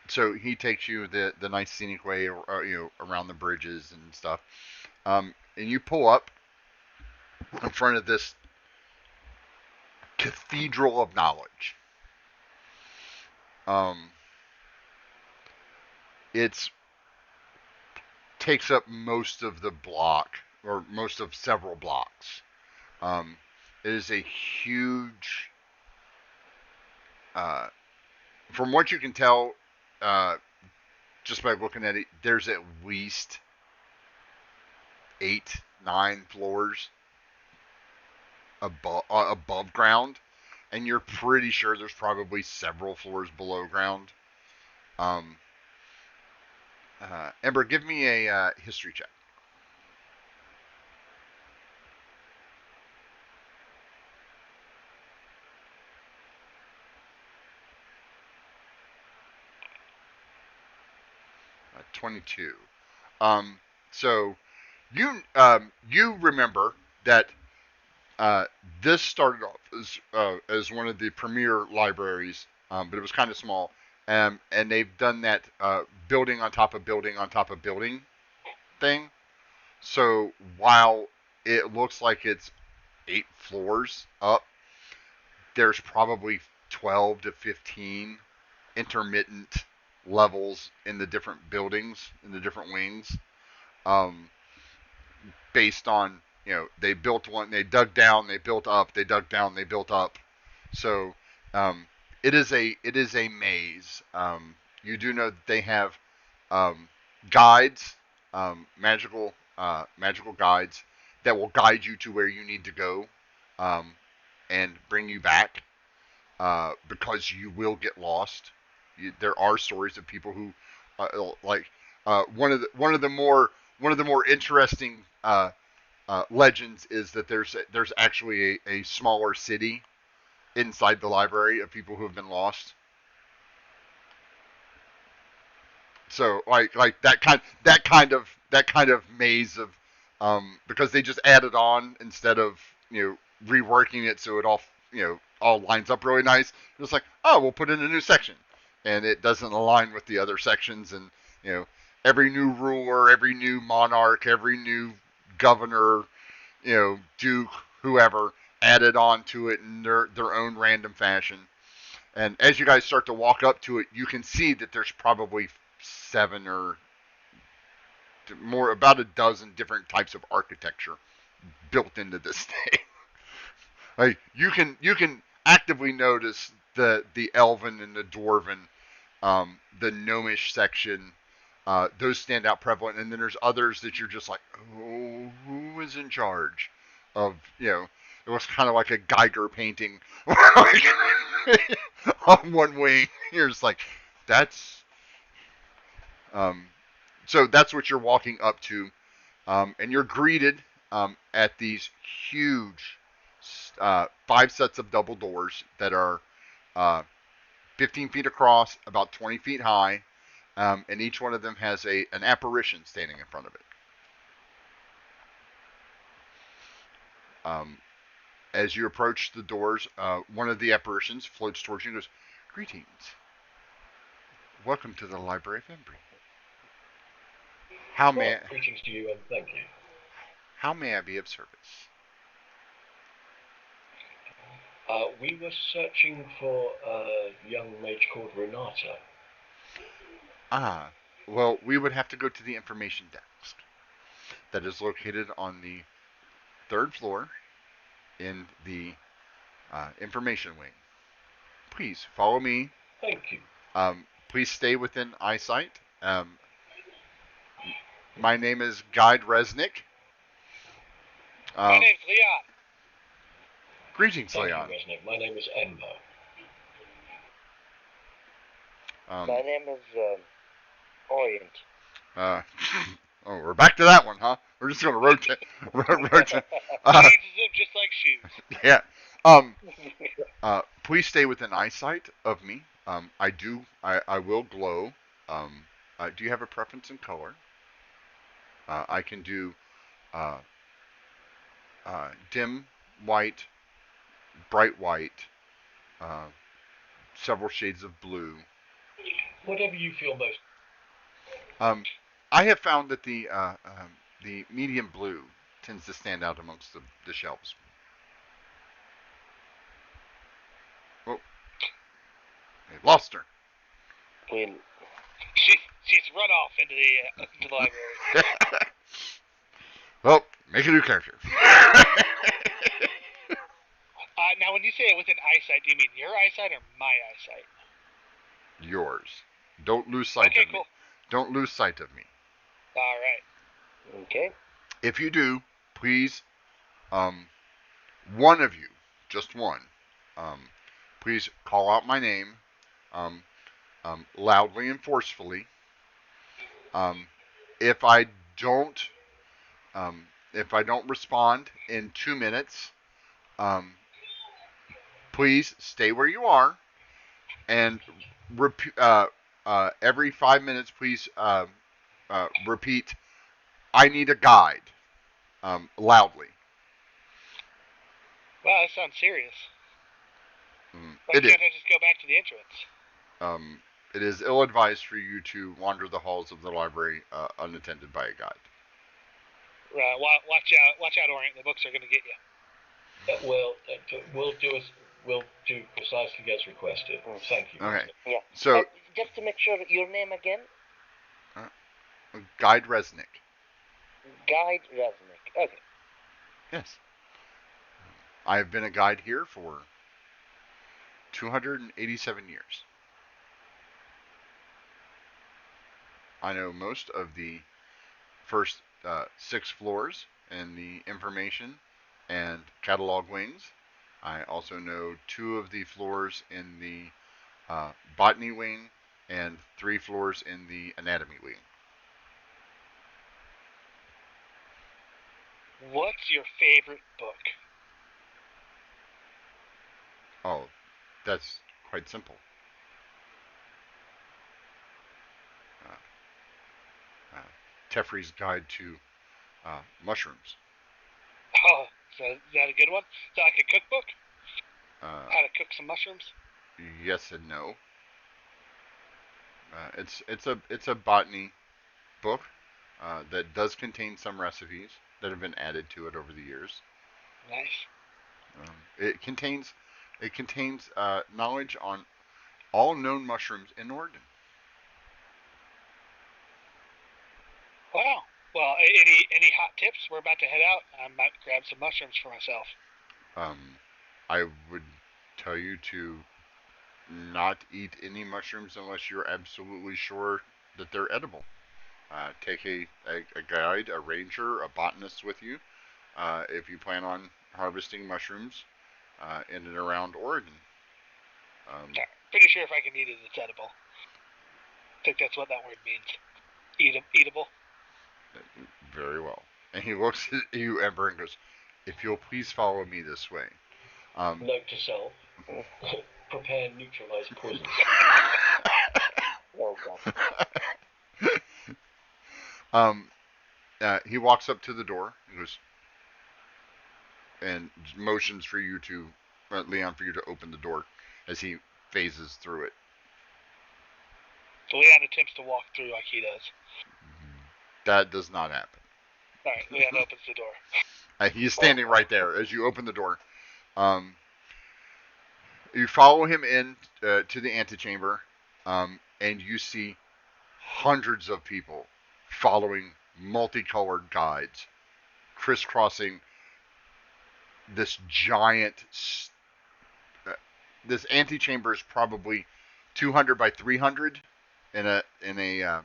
so he takes you the nice scenic way, around the bridges and stuff. And you pull up in front of this cathedral of knowledge. Um, it's takes up most of the block, or most of several blocks. Um, it is a huge, uh, from what you can tell, uh, just by looking at it, there's at least 8, 9 floors above ground, and you're pretty sure there's probably several floors below ground. Um, Ember, give me a history check. 22. Um, so you remember that uh, this started off as one of the premier libraries, but it was kind of small, and they've done that building on top of building on top of building thing. So while it looks like it's 8 floors up, there's probably 12 to 15 intermittent levels in the different buildings, in the different wings, um, based on, they built one, they dug down, they built up, they dug down, they built up. So um, it is a maze. You do know that they have um, guides, magical guides that will guide you to where you need to go, um, and bring you back, because you will get lost. There are stories of people who, like, one of the more interesting legends is that there's actually a smaller city inside the library of people who have been lost. So like that kind of maze of, because they just added on instead of reworking it so it all lines up really nice. It's like, oh, we'll put in a new section, and it doesn't align with the other sections, and you know every new ruler, every new monarch, every new governor, duke, whoever, added on to it in their own random fashion. And as you guys start to walk up to it, you can see that there's probably 7 or more, about a dozen different types of architecture built into this thing. Like you can actively notice the elven and the dwarven, the gnomish section. Those stand out prevalent, and then there's others that you're just like, oh, who is in charge of? It was kind of like a Geiger painting on one wing. You're just like, that's um, so that's what you're walking up to, and you're greeted at these huge 5 sets of double doors that are uh, 15 feet across, about 20 feet high, and each one of them has an apparition standing in front of it. Um, as you approach the doors, one of the apparitions floats towards you and goes, "Greetings. Welcome to the Library of Embry. How Well, may greetings to you and thank you. how may I be of service?" We were searching for a young mage called Renata. Ah, well, we would have to go to the information desk that is located on the 3rd floor in the information wing. Please follow me. Thank you. Please stay within eyesight. My name is Guide Resnick. My name's Leon. Greetings, Thank Leon. you, Resnick. My name is Ember. My name is Orient. Oh, we're back to that one, huh? We're just gonna rotate. rotate. Changes them just like shoes. Yeah. Please stay within eyesight of me. I will glow. Do you have a preference in color? I can do dim white, bright white, several shades of blue. Whatever you feel most. I have found that the medium blue tends to stand out amongst the shelves. Oh, I lost her. Well, She's run off into the library. Well, make a new character. Now, when you say it within eyesight, do you mean your eyesight or my eyesight? Yours. Don't lose sight Okay, of cool. me. Don't lose sight of me. All right. okay. If you do, please, one of you, just one, please call out my name, loudly and forcefully. If I don't, if I don't respond in 2 minutes, please stay where you are, and every 5 minutes, please repeat, "I need a guide," loudly. Wow, that sounds serious. Why It can't is. I just go back to the entrance? It is ill-advised for you to wander the halls of the library unattended by a guide. Watch out, Orient. The books are going to get you. We'll do precisely as requested. Thank you. Okay. Yeah. So, just to make sure, your name again? Guide Resnick. Guide Resnick. Okay. Yes. I have been a guide here for 287 years. I know most of the first 6 floors in the information and catalog wings. I also know 2 of the floors in the botany wing and 3 floors in the anatomy wing. What's your favorite book? Oh, that's quite simple. Tefri's Guide to Mushrooms. Oh, is that a good one? Is that like a cookbook? How to cook some mushrooms? Yes and no. It's a botany book that does contain some recipes that have been added to it over the years. Nice. It contains knowledge on all known mushrooms in Oregon. Wow. Well, any hot tips? We're about to head out. I might grab some mushrooms for myself. I would tell you to not eat any mushrooms unless you're absolutely sure that they're edible. Take a guide, a ranger, a botanist with you if you plan on harvesting mushrooms in and around Oregon. Pretty sure if I can eat it, it's edible. I think that's what that word means. Eatable. Very well. And he looks at you, Ember, and goes, "If you'll please follow me this way." Note to self: prepare neutralize poison. Oh, God. He walks up to the door and goes, and motions for you to, Leon, for you to open the door as he phases through it. So Leon attempts to walk through like he does. That does not happen. Alright, Leon opens the door. He is standing right there as you open the door. You follow him in to the antechamber, and you see hundreds of people following multicolored guides, crisscrossing this giant. This antechamber is probably 200 by 300 in a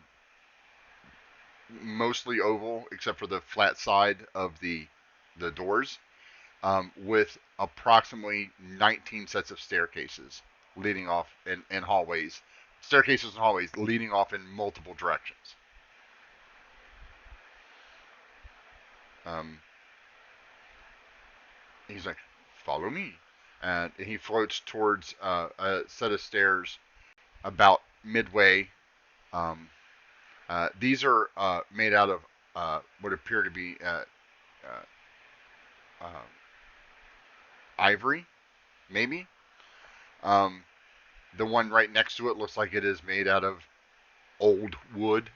mostly oval, except for the flat side of the doors, with approximately 19 sets of staircases leading off in hallways, staircases and hallways leading off in multiple directions. He's like, "Follow me," and he floats towards a set of stairs about midway. Um, these are made out of what appear to be uh, uh, ivory, maybe. Um, the one right next to it looks like it is made out of old wood,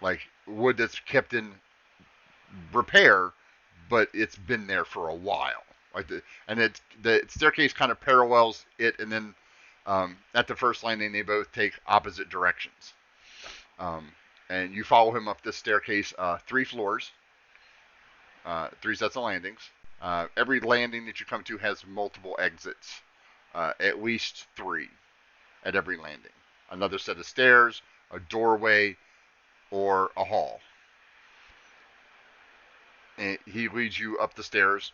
like wood that's kept in repair, but it's been there for a while. The staircase kind of parallels it, and then at the first landing they both take opposite directions. Um, and you follow him up this staircase, 3 floors, 3 sets of landings. Every landing that you come to has multiple exits, at least 3 at every landing. Another set of stairs, a doorway, or a hall. And he leads you up the stairs,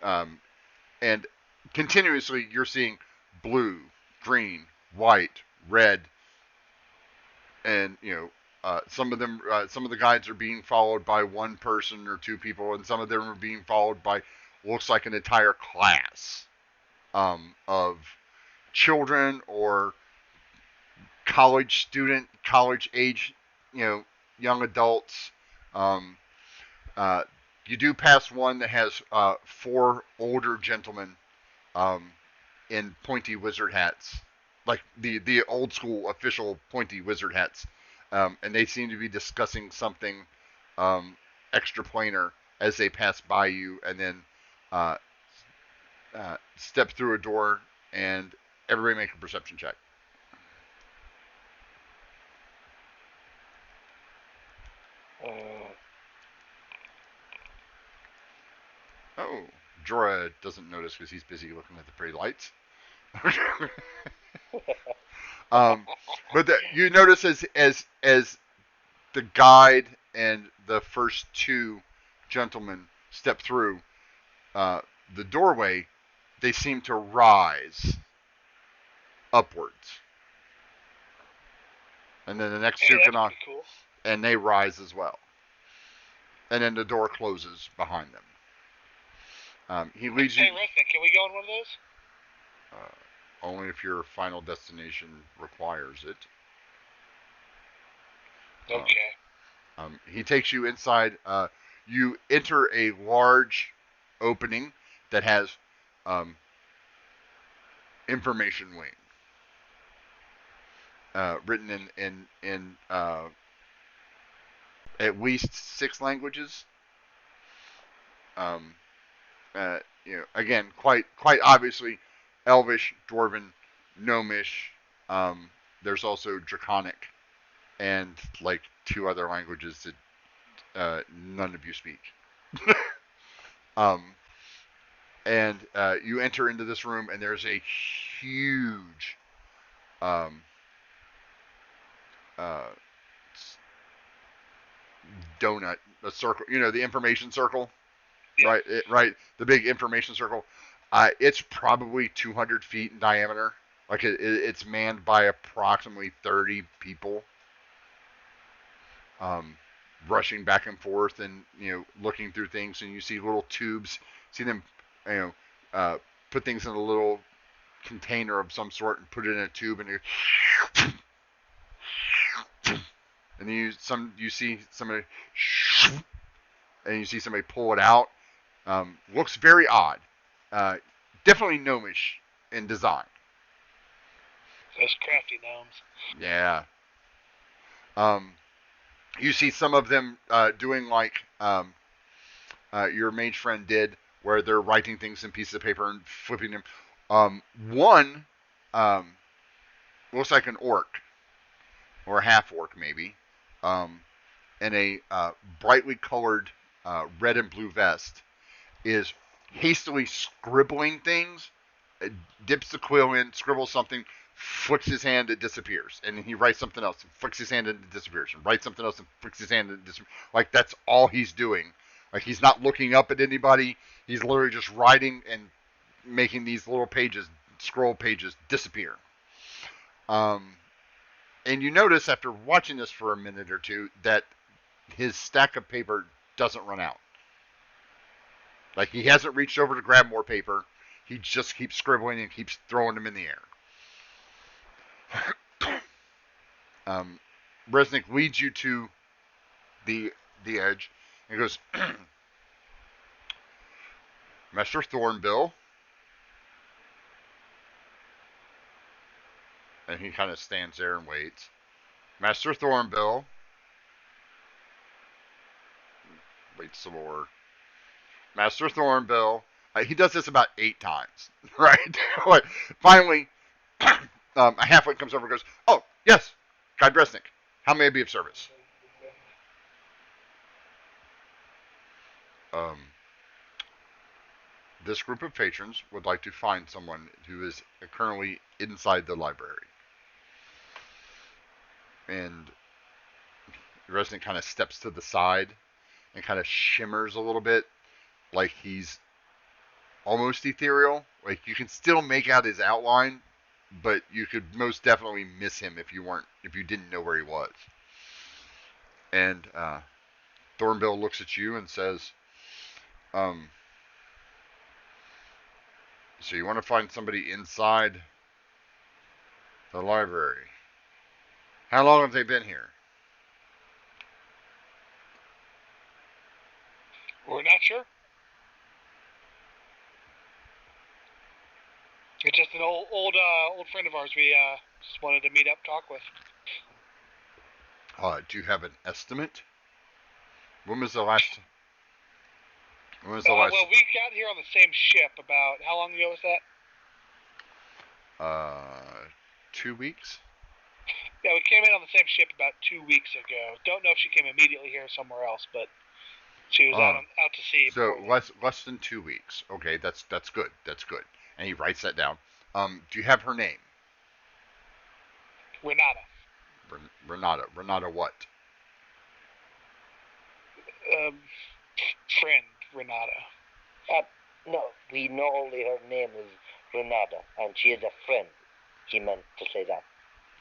and continuously you're seeing blue, green, white, red, and some of the guides are being followed by one person or 2 people, and some of them are being followed by looks like an entire class of children or college age, young adults. Um, you do pass one that has 4 older gentlemen in pointy wizard hats, like the old school official pointy wizard hats, and they seem to be discussing something extraplanar as they pass by you, and then uh, step through a door, and everybody make a perception check. Oh, Jorah doesn't notice because he's busy looking at the pretty lights. But you notice as the guide and the first 2 gentlemen step through the doorway, they seem to rise upwards, and then the next 2 that's come on, cool. and they rise as well, and then the door closes behind them. He leads you. Hey, Rustin, can we go on one of those? Only if your final destination requires it. Okay. He takes you inside. You enter a large opening that has information wing written in at least 6 languages. Again, quite obviously, Elvish, Dwarven, Gnomish. There's also Draconic, and like 2 other languages that none of you speak. And you enter into this room, and there's a huge donut, a circle. The information circle. Yeah. Right, the big information circle. It's probably 200 feet in diameter. Like it's manned by approximately 30 people, rushing back and forth and looking through things. And you see little tubes. See them, put things in a little container of some sort and put it in a tube, and then you see somebody, and you see somebody pull it out. Looks very odd. Definitely gnomish in design. Those crafty gnomes. Yeah. You see some of them doing like your mage friend did, where they're writing things in pieces of paper and flipping them, One looks like an orc or a half orc maybe, in a brightly colored red and blue vest, is hastily scribbling things, dips the quill in, scribbles something, flicks his hand, it disappears. And then he writes something else, and flicks his hand, and it disappears. And writes something else, and flicks his hand, and it disappears. Like, that's all he's doing. Like, he's not looking up at anybody. He's literally just writing and making these little pages, scroll pages, disappear. And you notice after watching this for a minute or two that his stack of paper doesn't run out. Like, he hasn't reached over to grab more paper. He just keeps scribbling and keeps throwing them in the air. Resnick leads you to the edge and goes, Master Thornbill. And he kind of stands there and waits. Master Thornbill. Waits some more. Master Thornbill. He does this about 8 times, right? Finally, a halfling comes over and goes, oh, yes, Guide Resnick. How may I be of service? This group of patrons would like to find someone who is currently inside the library. And Resnick kind of steps to the side and kind of shimmers a little bit, like he's almost ethereal. Like, you can still make out his outline, but you could most definitely miss him if you didn't know where he was. And Thornbill looks at you and says, so you want to find somebody inside the library. How long have they been here? We're not sure. It's just an old friend of ours we just wanted to meet up, talk with. Do you have an estimate? When was the last? Well, we got here on the same ship about, how long ago was that? 2 weeks. Yeah, we came in on the same ship about 2 weeks ago. Don't know if she came immediately here or somewhere else, but she was out to sea. So less than 2 weeks. Okay, that's good. That's good. And he writes that down. Do you have her name? Renata. Renata what? Friend Renata. No, we know only her name is Renata, and she is a friend. He meant to say that.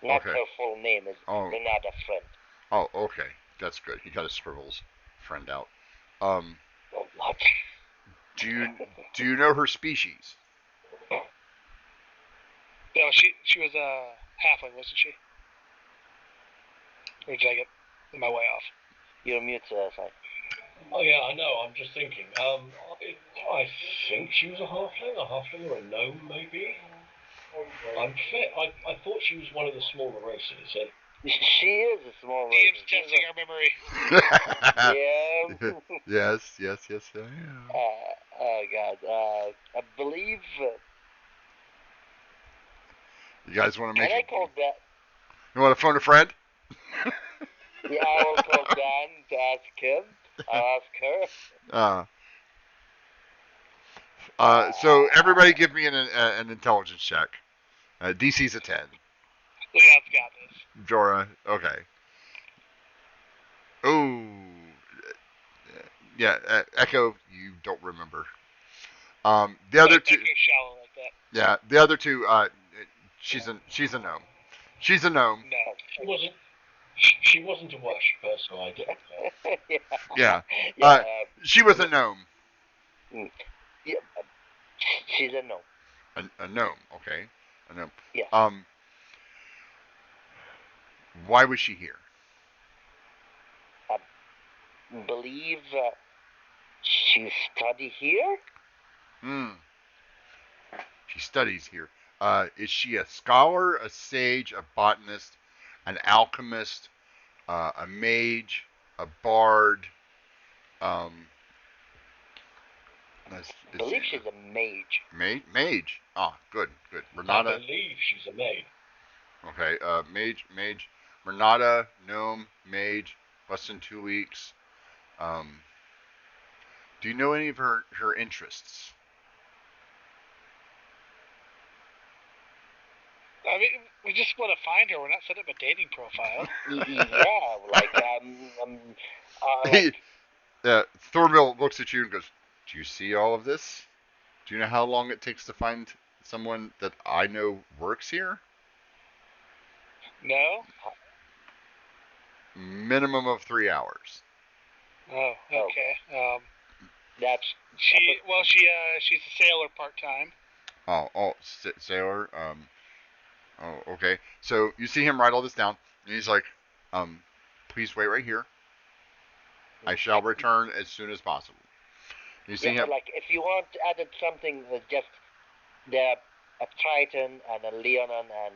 Not okay. Her full name is Renata Friend. Oh, okay. That's good. He kind of scribbles friend out. What? Do you know her species? No, she was a halfling, wasn't she? Or did I get my way off? You're mute, sir. Oh yeah, I know. I'm just thinking. I think she was a halfling or a gnome, maybe. I thought she was one of the smaller races. She is a small race. Ian's testing our memory. Yeah. Yes, I am. Oh God. I believe. You guys want to make? Can I call that? You want to phone a friend? Yeah, I will call Dan to ask him. I'll ask her. So everybody give me an intelligence check. DC's a 10. Leon's got this. Jorah, okay. Oh, yeah. Echo, you don't remember. The other two. Shallow like that. Yeah, the other two. She's a gnome. She's a gnome. No, she wasn't a worshiper, so I didn't. Yeah. She was a gnome. Yeah. She's a gnome. A gnome, okay. A gnome. Yeah. Why was she here? I believe she studied here? She studies here. Is she a scholar, a sage, a botanist, an alchemist, a mage, a bard, I believe she's a mage. Mage. Oh, good. I Renata. believe she's a maid. Okay. Mage. Renata, gnome, mage. Less than 2 weeks. Do you know any of her interests? I mean, we just want to find her. We're not setting up a dating profile. Yeah, like Thornville looks at you and goes, "Do you see all of this? Do you know how long it takes to find someone that I know works here? No? Minimum of 3 hours." Oh, okay. that's she's a sailor part time. Sailor. Okay. So you see him write all this down, and he's like, please wait right here. I shall return as soon as possible. You see him. like if you want added something with just a Triton and a Leonon and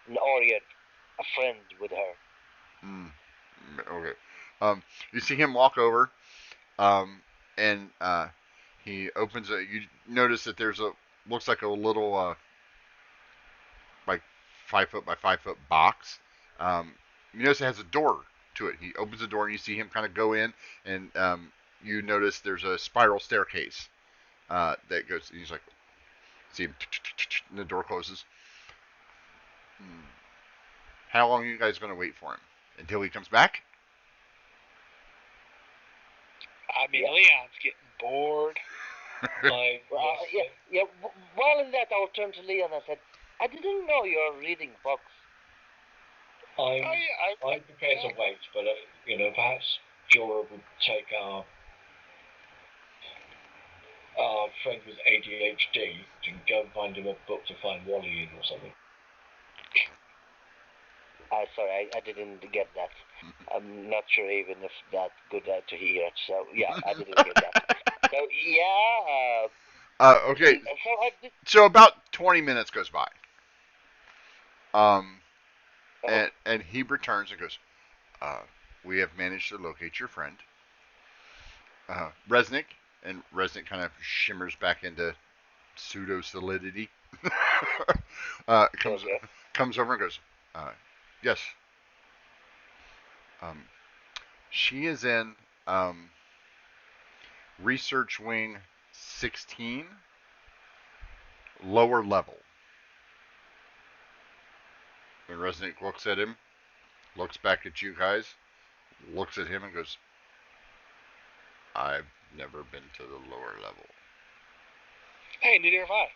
an Orion, a friend with her. Okay. You see him walk over, and he opens a. You notice that there's looks like a little like 5 foot by 5 foot box. You notice it has a door to it. He opens the door and you see him kind of go in, and you notice there's a spiral staircase that goes. He's like, see him, and the door closes. How long are you guys going to wait for him? Until he comes back? I mean, Leon's getting bored. While in that, I'll turn to Leon and said, I didn't know you're reading books. I'm prepared to wait, but perhaps Jorah would take our friend with ADHD to go and find him a book to find Wally in or something. Sorry, I didn't get that. I'm not sure even if that's good to hear. So yeah, I didn't get that. So yeah. Okay. So about 20 minutes goes by. And he returns and goes, we have managed to locate your friend, Resnick, and Resnick kind of shimmers back into pseudo solidity. Comes over and goes, yes. She is in Research Wing 16, lower level. And Resnick looks at him, looks back at you guys, looks at him and goes, I've never been to the lower level. Hey, neither have I.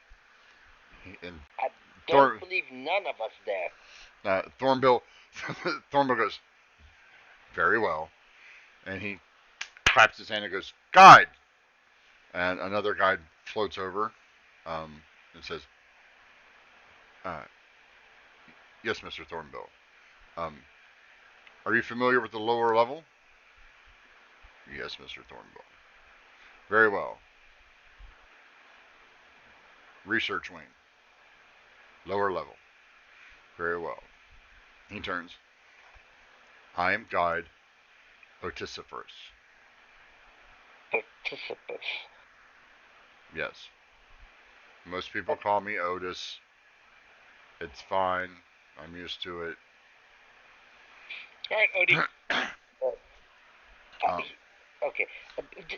And I don't believe none of us there. Thornbill goes, very well. And he claps his hand and goes, guide! And another guide floats over and says, yes, Mr. Thornbill. Are you familiar with the lower level? Yes, Mr. Thornbill. Very well. Research wing. Lower level. Very well. He turns. I am guide Otisiphorus. Participants. Yes. Most people call me Otis. It's fine. I'm used to it. All right, Odie. Okay.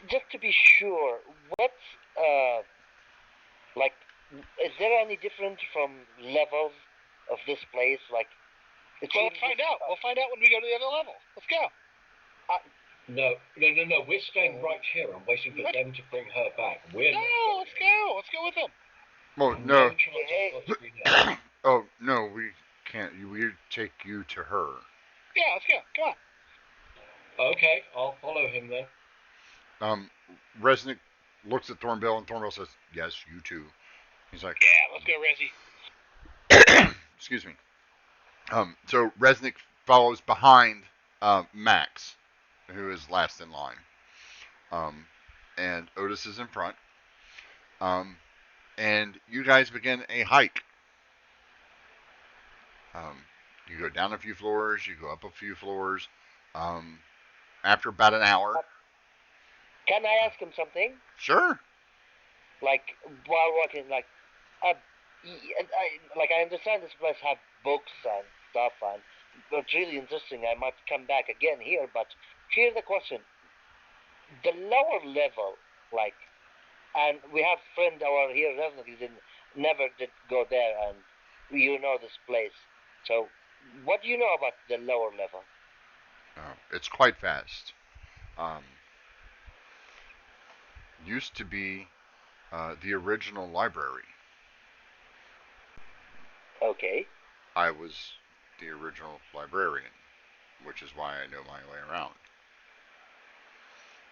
Just to be sure, what's like? Is there any difference from levels of this place? Like, We'll find out. We'll find out when we go to the other level. Let's go. No. We're staying right here. I'm waiting for them to bring her back. Let's go. Let's go with them. Well, no. Oh, no, we can't. We take you to her. Yeah, let's go. Come on. Okay, I'll follow him then. Resnick looks at Thornbill, and Thornbill says, yes, you too. He's like, yeah, let's go, Rezzy. Excuse me. So Resnick follows behind Max, who is last in line. And Otis is in front. And you guys begin a hike. You go down a few floors, you go up a few floors. After about an hour. Can I ask him something? Sure. like while walking, like I understand this place have books and stuff, and it's really interesting. I might come back again here, but here's the question: the lower level, like, and we have friend our here resident never did go there, and you know this place. So, what do you know about the lower level? It's quite vast. Used to be the original library. Okay. I was the original librarian, which is why I know my way around.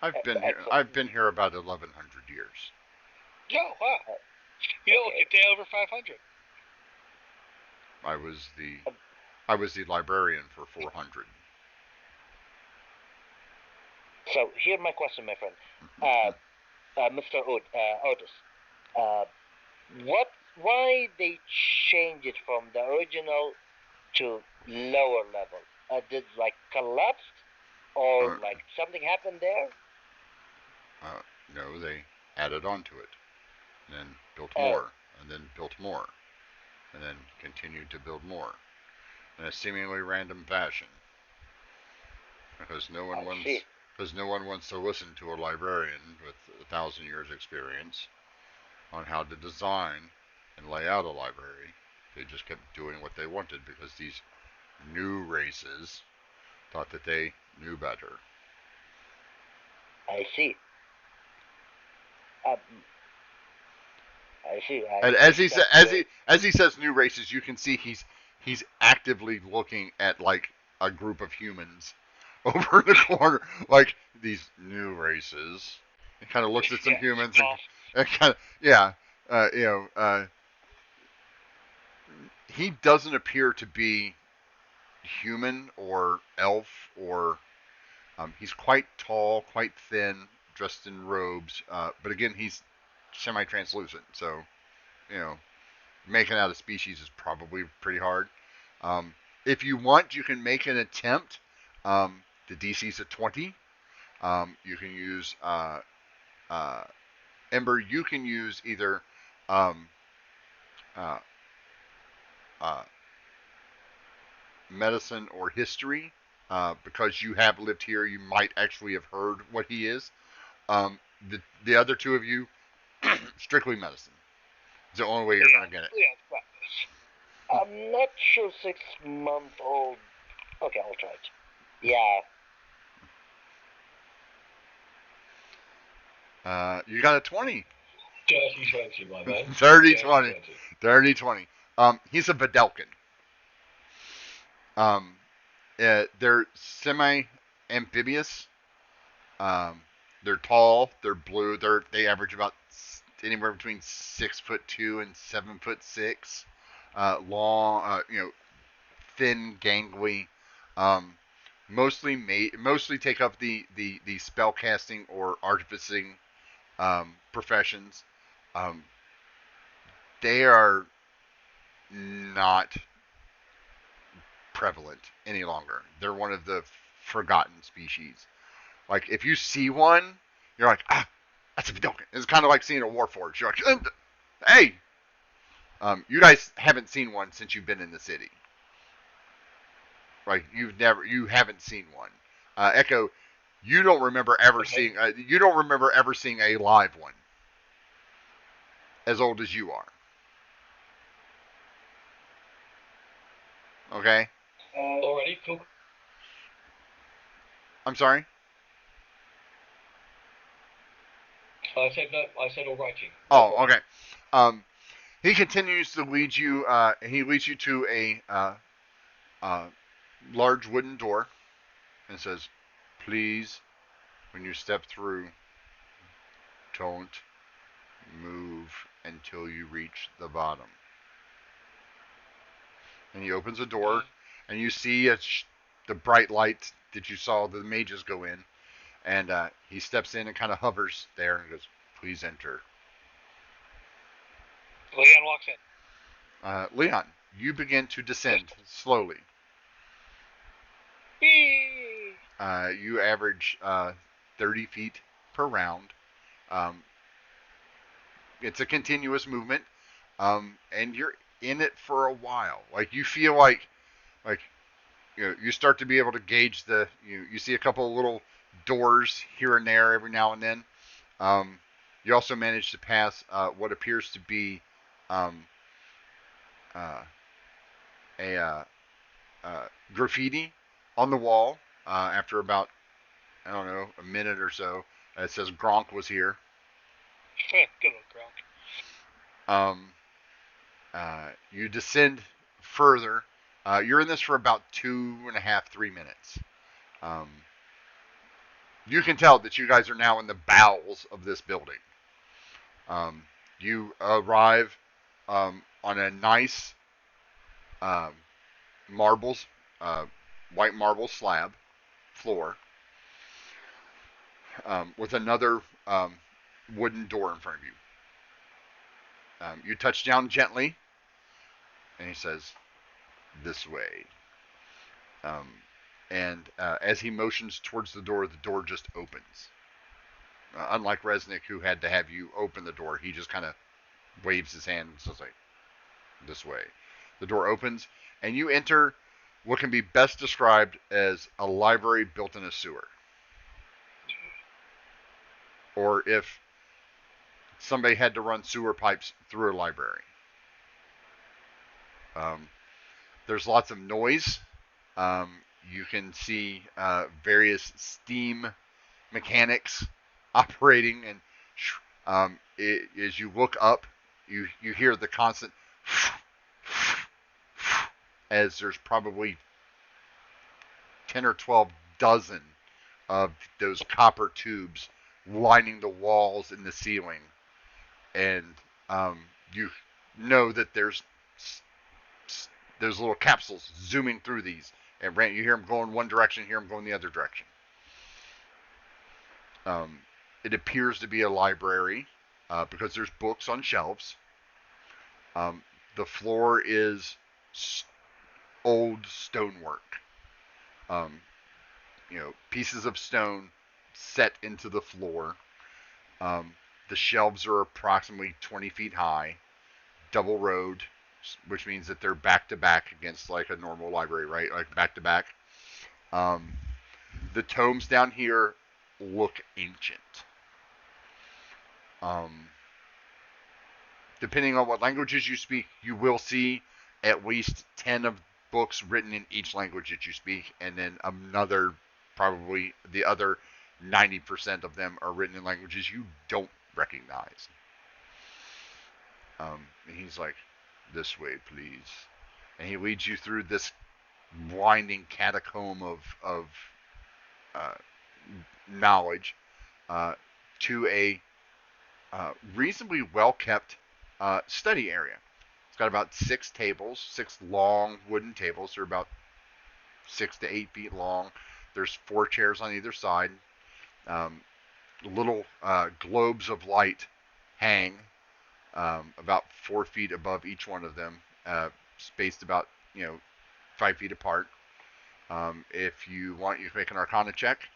I've been here. Excellent. I've been here about 1,100 years. Oh, wow. You know, Okay. a day over 500. I was the librarian for 400. So here my question, my friend, Mr. Otis. Uh, what? Why they change it from the original to lower level? Did like collapsed, or Uh, like something happened there? no, they added on to it, and then built Oh, more, and then built more, and then continued to build more in a seemingly random fashion, because I see. no one wants to listen to a librarian with 1,000 years experience on how to design and lay out a library. They just kept doing what they wanted because these new races thought that they knew better. I see. Um, I see. And as he says new races, you can see he's actively looking at like a group of humans over in the corner, like these new races. He kind of looks at some Yeah, humans golf. and kind of yeah, he doesn't appear to be human or elf or he's quite tall, quite thin, dressed in robes. But again, he's semi-translucent, so you know making out a species is probably pretty hard. Um, if you want, you can make an attempt. The DC's at 20. You can use uh, Ember. You can use either um, uh, uh, medicine or history because you have lived here. You might actually have heard what he is. The other two of you, strictly medicine. It's the only way you're gonna get it. Yeah, I'm not sure 6 month old. Okay, I'll try it. Yeah. You got a 20. Dirty 20, my man. 30 Dirty 20. 20. 30 20. He's a Videlkin. Um, they're semi amphibious. Um, they're tall. They're blue. They average about anywhere between 6'2" and 7'6". Long. Thin, gangly. Um, mostly take up the spell casting or artificing professions. Um, they are not prevalent any longer. They're one of the forgotten species. Like if you see one, you're like, that's a Vidalcan. It's kind of like seeing a Warforged. You're like, hey, you guys haven't seen one since you've been in the city. Like you haven't seen one. Echo, you don't remember ever seeing. You don't remember ever seeing a live one. As old as you are. Okay. Already? Cool. I'm sorry. I said no. I said alrighty. Oh, okay. He continues to lead you. He leads you to a large wooden door and says, "Please, when you step through, don't move until you reach the bottom." And he opens the door, and you see the bright light that you saw the mages go in. And he steps in and kind of hovers there and goes, "Please enter." Leon walks in. Leon, you begin to descend slowly. You average 30 feet per round. Um, it's a continuous movement, and you're in it for a while. Like you feel like you start to be able to gauge you see a couple of little doors here and there every now and then. You also manage to pass what appears to be um, uh, a graffiti on the wall after about, I don't know, a minute or so. It says Gronk was here. Good old Gronk. You descend further. You're in this for about 2.5, 3 minutes. You can tell that you guys are now in the bowels of this building. You arrive on a nice marbles, white marble slab floor with another wooden door in front of you. You touch down gently, and he says, "This way." And as he motions towards the door just opens. Unlike Resnick, who had to have you open the door, he just kind of waves his hand and says, like, "This way." The door opens, and you enter what can be best described as a library built in a sewer. Or if somebody had to run sewer pipes through a library. There's lots of noise. You can see various steam mechanics operating, and as you look up, you hear the constant as there's probably 10 or 12 dozen of those copper tubes lining the walls and the ceiling, and you know that there's little capsules zooming through these, and you hear them going one direction, you hear them going the other direction. It appears to be a library because there's books on shelves. The floor is old stonework. Pieces of stone set into the floor. The shelves are approximately 20 feet high, double rowed, which means that they're back to back against like a normal library, right? Like back to back. The tomes down here look ancient. Depending on what languages you speak, you will see at least 10 of books written in each language that you speak, and then another, probably the other 90% of them are written in languages you don't recognize. And he's like, "This way, please." And he leads you through this winding catacomb of knowledge to a reasonably well-kept study area. It's got about 6 tables, 6 long wooden tables. They're about 6 to 8 feet long. There's 4 chairs on either side. Little globes of light hang about 4 feet above each one of them, spaced about 5 feet apart. If you want, you can make an Arcana check.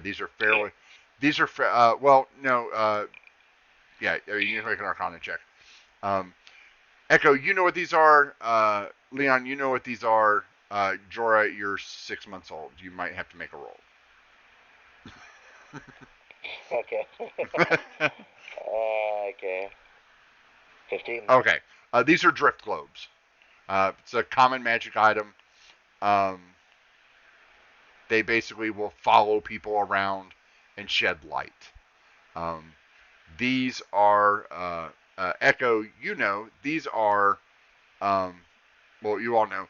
These are fairly. These are well, no. Yeah, you can make an Arcana check. Echo, you know what these are. Leon, you know what these are. Jorah, you're 6 months old. You might have to make a roll. Okay. Okay. 15. Okay. These are drift globes. It's a common magic item. They basically will follow people around and shed light. These are Echo. These are well, you all know.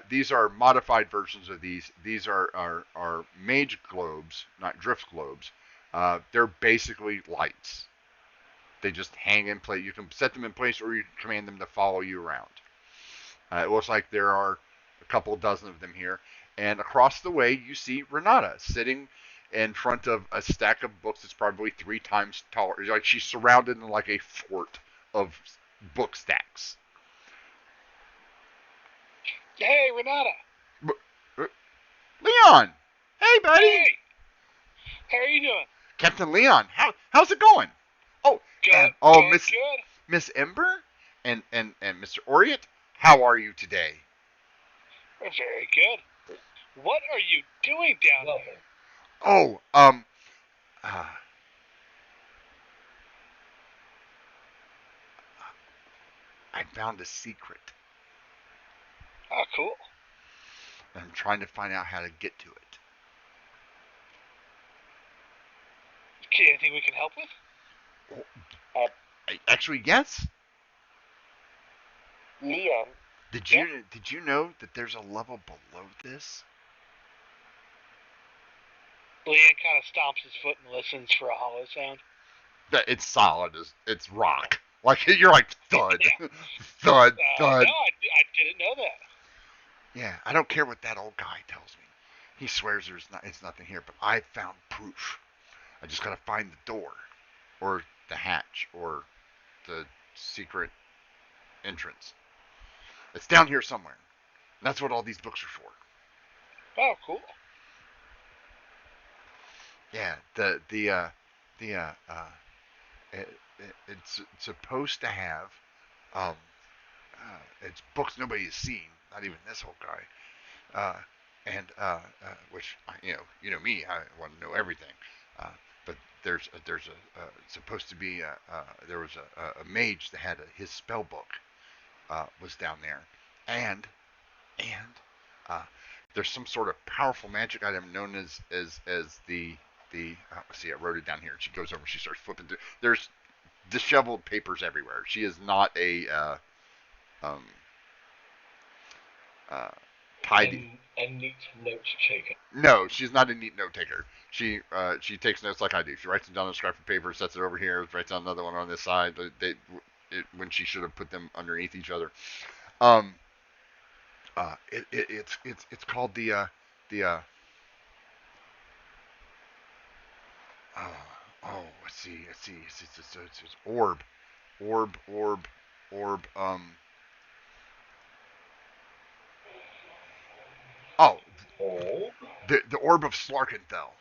These are modified versions of these. These are mage globes, not drift globes. They're basically lights. They just hang in place. You can set them in place, or you can command them to follow you around. It looks like there are a couple dozen of them here. And across the way, you see Renata sitting in front of a stack of books that's probably 3 times taller. Like she's surrounded in like a fort of book stacks. Hey, Renata. Leon! Hey, buddy! Hey! How are you doing? Captain Leon, how's it going? Oh, Good. Oh, Good. Good. Miss Ember and Mr. Orient, how are you today? Very good. What are you doing down there? Oh, I found a secret. Oh, cool. I'm trying to find out how to get to it. Okay, anything we can help with? Actually, yes. Leon, Did you know that there's a level below this? Leon kind of stomps his foot and listens for a hollow sound. That it's solid. It's rock. Like you're like thud, Yeah. thud, No, thud. I didn't know that. Yeah, I don't care what that old guy tells me. He swears it's nothing here, but I found proof. I just gotta find the door, or the hatch, or the secret entrance. It's down here somewhere. And that's what all these books are for. Oh, cool. Yeah, it's supposed to have it's books nobody has seen, not even this whole guy, and which you know me, I want to know everything, but there's it's supposed to be there was a mage that had his spell book was down there, and uh, there's some sort of powerful magic item known as the let's see, I wrote it down here. She goes over, she starts flipping through. There's disheveled papers everywhere. She is not a um, tidy. A neat note taker. No, she's not a neat note taker. She takes notes like I do. She writes them down on a scrap of paper, sets it over here, writes down another one on this side. When she should have put them underneath each other. It's called the let's see it's orb. Oh, the orb of Slarkenthal.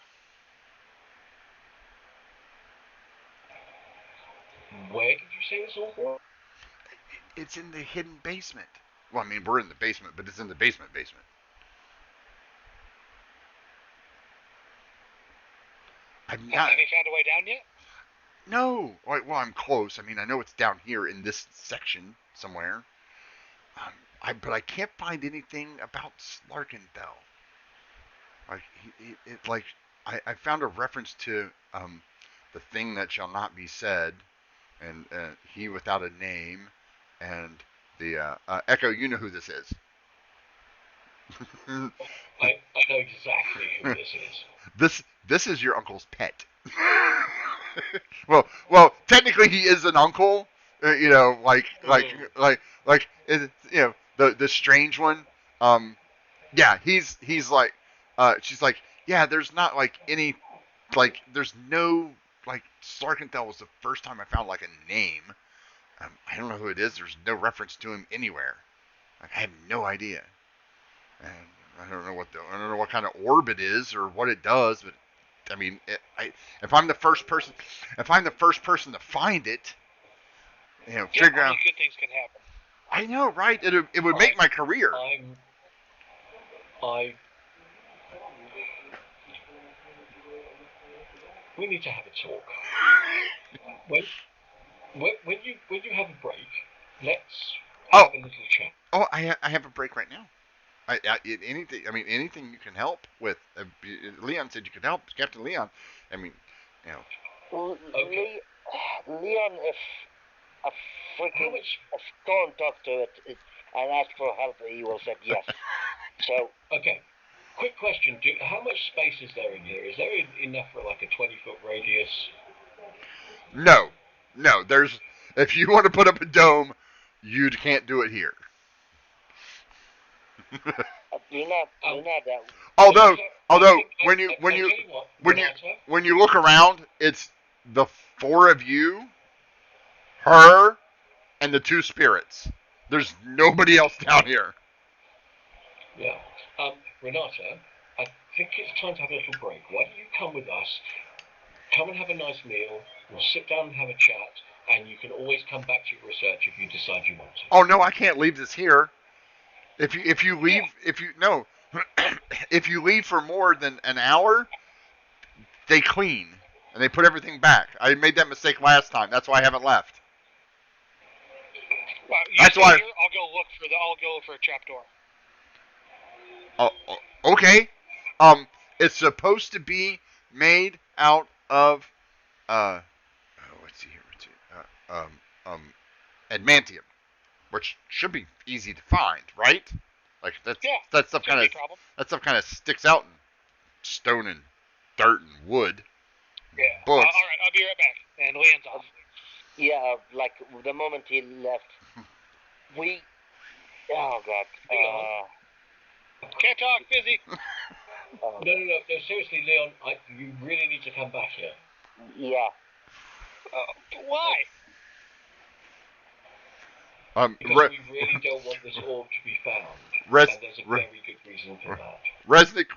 Where did you say this all for? It's in the hidden basement. Well, I mean, we're in the basement, but it's in the basement. Have you found a way down yet? No. Well, I'm close. I mean, I know it's down here in this section somewhere. But I can't find anything about Slarkenthal. I found a reference to the thing that shall not be said, and he without a name, and the Echo. You know who this is. I know exactly who this is. This is your uncle's pet. well, technically he is an uncle. The strange one. Yeah, he's like, she's like, yeah. There's not like any, like, there's no like Slarkenthal was the first time I found like a name. I don't know who it is. There's no reference to him anywhere. Like, I have no idea. And I don't know what kind of orb it is or what it does, but I mean, if I'm the first person to find it, figure out. Good things can happen. I know, right? It would make my career. We need to have a talk. When you have a break, let's have a little chat. Oh, I have a break right now. Anything you can help with. Leon said you could help, Captain Leon. I mean, okay. Leon, if a freaking stone doctor and asked for help, he will say yes. So okay. Quick question: how much space is there in here? Is there enough for like a 20-foot radius? No. There's if you want to put up a dome, you can't do it here. You're not that. Although when you look around, it's the four of you, her, and the two spirits. There's nobody else down here. Yeah. Renata, I think it's time to have a little break. Why don't you come with us? Come and have a nice meal. We'll sit down and have a chat, and you can always come back to your research if you decide you want to. Oh no, I can't leave this here. If you leave if you leave for more than an hour, they clean and they put everything back. I made that mistake last time. That's why I haven't left. Well, That's why. Here, I'll go look for a trapdoor. Oh, okay. It's supposed to be made out of let's see here. Adamantium, which should be easy to find, right? Like that stuff kind of sticks out in stone and dirt and wood. Yeah. Books. All right, I'll be right back. And Leon's off. Yeah, like the moment he left, we. Oh God. Can't talk, busy. No, seriously, Leon, you really need to come back here. Yeah. Why? Because we really don't want this orb to be found. And there's a very good reason for that.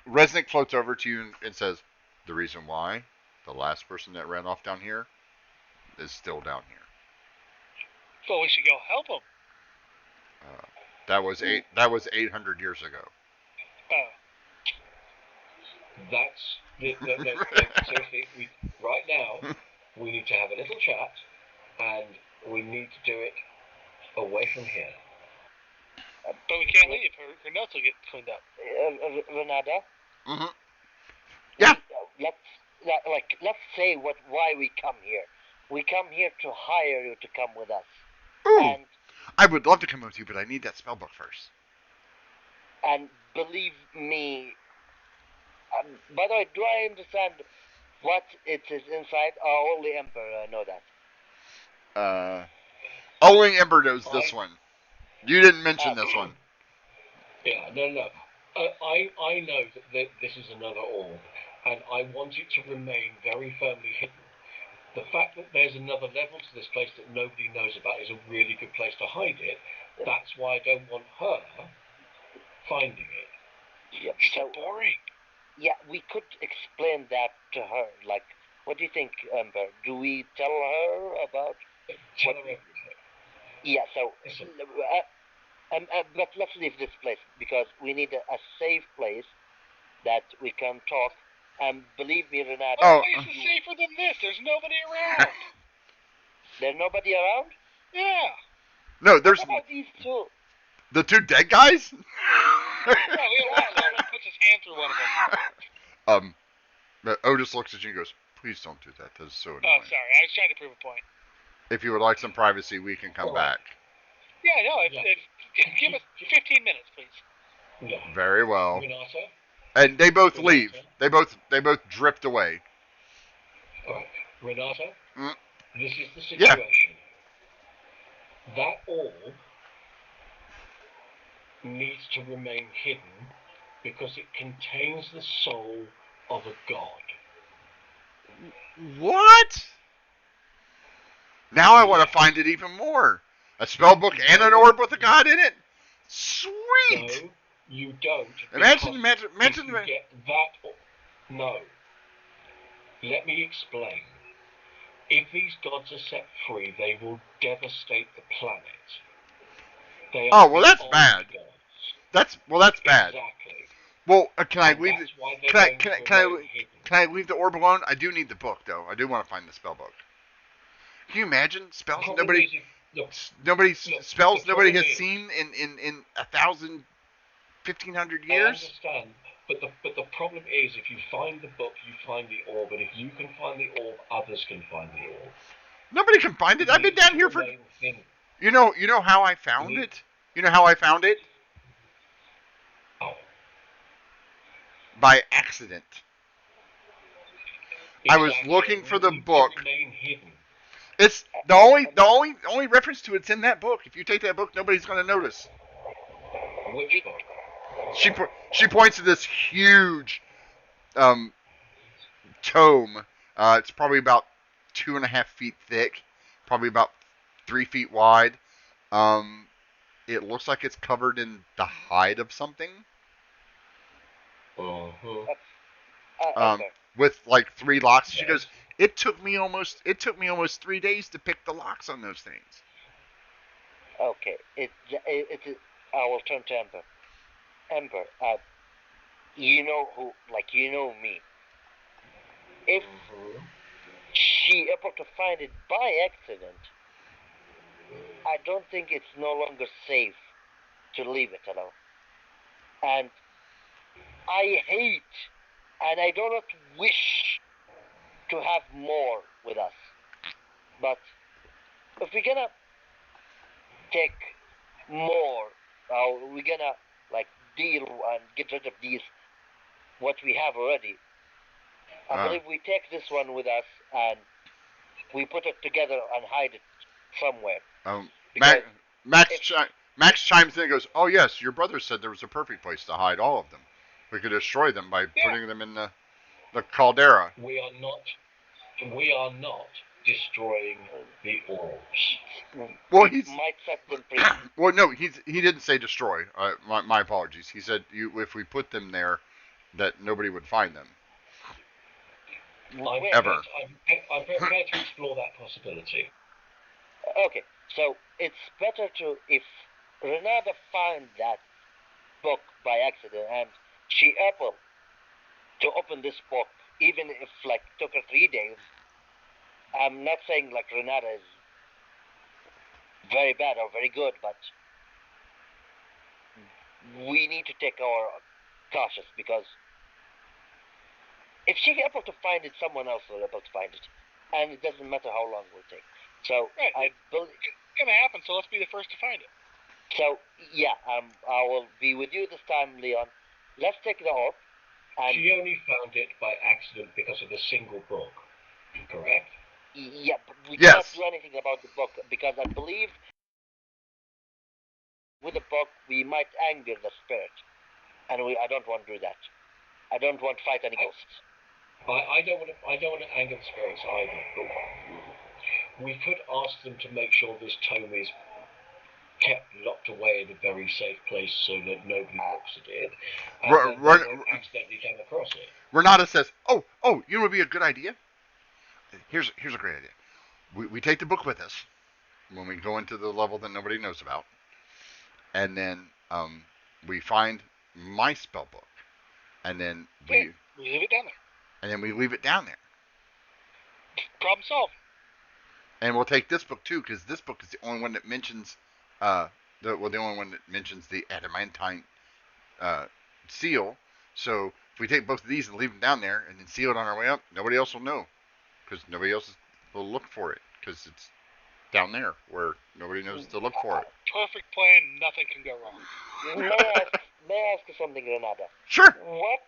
Resnick floats over to you and says, the reason why the last person that ran off down here is still down here. So we should go help him. That was 800 years ago. Oh. Seriously, right now, we need to have a little chat, and we need to do it away from here. But we can't leave. Her notes will get cleaned up. Renata? Mm-hmm. Yeah. Let's say why we come here. We come here to hire you to come with us. Ooh. And I would love to come with you, but I need that spell book first. And believe me, by the way, do I understand what it is inside? Only Emperor know that. Only Ember knows this one. You didn't mention this one. Yeah, no. I know that this is another orb, and I want it to remain very firmly hidden. The fact that there's another level to this place that nobody knows about is a really good place to hide it. That's why I don't want her finding it. Yeah, so boring. Yeah, we could explain that to her. Like, what do you think, Ember? Do we tell her about? Tell her everything. Yeah. So, but let's leave this place because we need a safe place that we can talk. And believe me, Renata. What place is safer than this? There's nobody around. There's nobody around? Yeah. No, there's. What about these two? The two dead guys? Yeah, Leon puts his hand through one of them. But Otis looks at you and goes, please don't do that. That is so annoying. Oh, sorry. I was trying to prove a point. If you would like some privacy, we can come back. Yeah, no. Give us 15 minutes, please. Yeah. Very well. Renata? And they both leave. They both drift away. All right. Renata, this is the Yeah. situation. That orb needs to remain hidden because it contains the soul of a god. What? Now I want to find it even more. A spellbook and an orb with a god in it? Sweet! No, you don't. Imagine. If you get that. No. Let me explain. If these gods are set free, they will devastate the planet. They are that's bad. Gods. That's bad. Exactly. Well, can I leave? Can I leave the orb alone? I do need the book, though. I do want to find the spell book. Can you imagine spells nobody has seen in 1,000, 1,500 years? I understand, but the problem is if you find the book, you find the orb, and if you can find the orb, others can find the orb. Nobody can find it. I've been down here for. You know how I found it? You know how I found it? Oh. By accident. I was looking for the book. It's the only reference to it's in that book. If you take that book, nobody's going to notice. Which book? She points to this huge tome. It's probably about 2.5 feet thick, probably about 3 feet wide. It looks like it's covered in the hide of something. Uh-huh. With like 3 locks. She goes, It took me almost 3 days to pick the locks on those things. Okay, it I will turn to Ember. Ember, you know who, like, you know me. If she able to find it by accident, I don't think it's no longer safe to leave it alone. And I hate, and I do not wish to have more with us. But if we're gonna take more, we're gonna like deal and get rid of these what we have already. I believe we take this one with us and we put it together and hide it somewhere. Max chimes in and goes, "Oh yes, your brother said there was a perfect place to hide all of them. We could destroy them by putting them in the caldera." We are not destroying the orbs. Well, he might set them free. Well, no, he didn't say destroy. My apologies. He said if we put them there, that nobody would find them. I'm prepared to explore that possibility. Okay, so it's better to, if Renata finds that book by accident and she able to open this book, even if like took her 3 days. I'm not saying like Renata is very bad or very good, but we need to take our cautious, because if she's able to find it, someone else will be able to find it, and it doesn't matter how long it will take. So right, it's gonna happen. So let's be the first to find it. So yeah, I will be with you this time, Leon. Let's take the orb. And she only found it by accident because of a single book, correct? Yeah, but we can't do anything about the book, because I believe with the book we might anger the spirit, and I don't want to do that. I don't want to fight any ghosts. I don't want to anger the spirits either. But we could ask them to make sure this tome is kept locked away in a very safe place so that nobody looks at it and then won't accidentally come across it. Renata says, "Oh, you know what would be a good idea? Here's a great idea. We take the book with us when we go into the level that nobody knows about, and then we find my spell book, and then we leave it down there. And then we leave it down there. Problem solved. And we'll take this book too, because this book is the only one that mentions the only one that mentions the adamantine seal. So if we take both of these and leave them down there and then seal it on our way up, nobody else will know, because nobody else will look for it, because it's down there where nobody knows to look for it. Perfect plan. Nothing can go wrong. May I ask you something, Renata? Sure. What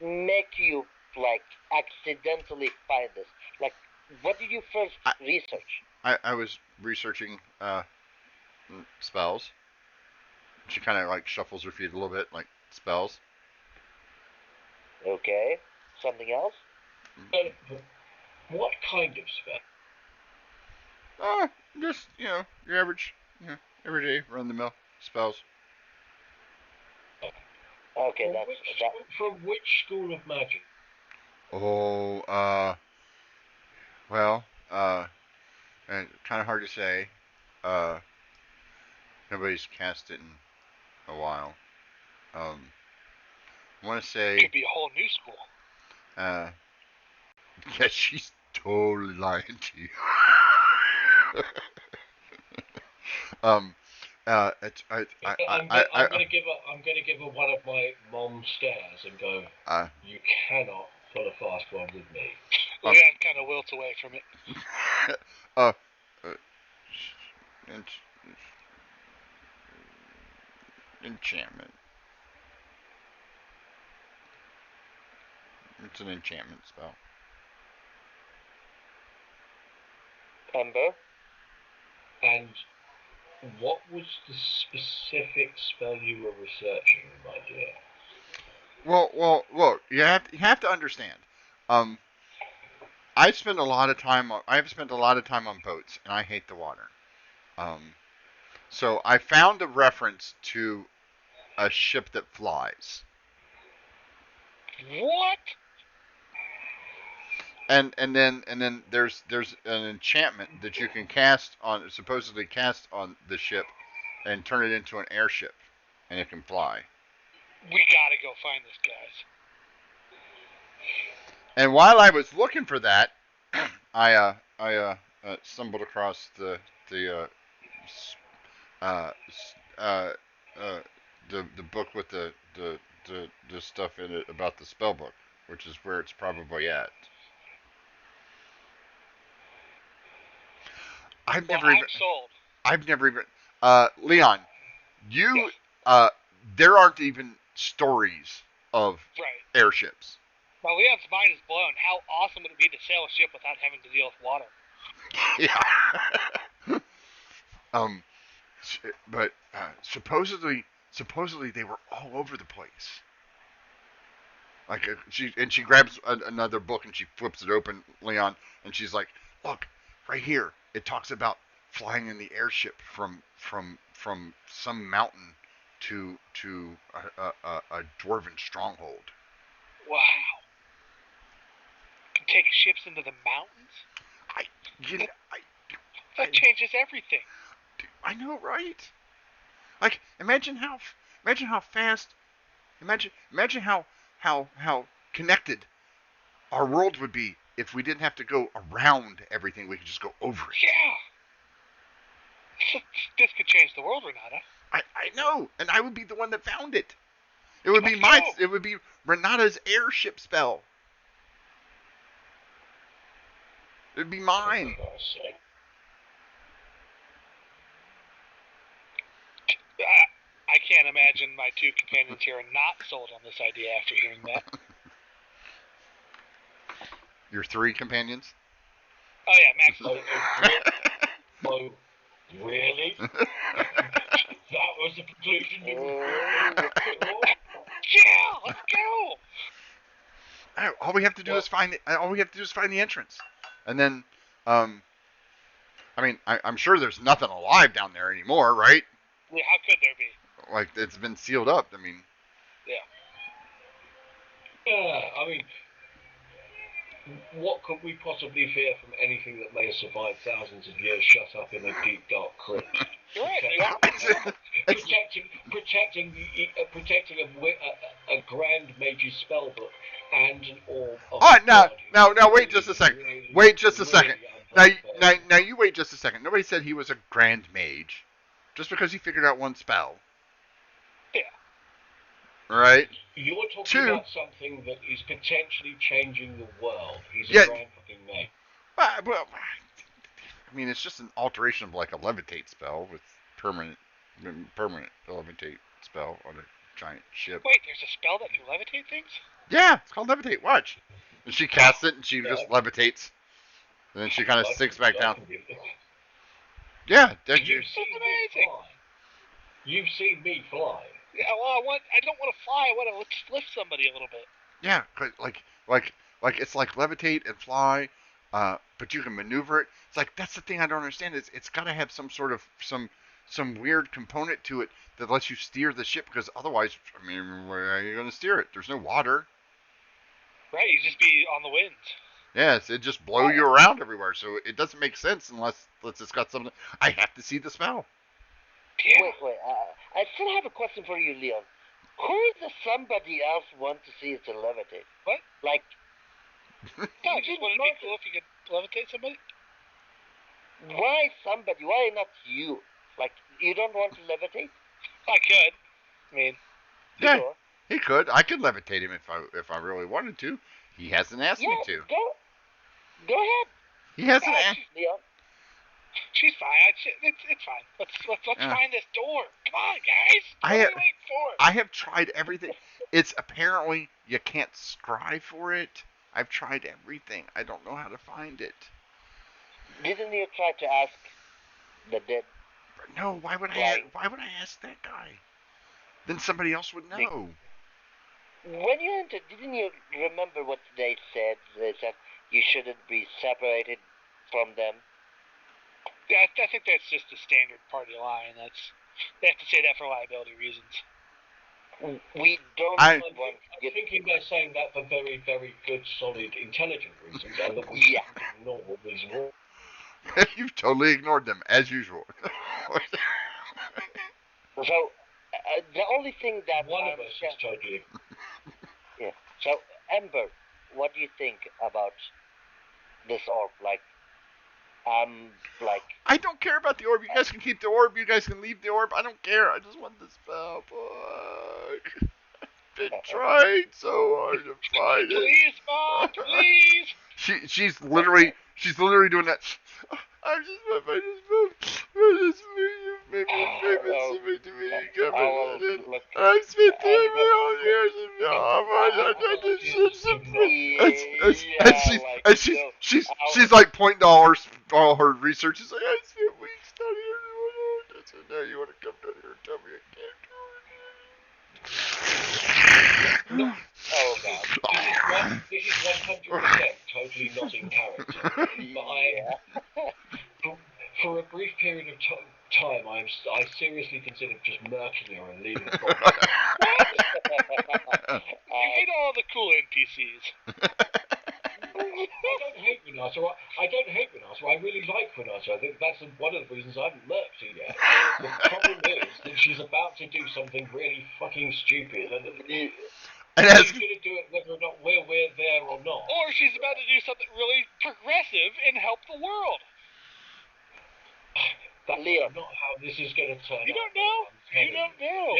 make you like accidentally find this? Like, what did you first research? I was researching spells. She kind of like shuffles her feet a little bit, like spells. Okay. Something else? What kind of spell? Just your average, everyday run-of-the-mill spells. Okay, from which school of magic? Oh, well, and kind of hard to say. Nobody's cast it in a while. I want to say. Could be a whole new school. Yeah, she's totally lying to you. I'm gonna give her one of my mom's stares and go. You cannot pull a fast one with me. Leon kind of wilts away from it. Enchantment. It's an enchantment spell. Ember? And what was the specific spell you were researching, my dear? Well, look, you have to understand. I've spent a lot of time on boats, and I hate the water. So I found a reference to a ship that flies. What? And then there's an enchantment that you can supposedly cast on the ship, and turn it into an airship, and it can fly. We gotta go find this, guys. And while I was looking for that, I stumbled across the uh, uh, uh, the book with the stuff in it about the spell book, which is where it's probably at. I've Well, never even I'm sold. I've never even Leon, you Yes. there aren't even stories of Right. airships. Well, Leon's mind is blown. How awesome would it be to sail a ship without having to deal with water? Yeah. um, but supposedly they were all over the place. Like she grabs another book and she flips it open, Leon, and she's like, "Look, right here. It talks about flying in the airship from some mountain to a dwarven stronghold." Wow. Can take ships into the mountains? I you know, That changes everything. I know, right? Like imagine how fast, imagine how connected our world would be if we didn't have to go around everything. We could just go over it. Yeah. This could change the world, Renata. I know, and I would be the one that found it. It would be my. It would be Renata's airship spell. It would be mine. I can't imagine my two companions here are not sold on this idea after hearing that. Your 3 companions? Oh yeah, Max. Oh, really? That was the conclusion you were. Yeah, let's go. All we have to do is find the entrance, and then, I mean, I'm sure there's nothing alive down there anymore, right? Yeah, how could there be? Like it's been sealed up. I mean. Yeah. Yeah, I mean, what could we possibly fear from anything that may have survived thousands of years shut up in a deep, dark crypt? You're right. Protecting a grand mage's spellbook and an orb of Now, wait just a second. Wait just a second. Now, you wait just a second. Nobody said he was a grand mage, just because he figured out one spell. Yeah. Right. You're talking about something that is potentially changing the world. He's a grand fucking mage. Well, I mean, it's just an alteration of like a levitate spell with permanent levitate spell on a giant ship. Wait, there's a spell that can levitate things? Yeah, it's called levitate. Watch. And she casts it, and she just levitates, and then she kind of sinks back down. Yeah, you've seen me fly. You've seen me fly. Yeah, well, I don't want to fly. I want to lift somebody a little bit. Yeah, like it's like levitate and fly, but you can maneuver it. It's like that's the thing I don't understand. It's got to have some sort of some weird component to it that lets you steer the ship, because otherwise, I mean, where are you going to steer it? There's no water. Right, you just be on the wind. Yes, it just blow you around everywhere. So it doesn't make sense unless it's got something. I have to see the spell. Yeah. Wait. I still have a question for you, Leon. Who does somebody else want to see it to levitate? What? Like, no, just wouldn't it be cool if you could levitate somebody? Why somebody? Why not you? Like, you don't want to levitate? I could. I mean, yeah, sure. He could. I could levitate him if I really wanted to. He hasn't asked me to. Go ahead. He hasn't asked. Leon. She's fine. It's fine. Let's find this door. Come on, guys. What are we waiting for? I have tried everything. It's apparently you can't scry for it. I've tried everything. I don't know how to find it. Didn't you try to ask the dead? No. Why would I ask that guy? Then somebody else would know. When you entered, didn't you remember what they said? They said you shouldn't be separated from them. Yeah, I think that's just a standard party line. They have to say that for liability reasons. We don't I- want I'm to get... thinking they're saying that for very, very good, solid, intelligent reasons, and that we Yeah. shouldn't ignore the reason why. You've totally ignored them, as usual. So, the only thing that One of us is totally. Yeah. So, Ember, what do you think about this orb? Like, I don't care about the orb. You guys can keep the orb. You guys can leave the orb. I don't care. I just want the spell book. I've been trying so hard to find it. Please, Mom, please. She's literally doing that. I just want my this maybe something to me. I've spent 3 million years and she's like pointing to all her research. She's like, I spent weeks studying. I said, now you want to come down here and tell me I can't do it? oh god. This is 100% totally not in character. But for a brief period of time, I seriously considered just murking her and leaving the problem. You hate all the cool NPCs. I don't hate Renata. I really like Renata. I think that's one of the reasons I haven't murked her yet. The problem is that she's about to do something really fucking stupid. And she's going to do it whether or not we're there or not. Or she's about to do something really progressive and help the world. That's Leon. not how this is going to turn out. You don't know? You don't know.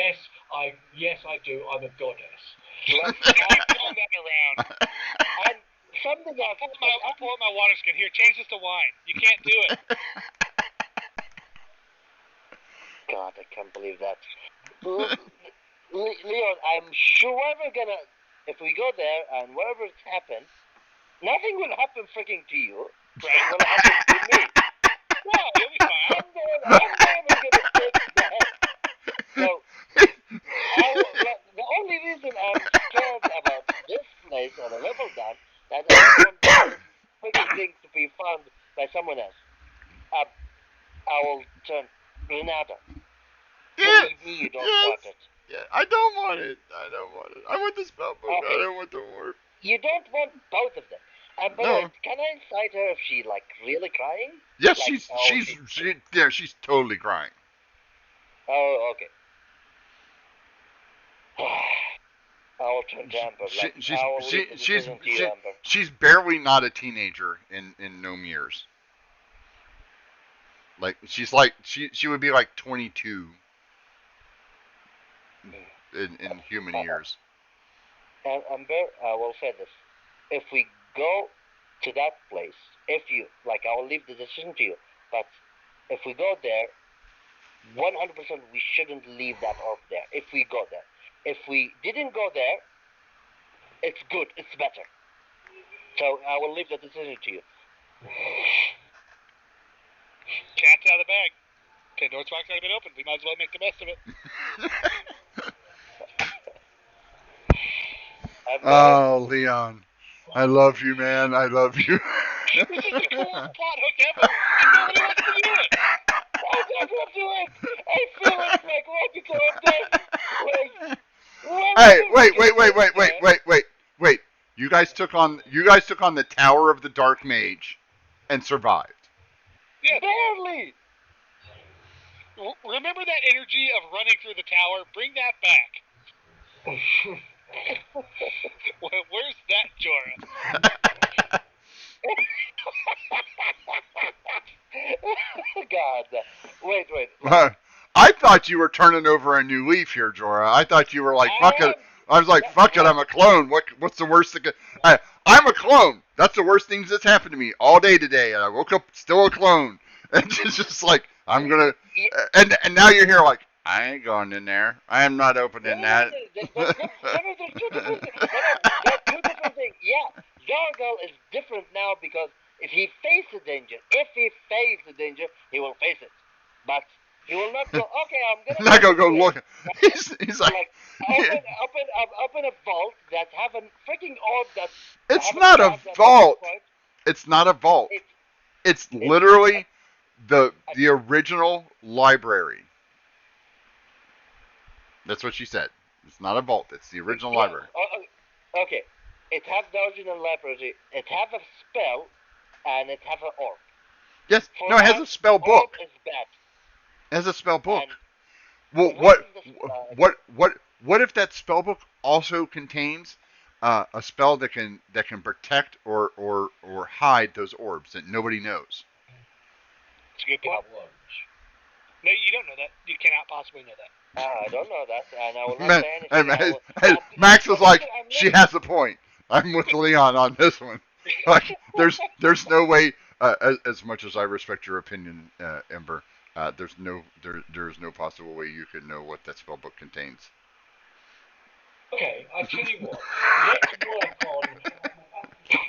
Yes, I do. I'm a goddess. Keep throwing that around. And something else. I'll pull out my water skin. Here, change this to wine. You can't do it. God, I can't believe that. Leon, I'm sure we're gonna, if we go there and whatever happens, nothing will happen freaking to you. Right? It will happen to me. No, you'll be fine. I'm never gonna take the head. So, the only reason I'm scared about this place on a level down, that I want this freaking thing to be found by someone else. I will turn Renata. Yeah. Believe me, you don't want it. Yeah, I don't want it. I want the spell book. Okay. I don't want the orb. You don't want both of them. But No. can I incite her if she really crying? Yes, Like, she's totally crying. Oh, okay. I will turn to Amber. Amber. She's barely not a teenager in gnome years. Like she would be like 22 in human years. Amber, I will say this. If we go to that place, I will leave the decision to you, but if we go there, 100% we shouldn't leave that orb there, if we go there. If we didn't go there, it's good, it's better. So I will leave the decision to you. Cat's out of the bag. Pandora's box already been opened. We might as well make the best of it. Oh, Leon. I love you, man. I love you. This is the coolest plot hook ever, and nobody wants to do it. I don't want to do it. I feel like walking to a death. Hey, wait. You guys took on the Tower of the Dark Mage and survived. Yeah. Barely. Remember that energy of running through the tower? Bring that back. Where's that, Jorah? God. Wait. I thought you were turning over a new leaf here, Jorah. I thought you were like, fuck it. I was like, fuck it, I'm a clone. What's the worst that could... I'm a clone. That's the worst things that's happened to me all day today. And I woke up still a clone. And it's just like, I'm going to... And now you're here like, I ain't going in there. I am not opening that. There's two different things. Yeah, Jargal is different now because if he faces danger, he will face it. But he will not go, okay, I'm going to... Not go look. He's like open a vault that have a freaking orb that... It's not a vault. It's not a vault. It's literally the original library. That's what she said. It's not a vault. It's the original library. Okay. It has the original library. It has a spell, and it has an orb. Yes. For No, it has us, a spell book. Orb is bad. It has a spell book. And Well, what if that spell book also contains a spell that can protect or hide those orbs that nobody knows? It's a good point. No, you don't know that. You cannot possibly know that. I don't know that, and I will not say anything. Max was like, she has a point. I'm with Leon on this one. Like, there's no way. As much as I respect your opinion, Ember, there's no possible way you could know what that spell book contains. Okay, I tell you what. Let's work on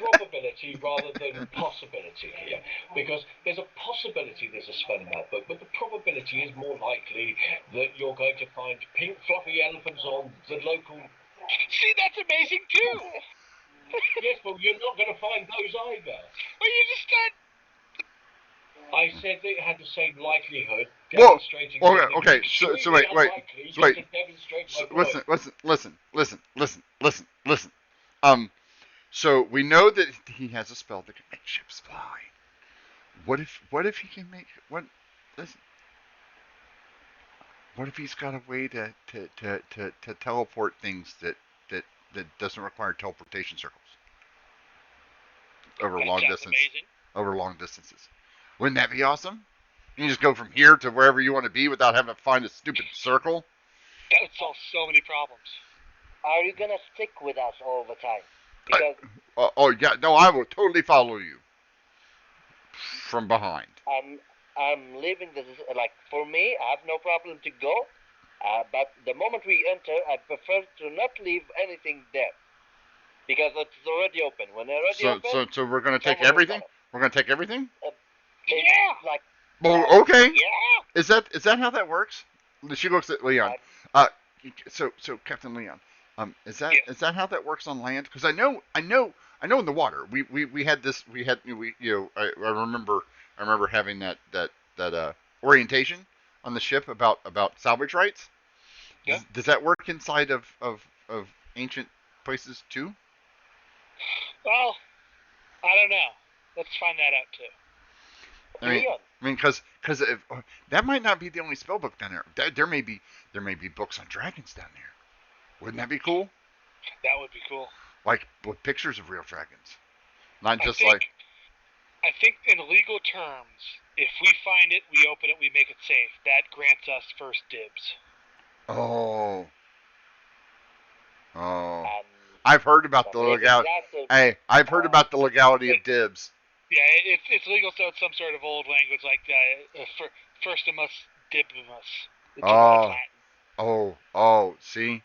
probability rather than possibility here, because there's a possibility there's a spell in that book, but the probability is more likely that you're going to find pink fluffy elephants on the local. See, that's amazing too. Yes, but you're not going to find those either. Well, you just said. I said that it had the same likelihood, Well, demonstrating. okay. So wait. Listen. So we know that he has a spell that can make ships fly. What if he can make what? Listen. What if he's got a way to teleport things that doesn't require teleportation circles over long distances? Wouldn't that be awesome? You can just go from here to wherever you want to be without having to find a stupid circle. That would solve so many problems. Are you gonna stick with us all the time? Because I will totally follow you from behind. I'm leaving this. Like, for me, I have no problem to go. But the moment we enter, I prefer to not leave anything there, because it's already open. When it's already open, so we're gonna take everything. We're gonna take everything. Yeah. Like. Well, okay. Yeah. Is that how that works? She looks at Leon. So Captain Leon, is that how that works on land? Because I know in the water. We had this. I remember having that orientation on the ship about salvage rights. Yeah. Does that work inside of ancient places too? Well, I don't know. Let's find that out too. I mean, because that might not be the only spell book down there. There may be books on dragons down there. Wouldn't that be cool? That would be cool. Like with pictures of real dragons, not just I think in legal terms, if we find it, we open it, we make it safe. That grants us first dibs. Oh. I've heard about the legality. Hey, I've heard about the legality of dibs. Yeah, it's legal, so it's some sort of old language like firstimus dibimus. See,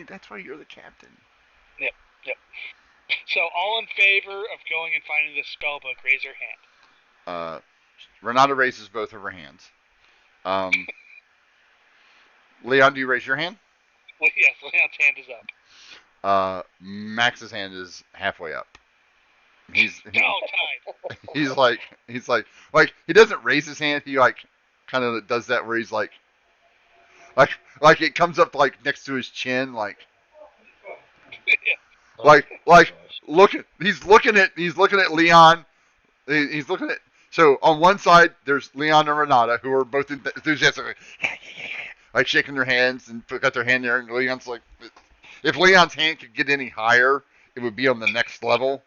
that's why you're the captain. Yep. So, all in favor of going and finding this spell book, raise your hand. Renata raises both of her hands. Leon, do you raise your hand? Well, yes, Leon's hand is up. Max's hand is halfway up. He's tied. He's like he doesn't raise his hand. He like kind of does that where he's like it comes up like next to his chin, like he's looking at Leon. He's looking at. So on one side there's Leon and Renata, who are both enthusiastic, like shaking their hands and got their hand there, and Leon's like, if Leon's hand could get any higher, it would be on the next level.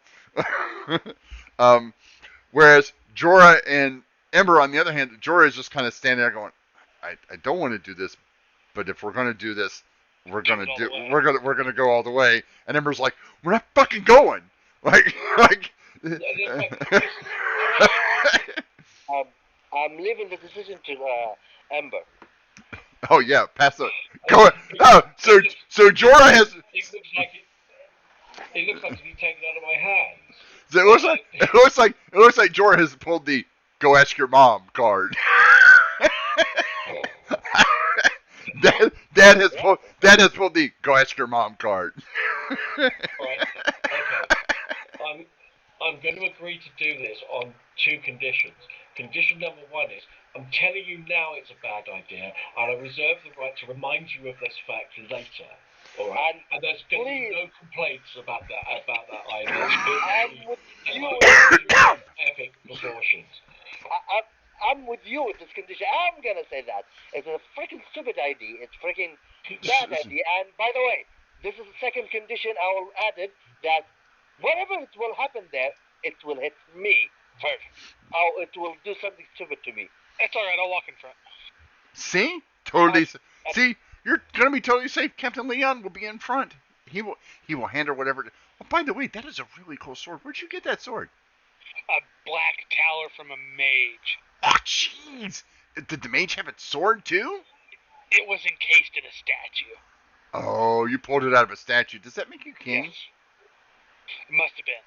Whereas Jorah and Ember, on the other hand, Jorah is just kind of standing there going, I don't want to do this, but if we're going to do this, we're going to go all the way. And Ember's like, we're not fucking going. Like I'm leaving the decision to Ember. Oh yeah, pass it. Go. Oh, so Jorah has. It looks like to be taken out of my hands. So it looks like Jorah has pulled the "Go ask your mom" card. Dad has pulled the "Go ask your mom" card. Right. Okay. I'm going to agree to do this on 2 conditions. Condition number 1 is, I'm telling you now it's a bad idea, and I reserve the right to remind you of this fact later. All right? And there's going to be no complaints about that either. I'm with you. Epic proportions. I'm with you with this condition. I'm gonna say that it's a freaking stupid idea. It's freaking bad idea. And by the way, this is the second condition I will add it that whatever it will happen there, it will hit me first. Oh, it will do something stupid to me. It's all right. I'll walk in front. See? Totally. See, you're gonna be totally safe. Captain Leon will be in front. He will handle whatever. Oh, by the way, that is a really cool sword. Where'd you get that sword? A black talor from a mage. Oh, jeez. Did the mage have its sword too? It was encased in a statue. Oh, you pulled it out of a statue. Does that make you king? Yes. It must have been.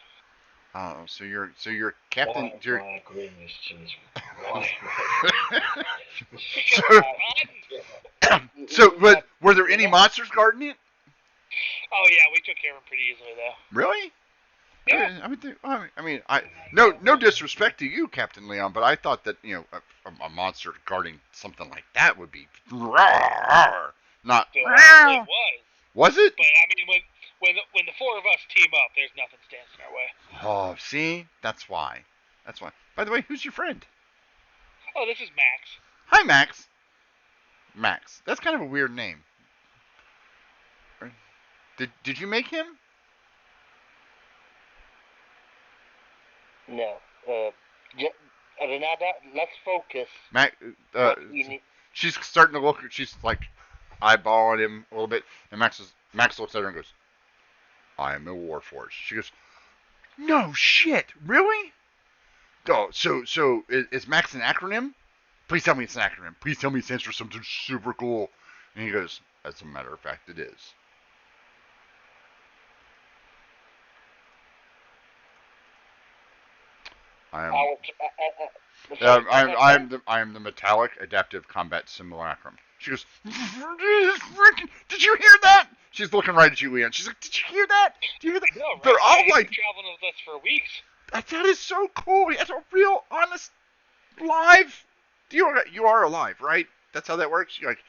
Oh, so you're captain. Why agreeing this to this? Why? But were there any monsters guarding it? Oh yeah, we took care of him pretty easily though. Really? Yeah. No disrespect to you, Captain Leon, but I thought that a monster guarding something like that would be not. It was. Was it? But I mean, when the 4 of us team up, there's nothing stands in our way. Oh, see, that's why. By the way, who's your friend? Oh, this is Max. Hi, Max. Max. That's kind of a weird name. Did you make him? No. Renata, let's focus. She's starting to look. She's like eyeballing him a little bit, and Max looks at her and goes, "I am a warforged." She goes, "No shit, really? Oh, so is Max an acronym? Please tell me it's an acronym. Please tell me it stands for something super cool." And he goes, "As a matter of fact, it is." I am the metallic adaptive combat simulacrum. She goes, "Did you hear that?" She's looking right at you, Leon. She's like, "Did you hear that? Do you hear that?" No, right? They're all like traveling with us for weeks. That is so cool. That's a real, honest, live. You are alive, right? That's how that works. You're like,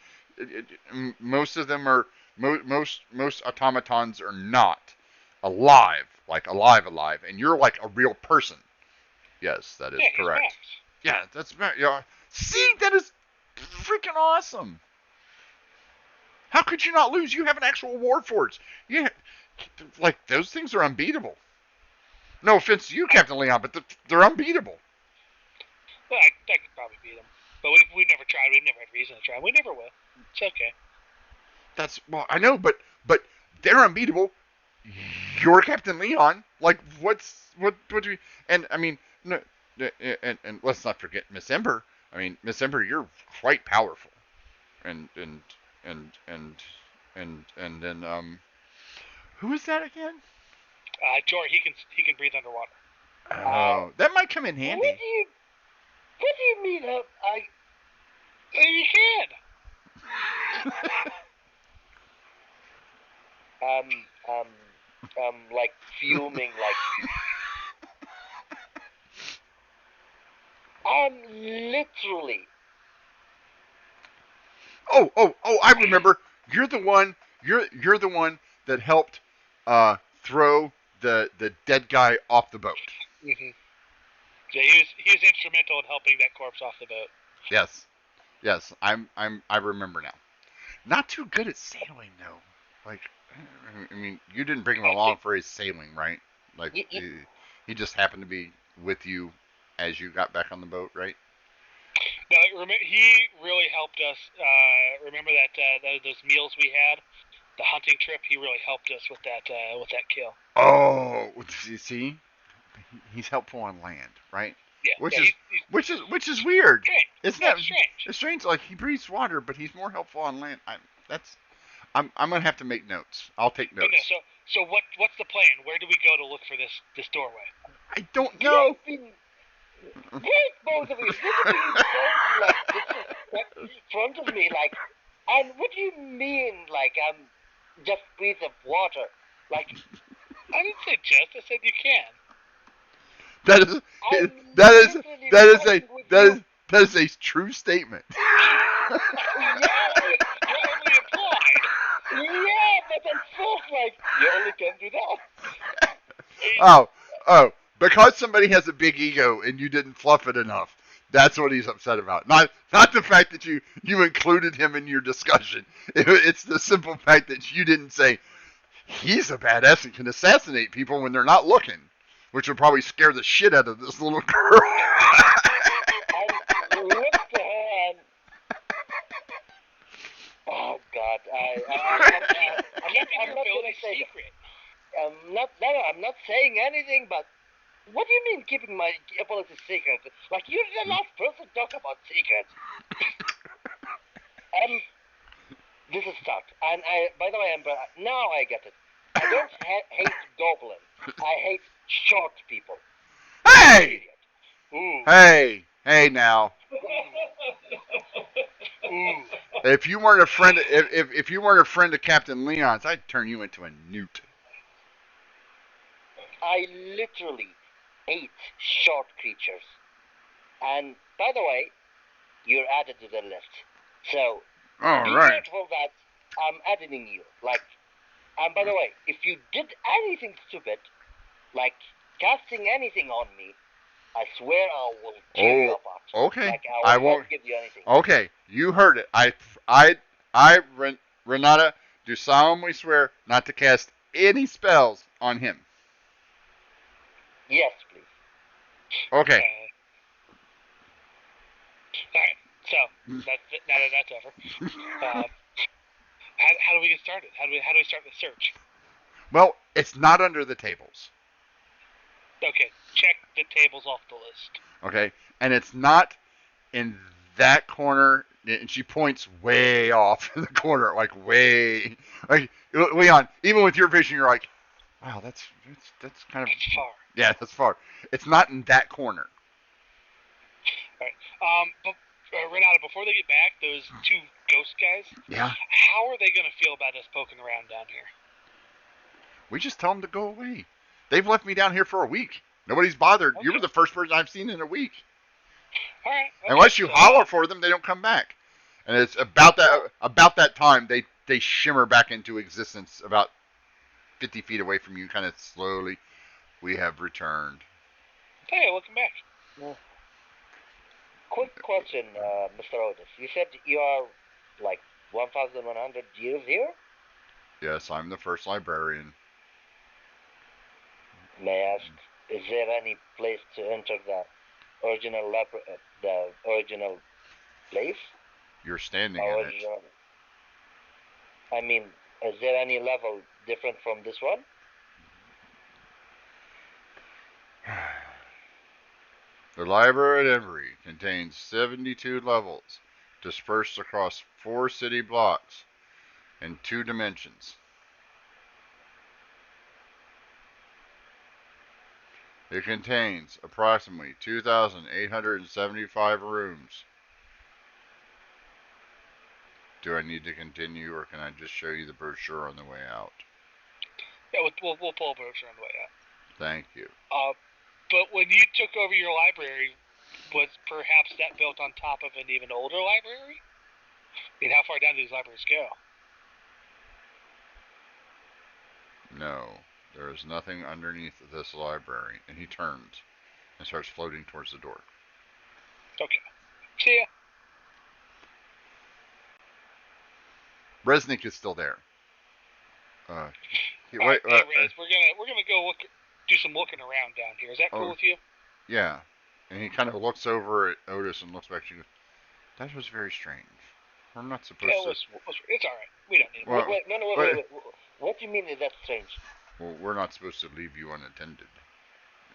most of them are. Most automatons are not alive, and you're like a real person. Yes, that is correct. Yeah, that's right. Yeah. See, that is freaking awesome. How could you not lose? You have an actual warforged. Yeah, like those things are unbeatable. No offense to you, Captain Leon, but they're unbeatable. Well, I could probably beat them, but we've never tried. We've never had reason to try. We never will. It's okay. I know, but they're unbeatable. You're Captain Leon. Like, what do you? And I mean, no, and let's not forget Miss Ember. I mean, Miss Ember, you're quite powerful. And then who is that again? Jor, he can breathe underwater. Oh, that might come in handy. What do you mean? You can. Like fuming, like. Literally. Oh! I remember. You're the one. You're the one that helped throw the dead guy off the boat. Mm-hmm. Yeah, he was instrumental in helping that corpse off the boat. Yes. I remember now. Not too good at sailing though. Like, I mean, you didn't bring him along for his sailing, right? Like, he just happened to be with you as you got back on the boat, right? No, he really helped us. Remember that those meals we had, the hunting trip. He really helped us with that kill. Oh, you see, he's helpful on land, right? Yeah. Which is weird. Strange. Isn't that strange? It's strange. Like, he breathes water, but he's more helpful on land. I'm gonna have to make notes. I'll take notes. Okay, so what's the plan? Where do we go to look for this doorway? I don't know. Great, both of you. Like in front of me, like. And what do you mean, like just breathe of water? Like, I didn't say just. I said you can. That is I'm that is literally that is a fighting with that you. is that is a true statement. Yeah, you're only implied. Yeah, but I felt like you only can do that. Oh, because somebody has a big ego and you didn't fluff it enough. That's what he's upset about. Not the fact that you included him in your discussion. It's the simple fact that you didn't say he's a badass and can assassinate people when they're not looking, which would probably scare the shit out of this little girl. I looked at her and oh god, Keeping I'm your not ability gonna say that. secret. I'm not saying anything, but what do you mean keeping my ability secret? Like you're the last person to talk about secrets. This is start. And by the way, now I get it. I don't hate goblins. I hate short people. Hey! Ooh. Hey now. Ooh. If you weren't a friend, if you weren't a friend of Captain Leon's, I'd turn you into a newt. I literally hate short creatures. And by the way, you're added to the list. So All be right. grateful that I'm editing you. Like, and by the way, if you did anything stupid, like casting anything on me, I swear I will tear you apart. Okay. Like I I will won't. not give you anything. Okay, you heard it. Renata, do solemnly swear not to cast any spells on him. Yes, please. Okay. Alright, so now that that's over, how do we get started? How do we start the search? Well, it's not under the tables. Okay, check the tables off the list. Okay, and it's not in that corner. And she points way off in the corner, like way. Like Leon, even with your vision, you're like, wow, that's kind of It's far. Yeah, that's far. It's not in that corner. Alright, but Renata, before they get back, those two ghost guys. Yeah. How are they gonna feel about us poking around down here? We just tell them to go away. They've left me down here for a week. Nobody's bothered. Okay. You were the first person I've seen in a week. All right. Okay, Unless you holler for them, they don't come back. And it's about that time they shimmer back into existence about 50 feet away from you, kind of slowly. We have returned. Hey, welcome back. Yeah. Quick question, Mr. Otis. You said you are like 1,100 years here? Yes, I'm the first librarian. May I ask, is there any place to enter the original place? You're standing in it. I mean, is there any level different from this one? The library at Emory contains 72 levels, dispersed across 4 city blocks in 2 dimensions. It contains approximately 2,875 rooms. Do I need to continue, or can I just show you the brochure on the way out? Yeah, we'll pull a brochure on the way out. Thank you. But when you took over your library, was perhaps that built on top of an even older library? I mean, how far down do these libraries go? No, there is nothing underneath this library. And he turns and starts floating towards the door. Okay. See ya. Resnick is still there. Right, Rez, we're gonna go do some looking around down here. Is that cool with you? Yeah. And he kind of looks over at Otis and looks back to you. That was very strange. We're not supposed to. It's all right. We don't need it. Wait. What do you mean is that strange? Well, we're not supposed to leave you unattended.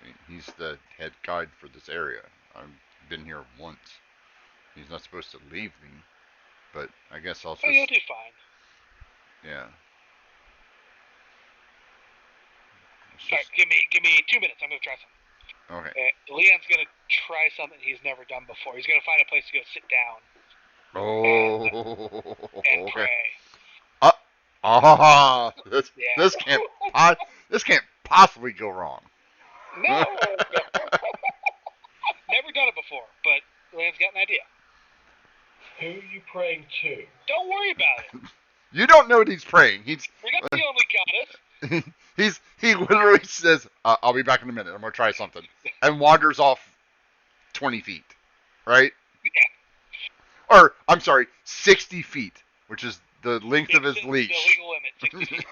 I mean, he's the head guide for this area. I've been here once. He's not supposed to leave me, but I guess I'll just. Oh, you'll do fine. Yeah. All right, give me 2 minutes. I'm gonna try something. Okay. Leon's gonna try something he's never done before. He's gonna find a place to go sit down. And Okay. pray. This can't possibly go wrong. No! Never done it before, but Leon's got an idea. Who are you praying to? Don't worry about it. You don't know what he's praying. You're not the only goddess. He literally says, "I'll be back in a minute. I'm gonna try something," and wanders off 20 feet, right? Yeah. Or I'm sorry, 60 feet, which is the length of his leash. The legal limit, 60 feet.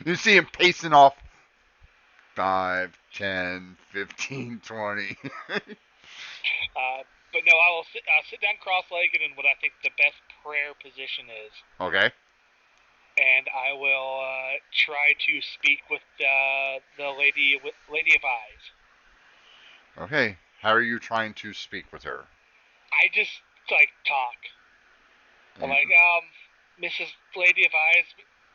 You see him pacing off 5, 10, 15, 20. But no, I'll sit down cross-legged in what I think the best prayer position is. Okay. And I will try to speak with the lady of eyes. Okay. How are you trying to speak with her? I just talk. I'm like, Mrs. Lady of Eyes,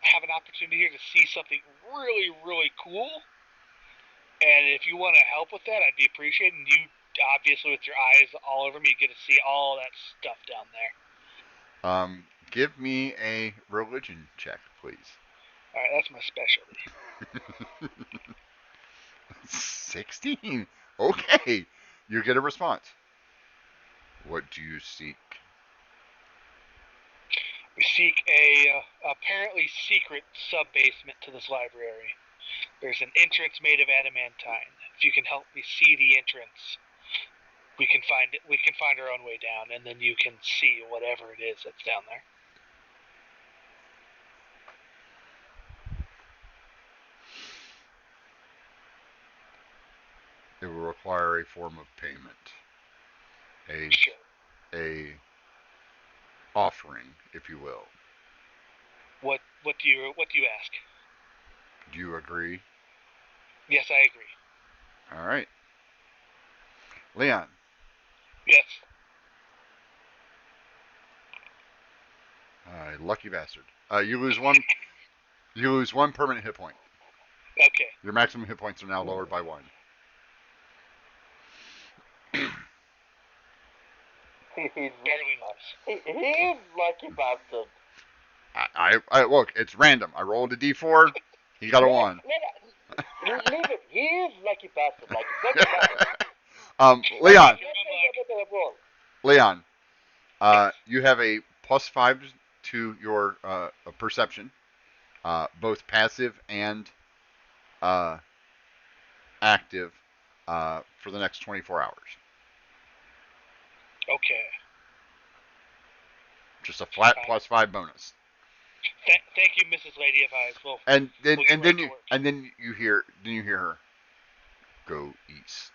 have an opportunity here to see something really, really cool. And if you want to help with that, I'd be appreciated. And you, obviously, with your eyes all over me, you get to see all that stuff down there. Give me a religion check, please. All right, that's my specialty. 16. Okay. You get a response. What do you seek? We seek a apparently secret sub-basement to this library. There's an entrance made of adamantine. If you can help me see the entrance, we can find it. We can find our own way down, and then you can see whatever it is that's down there. It will require a form of payment. A offering, if you will. What do you ask? Do you agree? Yes, I agree. All right. Leon. Yes. Lucky bastard. You lose one. You lose one permanent hit point. Okay. Your maximum hit points are now lowered by 1. He's lucky bastard. I look. It's random. I rolled a d4. He got a 1. Leave it. He is lucky bastard. Like that's Leon. Leon. Leon. You have a +5 to your perception, both passive and active, for the next 24 hours. Okay. Just a flat +5 bonus. Thank you, Mrs. Lady of Eyes. Well, and then you hear her go east.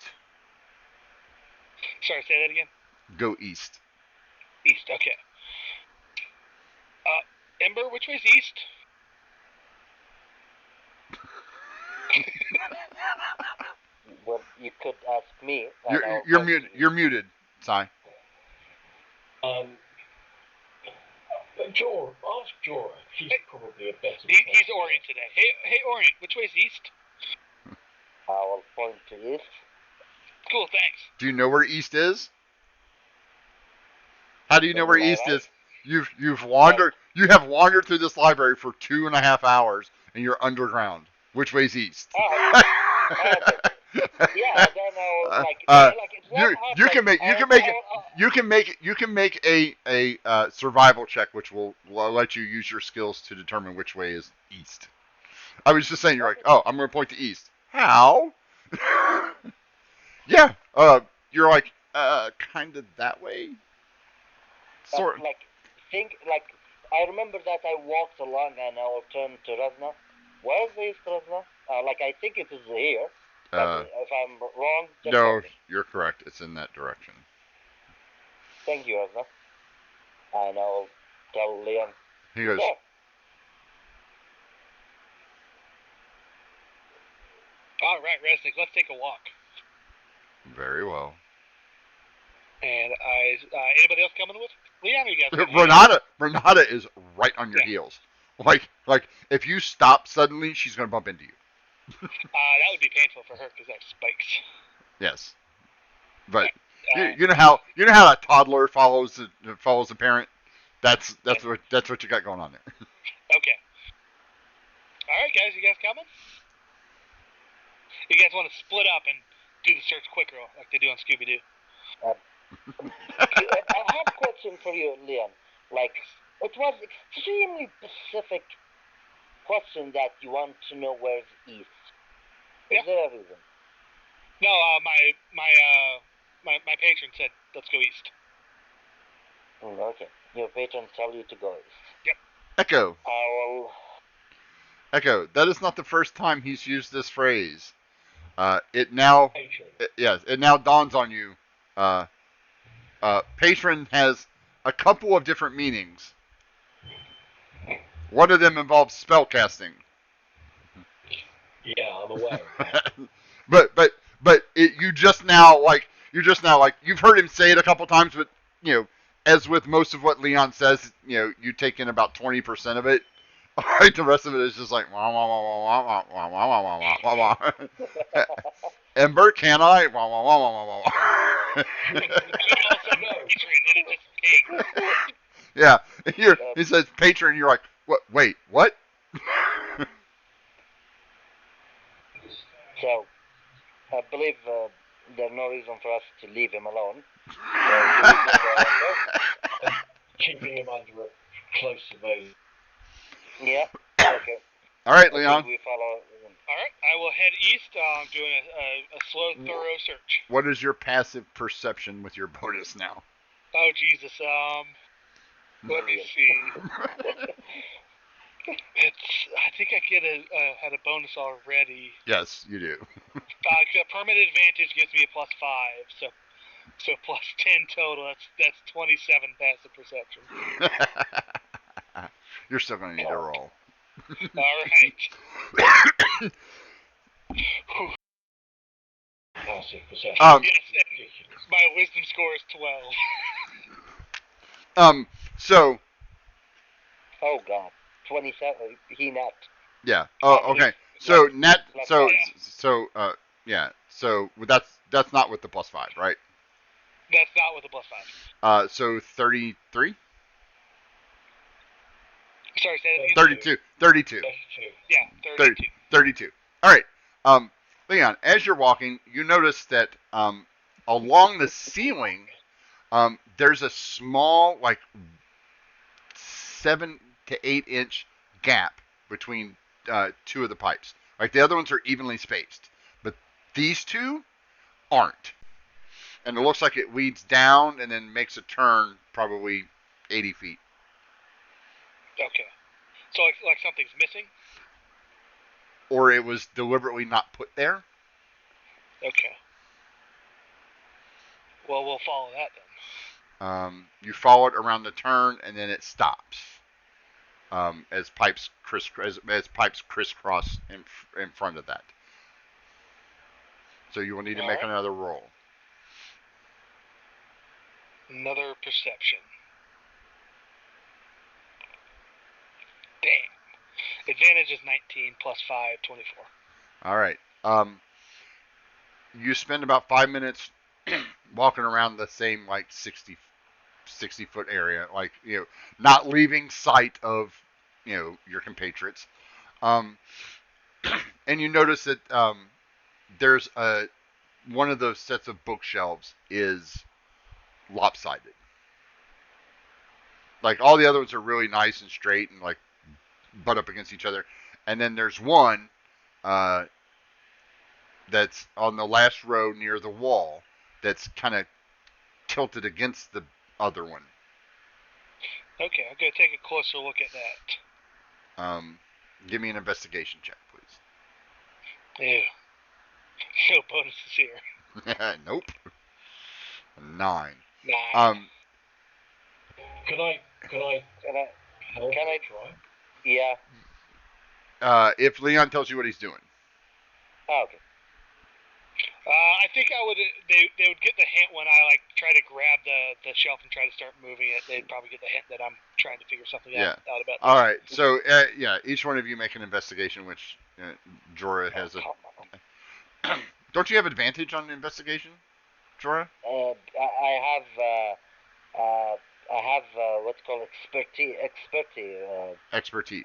Sorry, say that again. Go east. East. Okay. Ember, which way's east? Well, you could ask me. You're muted. You're muted, Sai. Jorah, ask Jorah. She's probably a better. He's Orient today. Hey, Orient, which way's east? I will point to east. Cool, thanks. Do you know where east is? How do you know where east is? You've wandered. You have wandered through this library for 2.5 hours, and you're underground. Which way's east? Yeah, I don't know. You can make a survival check, which will let you use your skills to determine which way is east. I was just saying, you're like, oh, I'm going to point to east. How? Yeah. You're like, kind of that way. Sort. I remember that I walked along and I will turn to Razna. Where's the east, Razna? I think it is here. If I'm wrong, no, you're correct. It's in that direction. Thank you, Razna. And I'll tell Leon. He goes. Yeah. All right, Resnick, let's take a walk. Very well. And anybody else coming with Leon? Or you guys? Renata is right on your heels. Like if you stop suddenly, she's gonna bump into you. That would be painful for her because I have spikes. Yes, but you know how a toddler follows the parent. That's what you got going on there. Okay. All right, guys, you guys coming? You guys want to split up and do the search quicker, like they do on Scooby-Doo. I have a question for you, Leon. Like, it was extremely specific question that you want to know where's east. Is there a reason? No, my patron said let's go east. Okay. Your patron tell you to go east. Yep. Echo. Well, Echo. That is not the first time he's used this phrase. It now dawns on you. Patron has a couple of different meanings. One of them involves spellcasting. Yeah, I'm aware. but you just now you've heard him say it a couple times, but as with most of what Leon says, you take in about 20% of it. All right, the rest of it is just like wah wah wah wah wah wah wah wah wah wah wah. Ember, can I? Wah wah wah wah wah wah. Yeah, he says patron. You're like, what? Wait, what? So, I believe there's no reason for us to leave him alone. Keeping him under a close surveillance. Yeah. Okay. All right, Leon. We follow. All right, I will head east. Doing a slow, thorough search. What is your passive perception with your bonus now? Oh Jesus. Let me see. I think I had a bonus already. Yes, you do. Permanent advantage gives me a +5, so +10 total. That's 27 passive perception. You're still going to need to roll. All right. Passive perception. Yes, my wisdom score is 12. So. Oh God, 27. He napped. Yeah. Oh, okay. So net. Yeah. So that's not with the +5, right? That's not with the +5. So 33. Sorry, say that again. 32. 32. Yeah, 32. 32. All right. Leon, as you're walking, you notice that along the ceiling, there's a small, like 7 to 8 inch gap between two of the pipes. Like the other ones are evenly spaced, but these two aren't. And it looks like it leads down and then makes a turn probably 80 feet. Okay. So like something's missing? Or it was deliberately not put there. Okay. Well, we'll follow that then. You follow it around the turn and then it stops. As pipes crisscross in front of that. So you will need to make another roll. Another perception. Damn. Advantage is 19 +5, 24. All right. You spend about 5 minutes walking around the same like 60 foot area, like not leaving sight of your compatriots. And you notice that there's one of those sets of bookshelves is lopsided. Like all the other ones are really nice and straight and like butt up against each other, and then there's one that's on the last row near the wall that's kind of tilted against the other one. Okay, I'm gonna take a closer look at that. Give me an investigation check, please. Ew. No bonuses here. Nope. 9. Can I try? Yeah. If Leon tells you what he's doing. Oh, okay. I think I would. They would get the hint when I like try to grab the shelf and try to start moving it. They'd probably get the hint that I'm trying to figure something out about this. All right. So each one of you make an investigation, which Jorah has a. Don't you have advantage on the investigation, Jorah? I have what's called expertise. Expertise.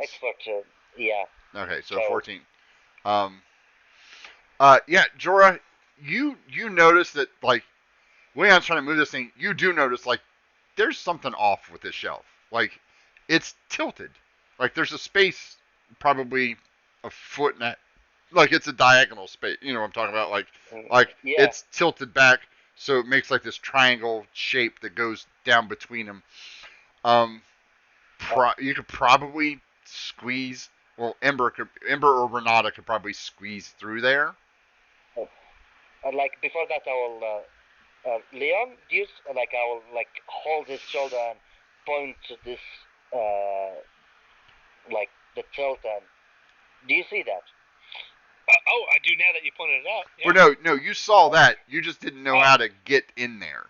Yeah. Okay, so 14. Yeah, Jorah, you notice that like Leon's trying to move this thing. You do notice like there's something off with this shelf. Like it's tilted. Like there's a space probably a foot and a like it's a diagonal space. You know what I'm talking about? Like Yeah. it's tilted back, so it makes like this triangle shape that goes down between them. Um, you could probably squeeze. Well, Ember or Renata could probably squeeze through there. Like before that, I will Leon, do you like I will like hold his shoulder and point to this like the tilt and do you see that? Oh, I do now that you pointed it out. Yeah. Well, no, you saw that. You just didn't know how to get in there.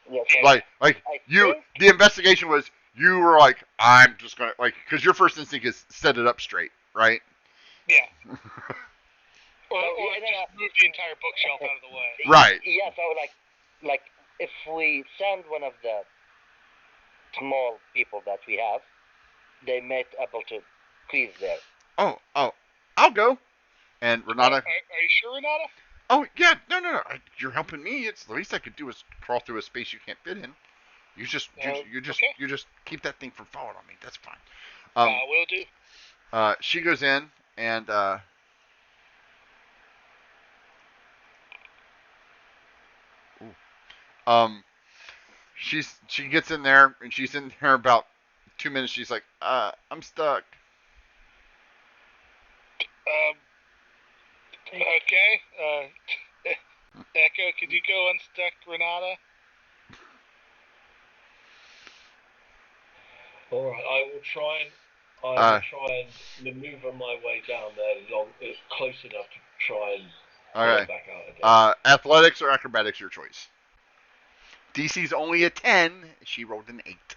Yes, Like I you, think, the investigation was you were like, I'm just gonna like, because your first instinct is set it up straight, right? Yeah. Or yeah, just move the entire bookshelf out of the way. Right. Yeah, so like if we send one of the small people that we have, they might able to squeeze there. Oh, I'll go. And Renata, Are you sure, Renata? oh yeah, no, you're helping me. It's the least I could do is crawl through a space you can't fit in. You just keep that thing from falling on me. That's fine. Will do. She goes in and she gets in there and she's in there about 2 minutes. She's like, I'm stuck. Okay. Echo, could you go unstuck Renata? All right, I will try and maneuver my way down there close enough to try and Okay. back out again. Athletics or acrobatics, your choice. DC's only a 10. She rolled an 8.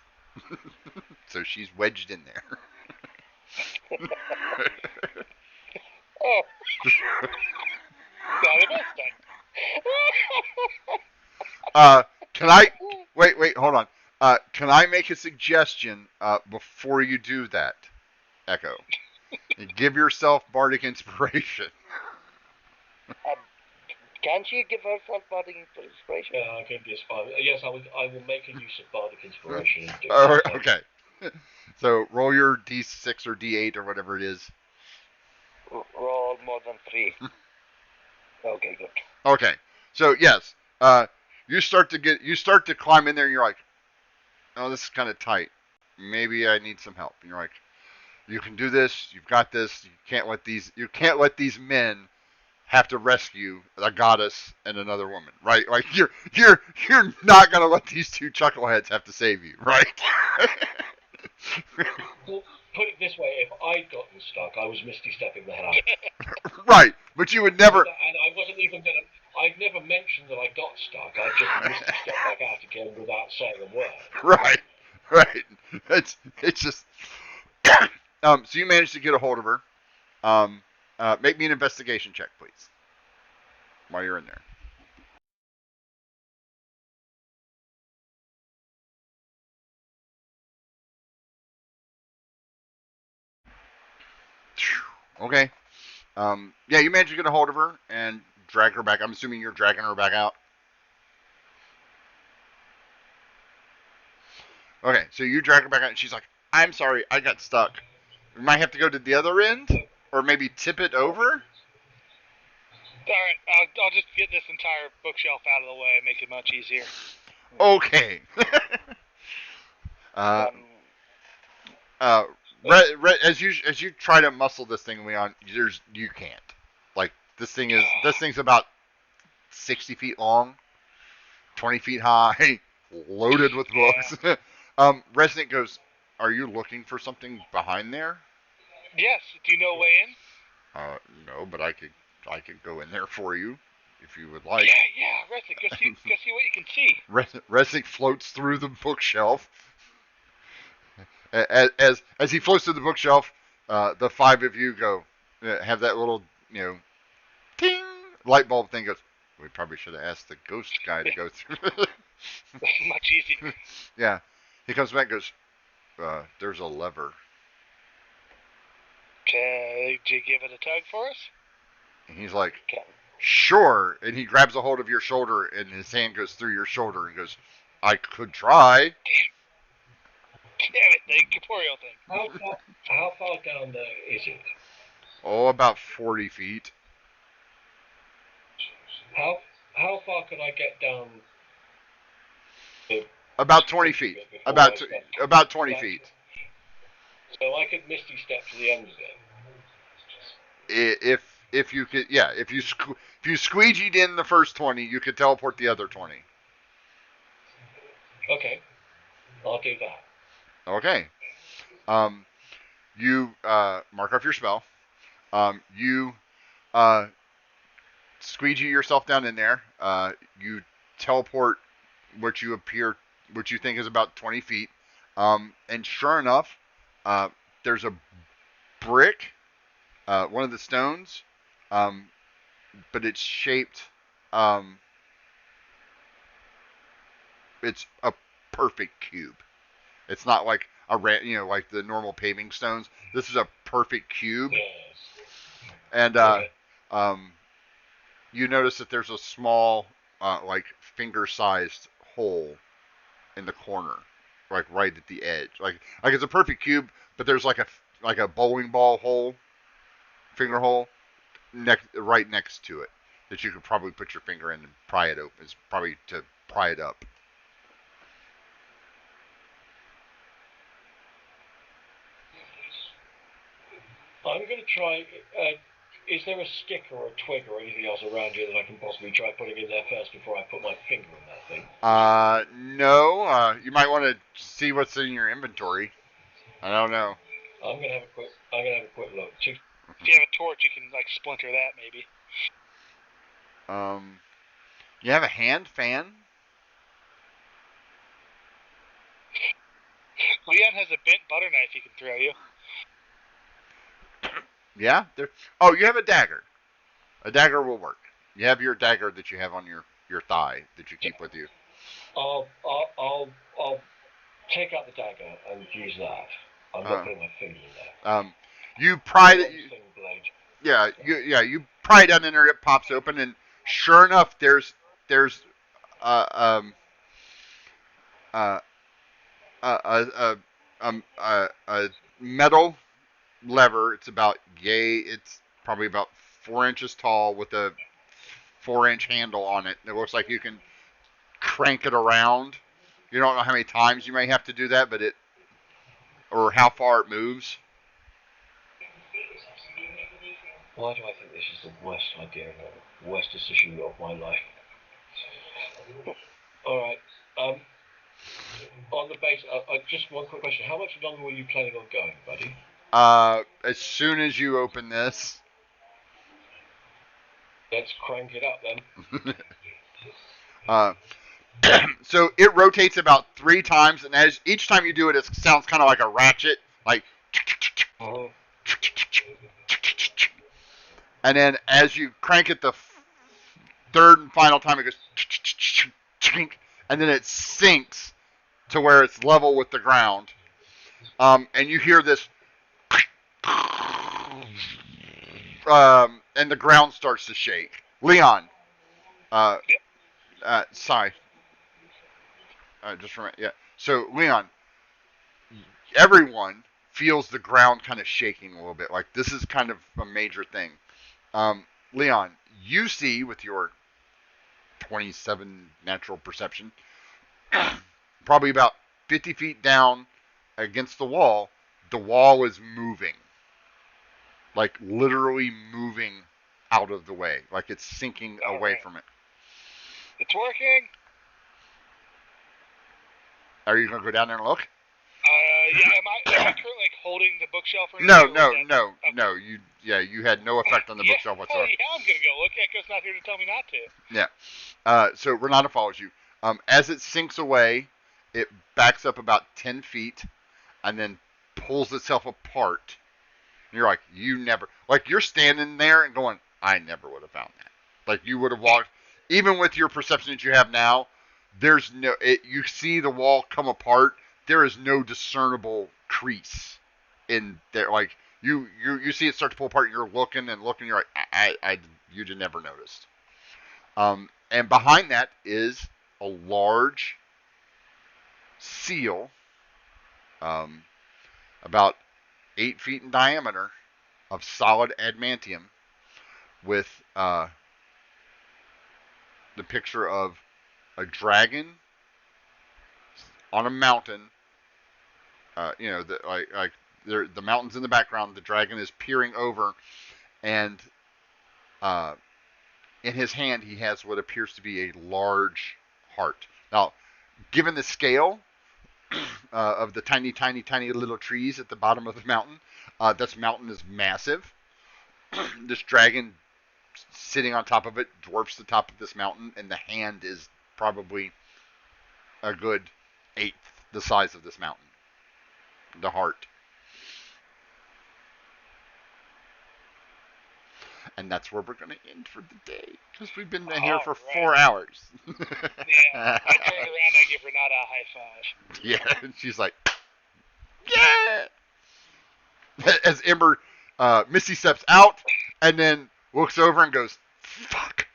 So she's wedged in there. Oh. Not a best thing. Can I wait, hold on. Can I make a suggestion before you do that, Echo? Give yourself bardic inspiration. Can't you give herself bardic inspiration? Yeah, I can be inspired. Yes, I will make a use of bardic inspiration. And do Okay. So roll your D6 or D8 or whatever it is. Roll more than 3. Okay, good. Okay. So yes, you start to climb in there, and you're like, oh, this is kind of tight. Maybe I need some help. And you're like, you can do this. You've got this. You can't let these men have to rescue a goddess and another woman, right? Like you're not gonna let these two chuckleheads have to save you, right? Well, put it this way: if I'd gotten stuck, I was Misty stepping the hell out. Right, but you would never. And I wasn't even gonna. I'd never mentioned that I got stuck. I just Misty stepped back out again without saying a word. Right. It's just. So you managed to get a hold of her. Make me an investigation check, please, while you're in there. Okay. Yeah, you managed to get a hold of her and drag her back. I'm assuming you're dragging her back out. Okay, so you drag her back out, and she's like, "I'm sorry, I got stuck. We might have to go to the other end, or maybe tip it over." Alright, I'll just get this entire bookshelf out of the way and make it much easier. Okay. As you try to muscle this thing, Leon, you can't. Like this thing's about 60 feet long, 20 feet high, loaded with books. Resident goes, "Are you looking for something behind there?" Yes. Do you know a way in? No, but I could go in there for you if you would like. Yeah, Resnick, go see what you can see. Resnick floats through the bookshelf. As he floats through the bookshelf, the 5 of you go have that little ting light bulb thing goes. We probably should have asked the ghost guy to go through. Much easier. Yeah, he comes back and goes. There's a lever. Okay, did you give it a tug for us? And he's like, Okay. sure. And he grabs a hold of your shoulder, and his hand goes through your shoulder and goes, I could try. Damn it, the incorporeal thing. How far down there is it? Oh, about 40 feet. How far could I get down? About 20 feet. About 20 feet. So I could misty step to the end of it. If you could, yeah, if you squeegeed in the first 20, you could teleport the other 20. Okay, I'll do that. Okay. You mark off your spell. You squeegee yourself down in there. You teleport what you think is about 20 feet. And sure enough, there's a brick, one of the stones, but it's shaped. It's a perfect cube. It's not like like the normal paving stones. This is a perfect cube. Yes. And Okay. You notice that there's a small, like finger-sized hole in the corner, like right at the edge. Like it's a perfect cube, but there's like a bowling ball hole, finger hole, right next to it that you could probably put your finger in and pry it open. It's probably to pry it up. I'm going to try. Is there a stick or a twig or anything else around here that I can possibly try putting in there first before I put my finger in that thing? No. You might want to see what's in your inventory. I don't know. I'm going to have a quick look. If you have a torch, you can like splinter that maybe. You have a hand fan? Leon has a bent butter knife he can throw you. Yeah. Oh, you have a dagger. A dagger will work. You have your dagger that you have on your thigh that you keep with you. I'll take out the dagger and use that. I'm not putting my finger in there. You pry it. You pry it down in there. It pops open, and sure enough, there's a metal lever. It's probably about 4 inches tall with a 4-inch handle on it. It looks like you can crank it around. You don't know how many times you may have to do that, or how far it moves. Why do I think this is the worst idea, the worst decision of my life? All right. On the base, just one quick question: how much longer were you planning on going, buddy? As soon as you open this. Let's crank it up then. So it rotates about 3 times, and as each time you do it, it sounds kind of like a ratchet, like. And then as you crank it the third and final time, it goes, and then it sinks to where it's level with the ground, and you hear this, and the ground starts to shake. Leon, sorry. Just remember, yeah. So Leon, everyone feels the ground kind of shaking a little bit. Like this is kind of a major thing. Leon, you see with your 27 natural perception, probably about 50 feet down against the wall is moving. Like literally moving out of the way. Like it's sinking away from it. It's working. Are you going to go down there and look? Yeah. Am I currently like holding the bookshelf? Or No. Okay. No. You had no effect on the bookshelf whatsoever. Yeah, I'm gonna go look. Echo's not here to tell me not to. Yeah. So Renata follows you. As it sinks away, it backs up about 10 feet, and then pulls itself apart. And you're like, you're standing there and going, I never would have found that. Like you would have walked, even with your perception that you have now. You see the wall come apart. There is no discernible crease in there. Like you see it start to pull apart. And you're looking and looking. You're like, I you'd have never noticed. And behind that is a large seal, about 8 feet in diameter, of solid adamantium, with the picture of a dragon on a mountain. The mountain's in the background. The dragon is peering over, and in his hand he has what appears to be a large heart. Now, given the scale of the tiny, tiny, tiny little trees at the bottom of the mountain, this mountain is massive. This dragon sitting on top of it dwarfs the top of this mountain, and the hand is probably a good eighth the size of this mountain. The heart. And that's where we're going to end for the day, because we've been here for 4 hours. Yeah, I turn around, I give Renata a high five. Yeah, and she's like, yeah! As Ember, Misty steps out, and then looks over and goes, fuck.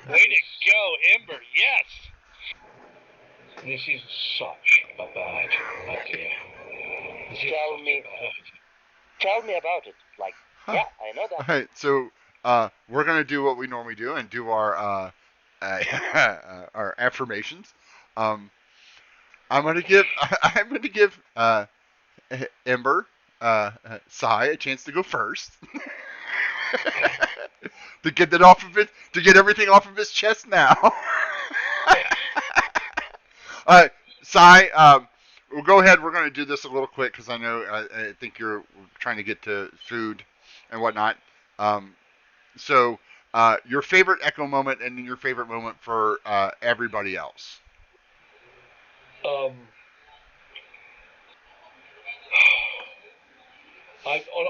Way to go, Ember, yes! This is such a bad idea. Tell me about it. Like, yeah, I know that. All right, so we're going to do what we normally do and do our our affirmations. I'm going to give Ember, Sai, a chance to go first. To get that off of it, to get everything off of his chest now. Sai, we'll go ahead. We're going to do this a little quick because I know I think you're trying to get to food and whatnot. So your favorite Echo moment and then your favorite moment for everybody else.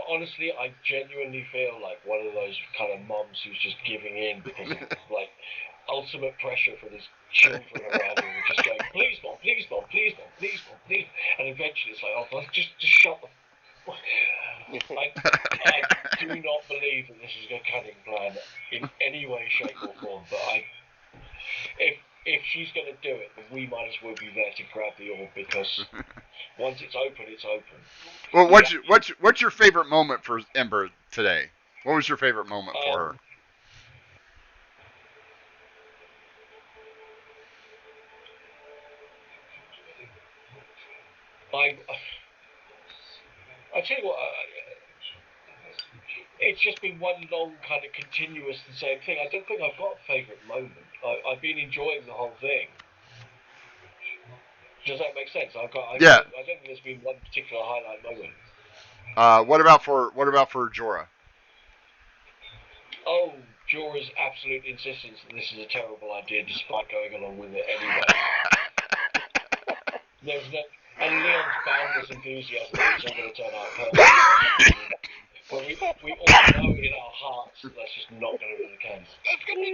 Honestly, I genuinely feel like one of those kind of moms who's just giving in because of like ultimate pressure for these children around her, and just going, please, mom, please, mom, please, mom, please, mom, please, and eventually it's like, oh, just shut the. I do not believe that this is a cunning plan in any way, shape, or form. But if she's going to do it, then we might as well be there to grab the orb, because once it's open, it's open. Well, what's your favorite moment for Ember today? What was your favorite moment for her? I tell you what, it's just been one long kind of continuous the same thing. I don't think I've got a favourite moment. I've been enjoying the whole thing. Does that make sense? I don't think there's been one particular highlight moment. What about for Jorah? Oh, Jorah's absolute insistence that this is a terrible idea, despite going along with it anyway. And Leon's boundless enthusiasm that it's all going to turn out perfect. But we all know in our hearts that that's just not going to be the case. That's going to be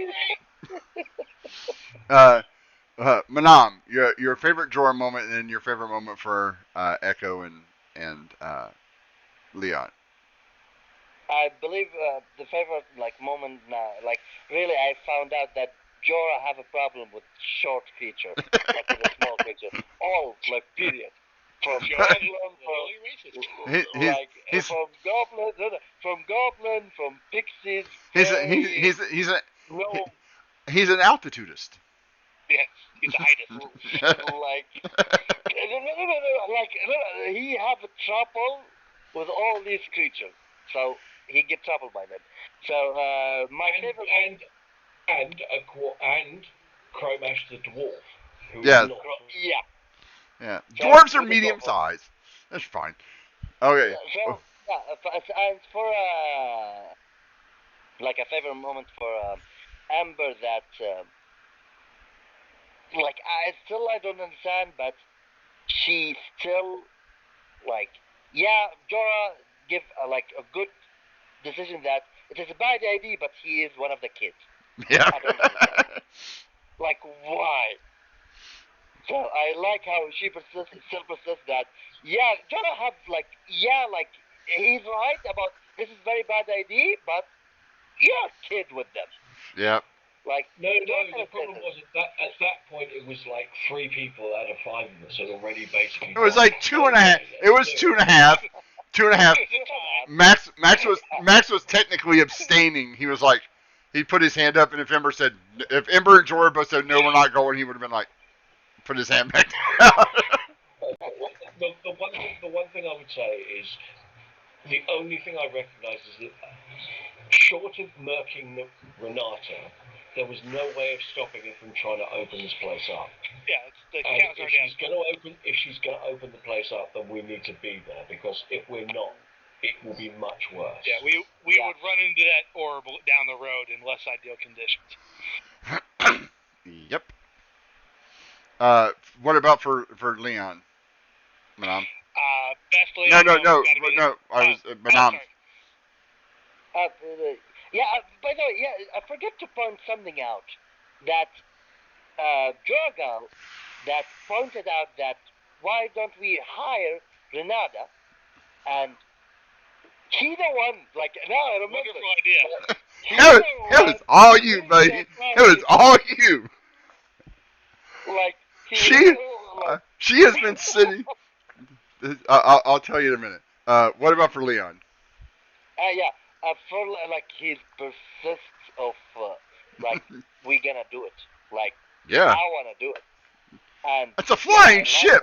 great. Manam, your favorite Jorah moment and your favorite moment for Echo and Leon. I believe the favorite moment now, really, I found out that Jorah have a problem with short creatures, like with a small creature. All period. From goblin, from pixies. He's an altitudist. Yes, he's a he have a trouble with all these creatures, so he get troubled by them. So my favorite and Cromash the dwarf. Yeah. Yeah. Dwarves are medium size. That's fine. Okay. And for a favorite moment for Amber that I don't understand, but she still Jorah give a good decision that it is a bad idea, but he is one of the kids. Yeah. I don't understand. Why? So I like how she still persists that, Jorah have, he's right about this is very bad idea, but you're a kid with them. Yeah. Like, No, don't the problem understand was at that point it was like 3 people out of 5 of us had already basically. It was like 2.5. It was 2.5. 2.5. Max was technically abstaining. He was like, he put his hand up, and if Ember and Jorah both said no, we're not going, he would have been like, put his hand back down. The one thing I would say is the only thing I recognise is that short of murking Renata, there was no way of stopping her from trying to open this place up. Yeah, the And counts are down. if she's going to open the place up, then we need to be there, because if we're not, it will be much worse. Yeah, we would run into that orb down the road in less ideal conditions. Yep. What about for Leon? Manam? Best Leon. No. I was Manam. yeah, by the way, I forget to point something out. That Jorgal that pointed out that why don't we hire Renata? And he the one, like, now I remember. Wonderful idea. It was all you, baby. It was all you. Like, she has been sitting. I'll tell you in a minute. What about for Leon? For like his persists of like we gonna do it. Like, yeah, I wanna do it. And it's a flying ship.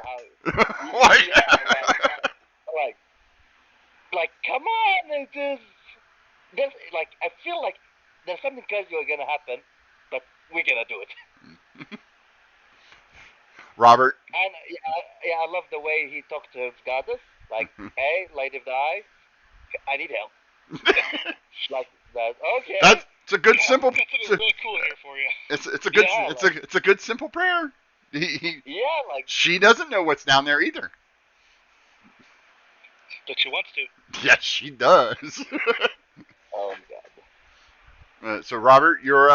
Like, come on, there's like, I feel like there's something crazy gonna happen, but we're gonna do it. Robert. And I love the way he talked to his goddess. Like, hey, Lady of the Eye, I need help. Like that. Okay. It's a good simple. It's really cool here for you. It's a good simple prayer. Like, she doesn't know what's down there either. But she wants to. Yes, she does. Oh God. So Robert, you're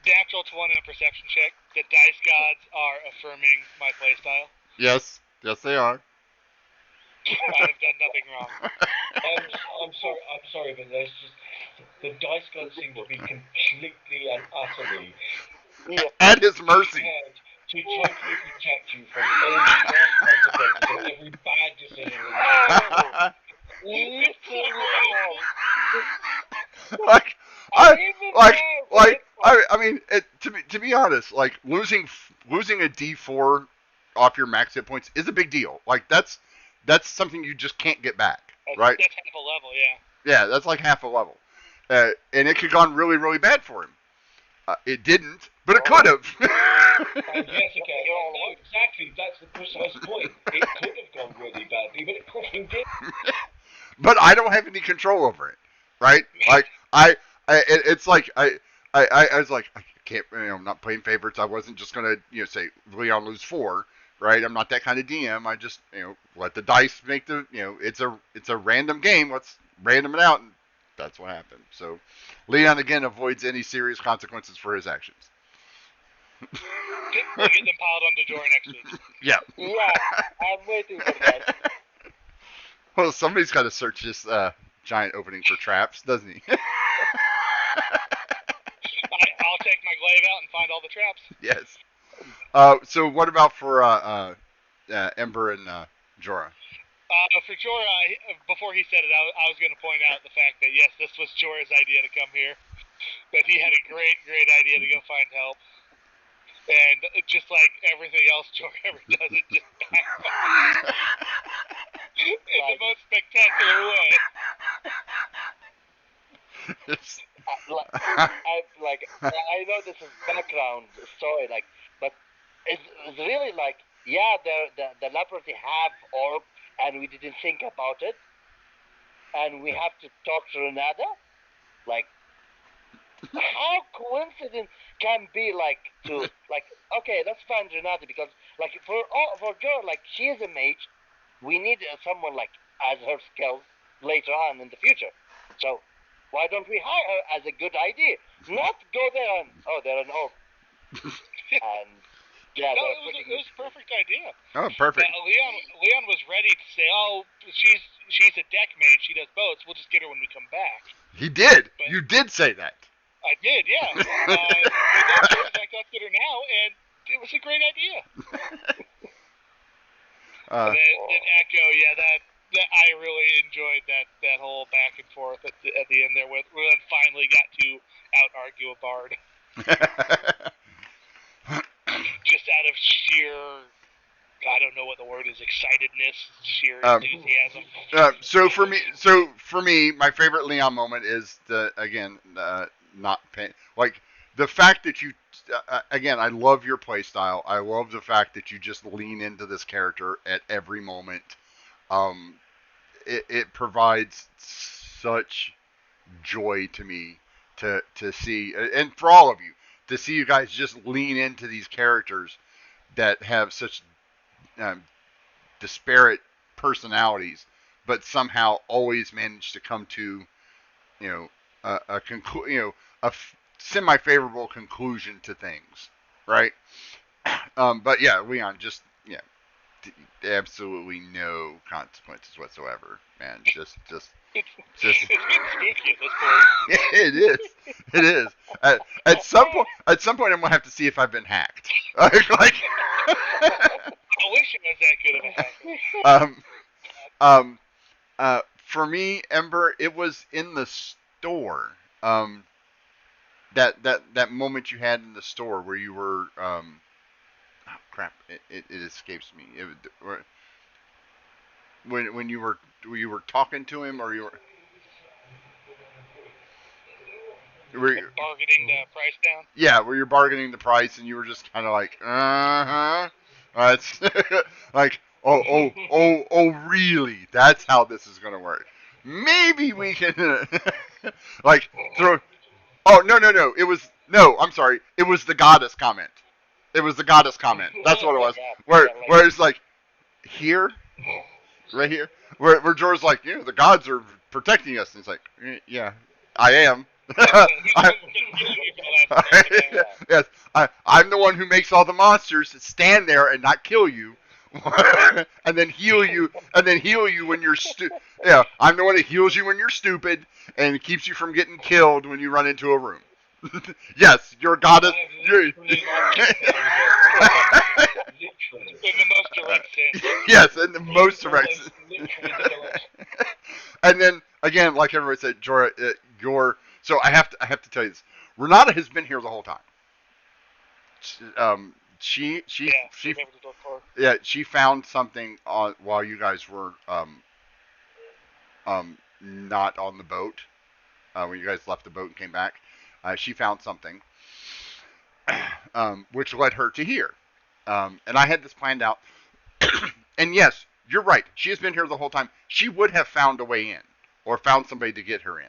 natural 20 in a perception check. The dice gods are affirming my playstyle. Yes, they are. I have done nothing wrong. I'm sorry, but there's just the dice gods seem to be completely and utterly at his mercy to totally protect you from all the consequences of every bad decision. I mean, to be honest, like losing a D4 off your max hit points is a big deal. Like that's something you just can't get back, right? That's half a level, yeah. Yeah, that's like half a level, and it could have gone really, really bad for him. It didn't, but it could have. Jessica, no, exactly. That's the precise point. It could have gone really badly, but it fucking did. But I don't have any control over it, right? Like it's like I was like, I can't, I'm not playing favorites. I wasn't just gonna, say Leon lose 4, right? I'm not that kind of DM. I just, let the dice make the, it's a random game. Let's random it out, and that's what happened. So Leon again avoids any serious consequences for his actions. We'll get them piled on the door next week. Yeah, I'm waiting for that. Well, somebody's got to search this giant opening for traps, doesn't he? I'll take my glaive out and find all the traps. Yes. So what about for Ember and Jorah? For Jorah, before he said it, I was going to point out the fact that, yes, this was Jorah's idea to come here. That he had a great idea to go find help. And just like everything else Jorah ever does, it just backfires. In the most spectacular way. I know this is background story, but it's really like, the leprosy have orb, and we didn't think about it, and we have to talk to Renata. Like, how coincident can be okay, let's find Renata, because for Joe, she is a mage. We need someone as her skills later on in the future. So why don't we hire her as a good idea? Not go there and they're an orb and Yeah, No, they're it putting was a perfect idea. Oh, perfect. Leon was ready to say, "Oh, she's a deck mage. She does boats. We'll just get her when we come back." He did. But You did say that. I did, yeah. We got James back up to her now, and it was a great idea. And then Echo, yeah, that I really enjoyed that whole back and forth at the end there with when finally got to out argue a bard. Just out of sheer, I don't know what the word is, excitedness, sheer enthusiasm. So for me, my favorite Leon moment is not pain. Like the fact that you, again, I love your play style. I love the fact that you just lean into this character at every moment. It provides such joy to me to see, and for all of you, to see you guys just lean into these characters that have such disparate personalities, but somehow always manage to come to, a semi-favorable conclusion to things, right? But yeah, Leon, just absolutely no consequences whatsoever, man. Just It's getting spooky at this point. it is. It is. At some point, I'm gonna have to see if I've been hacked. like, I wish it was that good of a hacker. For me, Ember, it was in the store. That moment you had in the store where you were, crap, it escapes me. When you were talking to him, or you were Bargaining the price down. Yeah, where you're bargaining the price, and you were just kind of like, That's like, oh, really? That's how this is gonna work. Maybe we can, like, throw. Oh, no. It was no. I'm sorry. It was the goddess comment. It was the goddess comment. That's what it was. Where it's like, here, right here, where Jorah's like, the gods are protecting us, and he's like, yeah, I am. Yes, I'm the one who makes all the monsters stand there and not kill you, and then heal you, when you're Yeah, I'm the one that heals you when you're stupid and keeps you from getting killed when you run into a room. Yes, you're a goddess. In the most direct sense. Yes, in the most direct sense. And then again, like everybody said, Jorah, so I have to tell you this. Renata has been here the whole time. She found something while you guys were not on the boat, when you guys left the boat and came back. She found something, which led her to here. And I had this planned out. And yes, you're right. She has been here the whole time. She would have found a way in, or found somebody to get her in.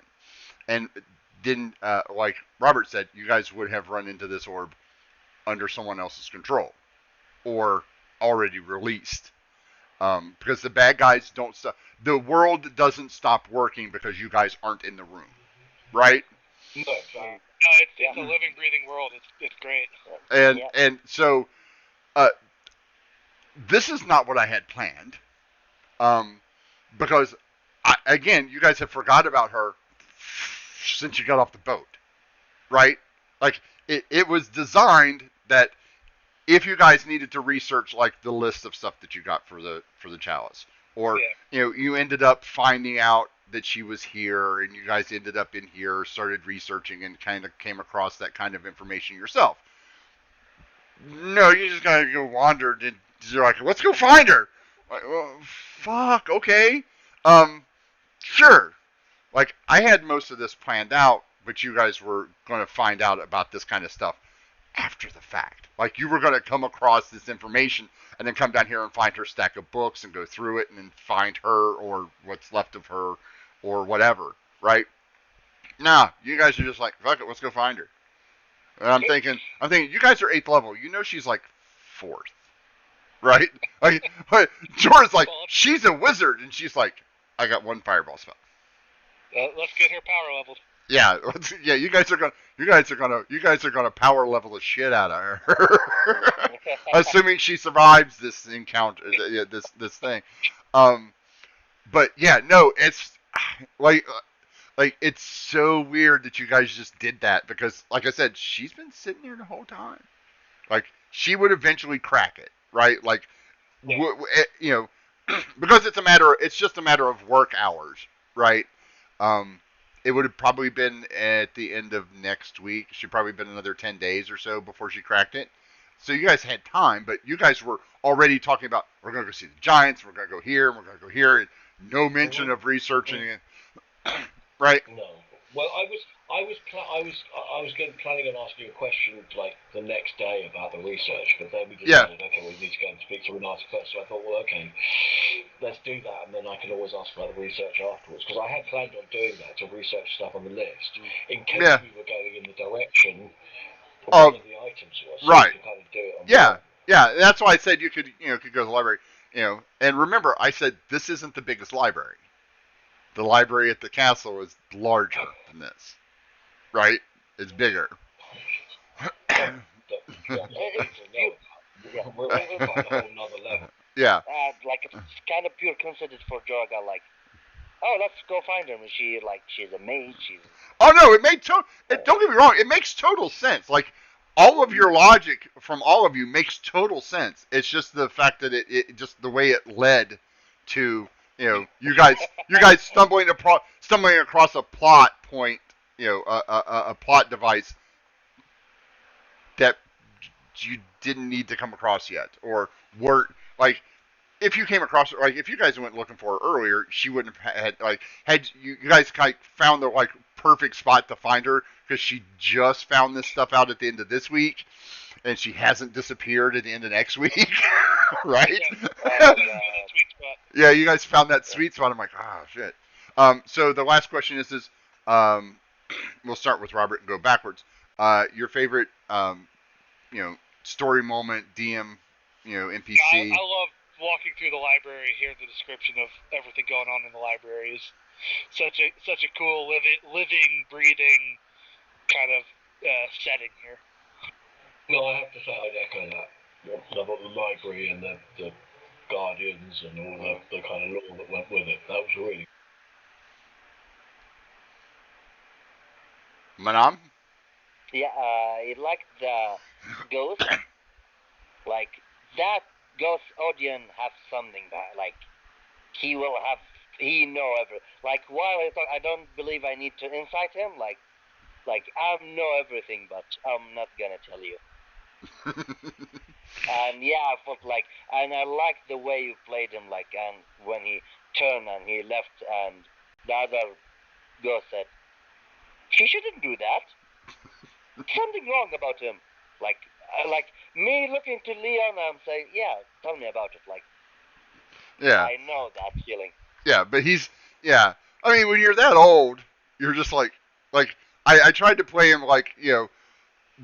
And didn't, like Robert said, you guys would have run into this orb under someone else's control, or already released. Because the bad guys don't stop. The world doesn't stop working because you guys aren't in the room, right? No, it's a living, breathing world. It's great. And so, this is not what I had planned. Because, again, you guys have forgot about her since you got off the boat, right? Like, it was designed that if you guys needed to research, like, the list of stuff that you got for the chalice, or you ended up finding out that she was here, and you guys ended up in here, started researching, and kind of came across that kind of information yourself. No, you just gotta go wander, and you're like, let's go find her. Like, well, fuck, okay. Sure. Like, I had most of this planned out, but you guys were going to find out about this kind of stuff after the fact. Like, you were going to come across this information and then come down here and find her stack of books and go through it and then find her or what's left of her or whatever, right? Nah, you guys are just like, fuck it, let's go find her. And I'm thinking, you guys are 8th level. You know she's like 4th, right? Like, Jorah's like, she's a wizard, and she's like, I got 1 fireball spell. Let's get her power leveled. Yeah, yeah. You guys are gonna power level the shit out of her, assuming she survives this encounter, this thing. But yeah, no, it's like it's so weird that you guys just did that because, like I said, she's been sitting there the whole time. Like she would eventually crack it, right? Like, because it's just a matter of work hours, right? Um, it would have probably been at the end of next week. She'd probably been another 10 days or so before she cracked it. So you guys had time, but you guys were already talking about we're going to go see the Giants, we're going to go here, and we're going to go here. And no mention of researching it, right? No. Well, I was planning on asking a question like the next day about the research, but then we decided, okay, we need to go and speak to Renata first. So I thought, well, okay, let's do that, and then I can always ask about the research afterwards, because I had planned on doing that to research stuff on the list in case we were going in the direction one of the items was. So right. You could kind of do it on yeah. That's why I said you could go to the library. And remember, I said this isn't the biggest library. The library at the castle is larger than this, right? It's bigger. We're on a whole nother level. Yeah. Like it's kind of pure coincidence for Jorga. Like, oh, let's go find her. And she's a mage. Oh no, don't get me wrong. It makes total sense. Like all of your logic from all of you makes total sense. It's just the fact that it just the way it led to you guys stumbling across a plot point, a plot device that you didn't need to come across yet, or were like if you came across it, like if you guys went looking for her earlier, she wouldn't have had you guys kind of found the perfect spot to find her because she just found this stuff out at the end of this week. And she hasn't disappeared at the end of next week, right? Yeah, you guys found that sweet spot. I'm like, shit. So the last question is we'll start with Robert and go backwards. Your favorite, story moment, DM, NPC. I love walking through the library, hearing the description of everything going on in the library. Is such a cool living, breathing kind of setting here. No, I have to say I'd echo that. About the library and the guardians and all the kind of lore that went with it. That was really. Manam? Yeah, I like the ghost. Like that ghost Odion have something that he know everything. Like while I don't believe I need to incite him. Like I know everything, but I'm not gonna tell you. And yeah, I felt and I liked the way you played him, and when he turned and he left, and the other ghost said, "He shouldn't do that. Something wrong about him." Like me looking to Leon and saying, "Yeah, tell me about it." Yeah, I know that feeling. Yeah, but I mean, when you're that old, you're just I tried to play him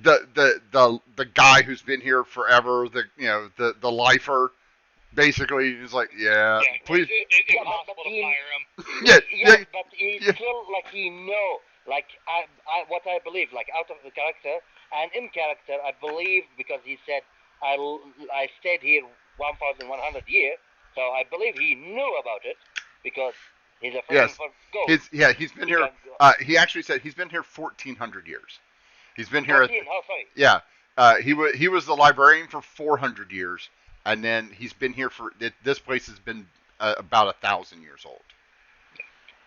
the guy who's been here forever, the lifer, basically. He's like, please. It's impossible to fire him. Yeah, but he still he know I what I believe out of the character and in character I believe because he said I stayed here 1,100 years, so I believe he knew about it because he's a friend for ghosts. He's been here. He actually said he's been here 1,400 years. He's been here. 14, sorry. Yeah, he was the librarian for 400 years, and then he's been here for this place has been about 1,000 years old.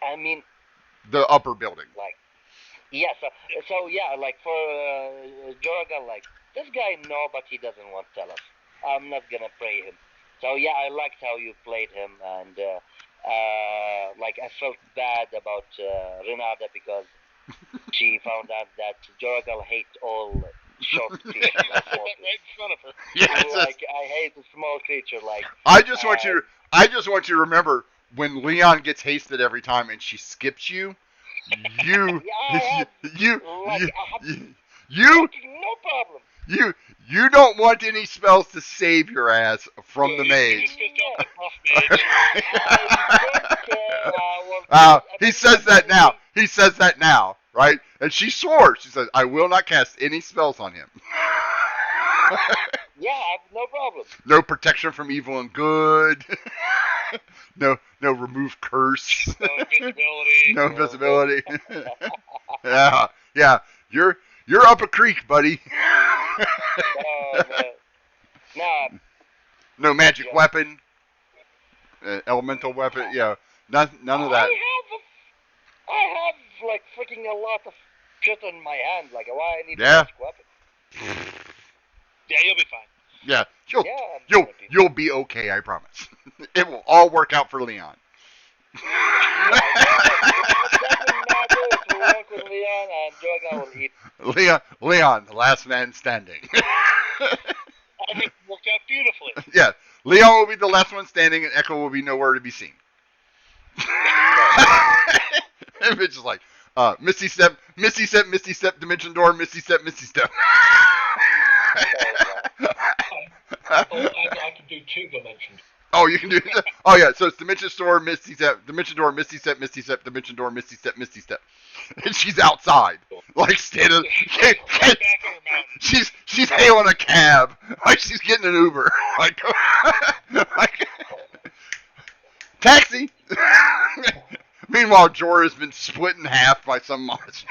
I mean, the upper building. Yes. So yeah, for Jorga, this guy know, but he doesn't want to tell us. I'm not gonna pray him. So yeah, I liked how you played him, and I felt bad about Renata because she found out that Jorgal hates all short creatures. Right in front of her. Yes. I hate the small creature. I just want you to remember when Leon gets hasted every time and she skips you. You no problem. You don't want any spells to save your ass from the mage. He says that now. right? And she swore. She said, "I will not cast any spells on him." Yeah, I have no problem. No protection from evil and good. No remove curse. No invisibility. No invisibility. Yeah. You're up a creek, buddy. Oh, man. Nah, No magic Yeah. weapon. Elemental weapon. Yeah. None of that. I have like freaking a lot of shit in my hand. Like, why I need Yeah. a magic weapon? Yeah, you'll be fine. Yeah. Yeah, I'm gonna be You'll be okay. I promise. It will all work out for Leon. It doesn't matter if we work with Leon and Jorga will eat. Leon, the last man standing. Everything worked out beautifully. Yeah. Leon will be the last one standing, and Echo will be nowhere to be seen. And it's just like, Misty Step, Dimension Door, Misty Step. I can do 2 dimensions. Oh, you can do it. Oh, yeah. So it's Dimension Door, Misty Step, Dimension Door, Misty Step, Dimension Door, Misty Step. And she's outside, like standing. Right back in her mountain. She's hailing a cab, like she's getting an Uber, like taxi. Meanwhile, Jorah's been split in half by some monster.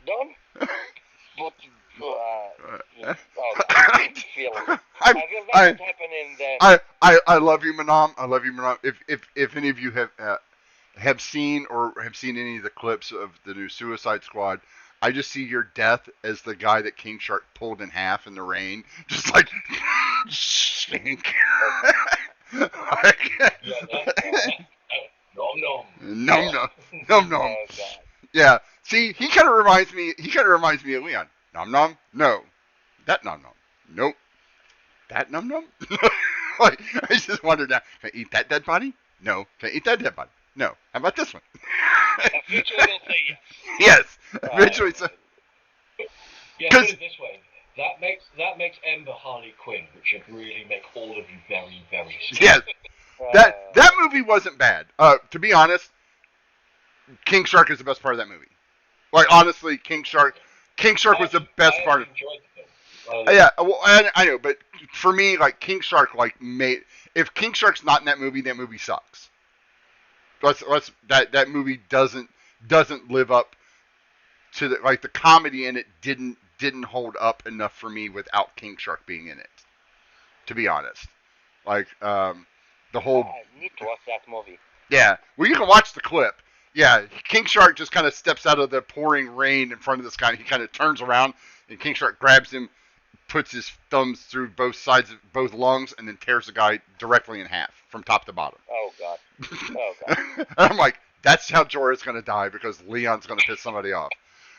Done? But, I feel that happening then. I love you, Manam. I love you, Manam. If any of you have seen any of the clips of the new Suicide Squad, I just see your death as the guy that King Shark pulled in half in the rain, just like stink. Nom. Oh, God. Yeah. See, he kind of reminds me of Leon. Nom. No. That nom. Nope. That nom. Like, I just wondered now, can I eat that dead body? No. Can I eat that dead body? No. How about this one? Eventually they'll say yes. Yes. Eventually. So. Yeah, put it this way. That makes Ember Harley Quinn, which should really make all of you very, very scared. Yes. That movie wasn't bad. To be honest, King Shark is the best part of that movie. Like, honestly, King Shark was the best part of. Enjoyed the film. Yeah, well, I know, but for me, like, King Shark, like, if King Shark's not in that movie sucks. That movie doesn't live up to the comedy in it didn't hold up enough for me without King Shark being in it. To be honest, like, the whole. I need to watch that movie. Yeah, well, you can watch the clip. Yeah, King Shark just kind of steps out of the pouring rain in front of this guy. He kind of turns around, and King Shark grabs him, puts his thumbs through both sides of both lungs, and then tears the guy directly in half from top to bottom. Oh, God. Oh, God. And I'm like, that's how Jorah's going to die, because Leon's going to piss somebody off.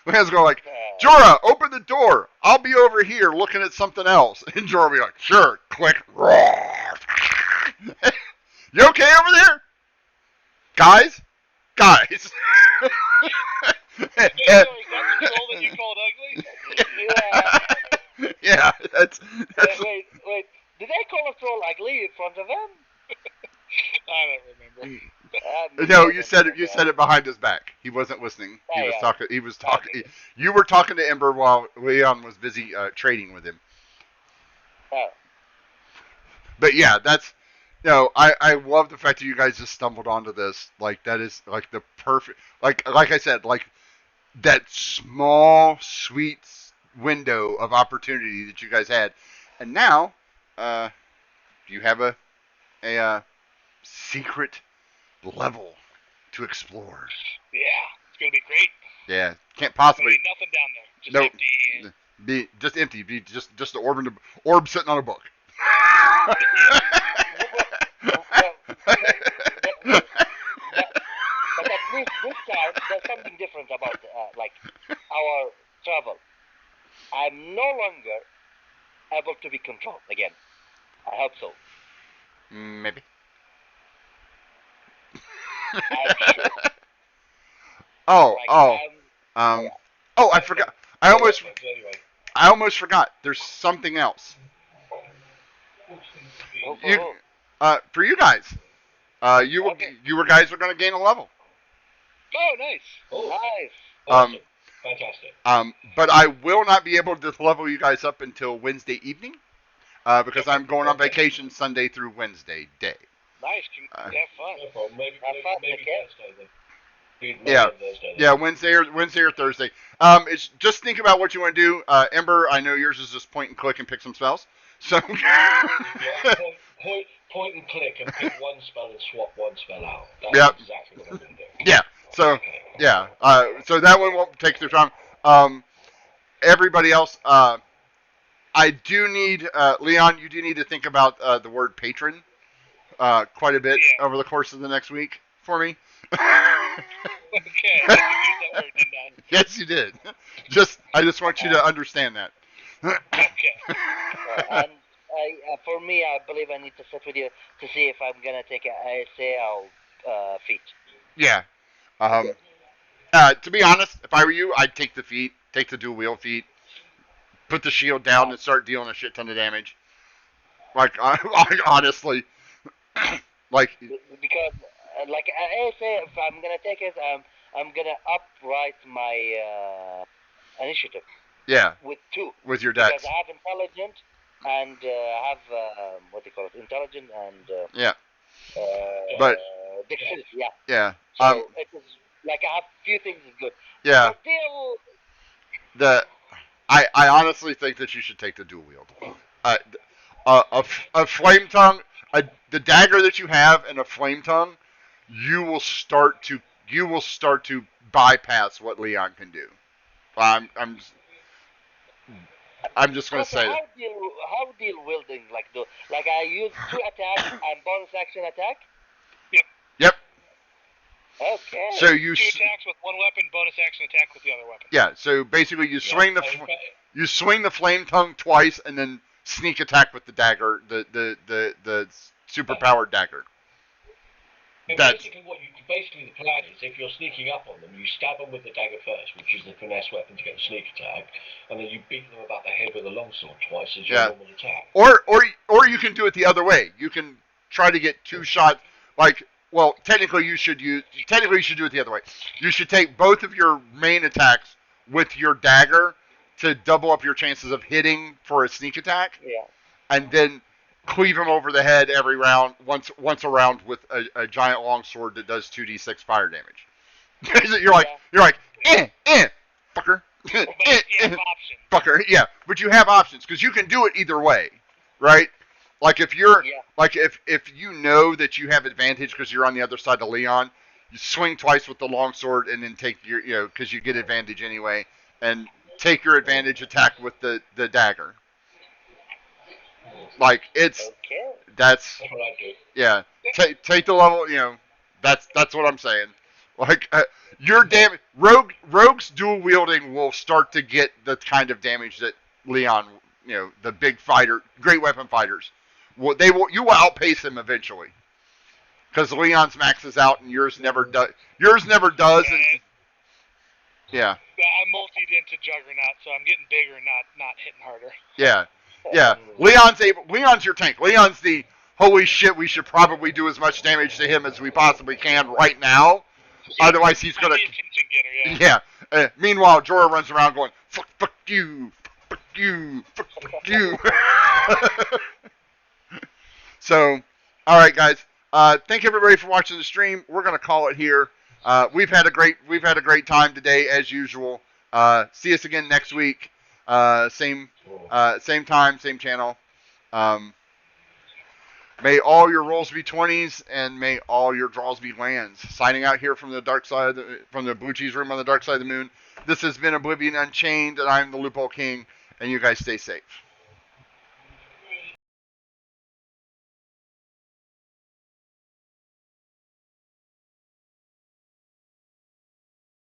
Leon's going like, Jorah, open the door. I'll be over here looking at something else. And Jorah will be like, sure. Click. You okay over there? Guys? Hey, sorry, is that the troll that you called ugly? Yeah. Yeah, that's Wait. Did I call a troll ugly in front of him? I don't remember. No, you said it behind his back. He wasn't listening. He was talking. Okay. You were talking to Ember while Leon was busy trading with him. Oh. But yeah, I love the fact that you guys just stumbled onto this. Like, that is like the perfect, like I said, like that small sweet window of opportunity that you guys had, and now, you have a secret level to explore. Yeah, it's gonna be great. Yeah, can't possibly. Be nothing down there. Just Nope. empty. And... Be just empty. Be just the orb sitting on a book. But at least this time, there's something different about like our travel. I'm no longer able to be controlled again. I hope so. Maybe. I'm sure. I forgot. I almost forgot. There's something else. For you guys, You guys are going to gain a level. Oh, nice. Oh, Nice. awesome. Fantastic. But I will not be able to level you guys up until Wednesday evening, because I'm going on vacation Sunday through Wednesday day. Nice. Have fun. No problem. Maybe Thursday then. Wednesday or Thursday. It's just think about what you want to do. Ember, I know yours is just point and click and pick some spells. So point and click and pick one spell and swap one spell out. That's exactly what I'm going to do. Yeah. So so that one won't take their time. Everybody else, I do need Leon. You do need to think about the word patron quite a bit over the course of the next week for me. Okay, I used that word, didn't I? Yes, you did. I just want you to understand that. Okay. And for me, I believe I need to sit with you to see if I'm gonna take a ASL feat. Yeah. To be honest, if I were you, I'd take the feat, take the dual wheel feat, put the shield down, and start dealing a shit ton of damage. Like honestly, like because like ASL, if I'm gonna take it, I'm gonna upright my initiative. Yeah. With 2. With your dex. Because I have intelligent and I have what do you call it? Intelligent and yeah. But dexterity. Yeah. Yeah. So it is like I have few things is good. Yeah. But still, I honestly think that you should take the dual wield. A flame tongue, the dagger that you have, and a flame tongue, you will start to bypass what Leon can do. I'm just gonna say that. How deal wielding like I use 2 attacks and bonus action attack? Yep. Okay. So you 2 attacks with 1 weapon, bonus action attack with the other weapon. Yeah. So basically, you swing the flame tongue twice, and then sneak attack with the dagger, the super powered dagger. Basically, the plan is if you're sneaking up on them, you stab them with the dagger first, which is the finesse weapon to get the sneak attack, and then you beat them about the head with a longsword twice as your normal attack. Or you can do it the other way. You can try to get 2 shots. Technically you should do it the other way. You should take both of your main attacks with your dagger to double up your chances of hitting for a sneak attack. Yeah. And then cleave him over the head every round, once a round with a giant longsword that does 2d6 fire damage. you're like, fucker. But you have options. Fucker, yeah. But you have options, because you can do it either way, right? Like if if you know that you have advantage because you're on the other side of Leon, you swing twice with the longsword and then take your, because you get advantage anyway, and take your advantage attack with the dagger. Like that's what I do. Yeah. Take the level. That's what I'm saying. Like your damage, rogues dual wielding will start to get the kind of damage that Leon, the big fighter, great weapon fighters, you will outpace them eventually. Because Leon's maxes out and yours never does. Yeah. I multied into Juggernaut, so I'm getting bigger, not hitting harder. Yeah. Yeah, Leon's your tank. Leon's the holy shit. We should probably do as much damage to him as we possibly can right now. Otherwise, he's gonna. Attention getter, yeah. Meanwhile, Jorah runs around going, "Fuck you, fuck you, fuck you." So, all right, guys. Thank everybody for watching the stream. We're gonna call it here. We've had a great time today as usual. See us again next week. Same time, same channel. May all your rolls be 20s, and may all your draws be lands. Signing out here from the dark side, from the Blue Cheese Room on the dark side of the moon. This has been Oblivion Unchained, and I'm the Loophole King, and you guys stay safe.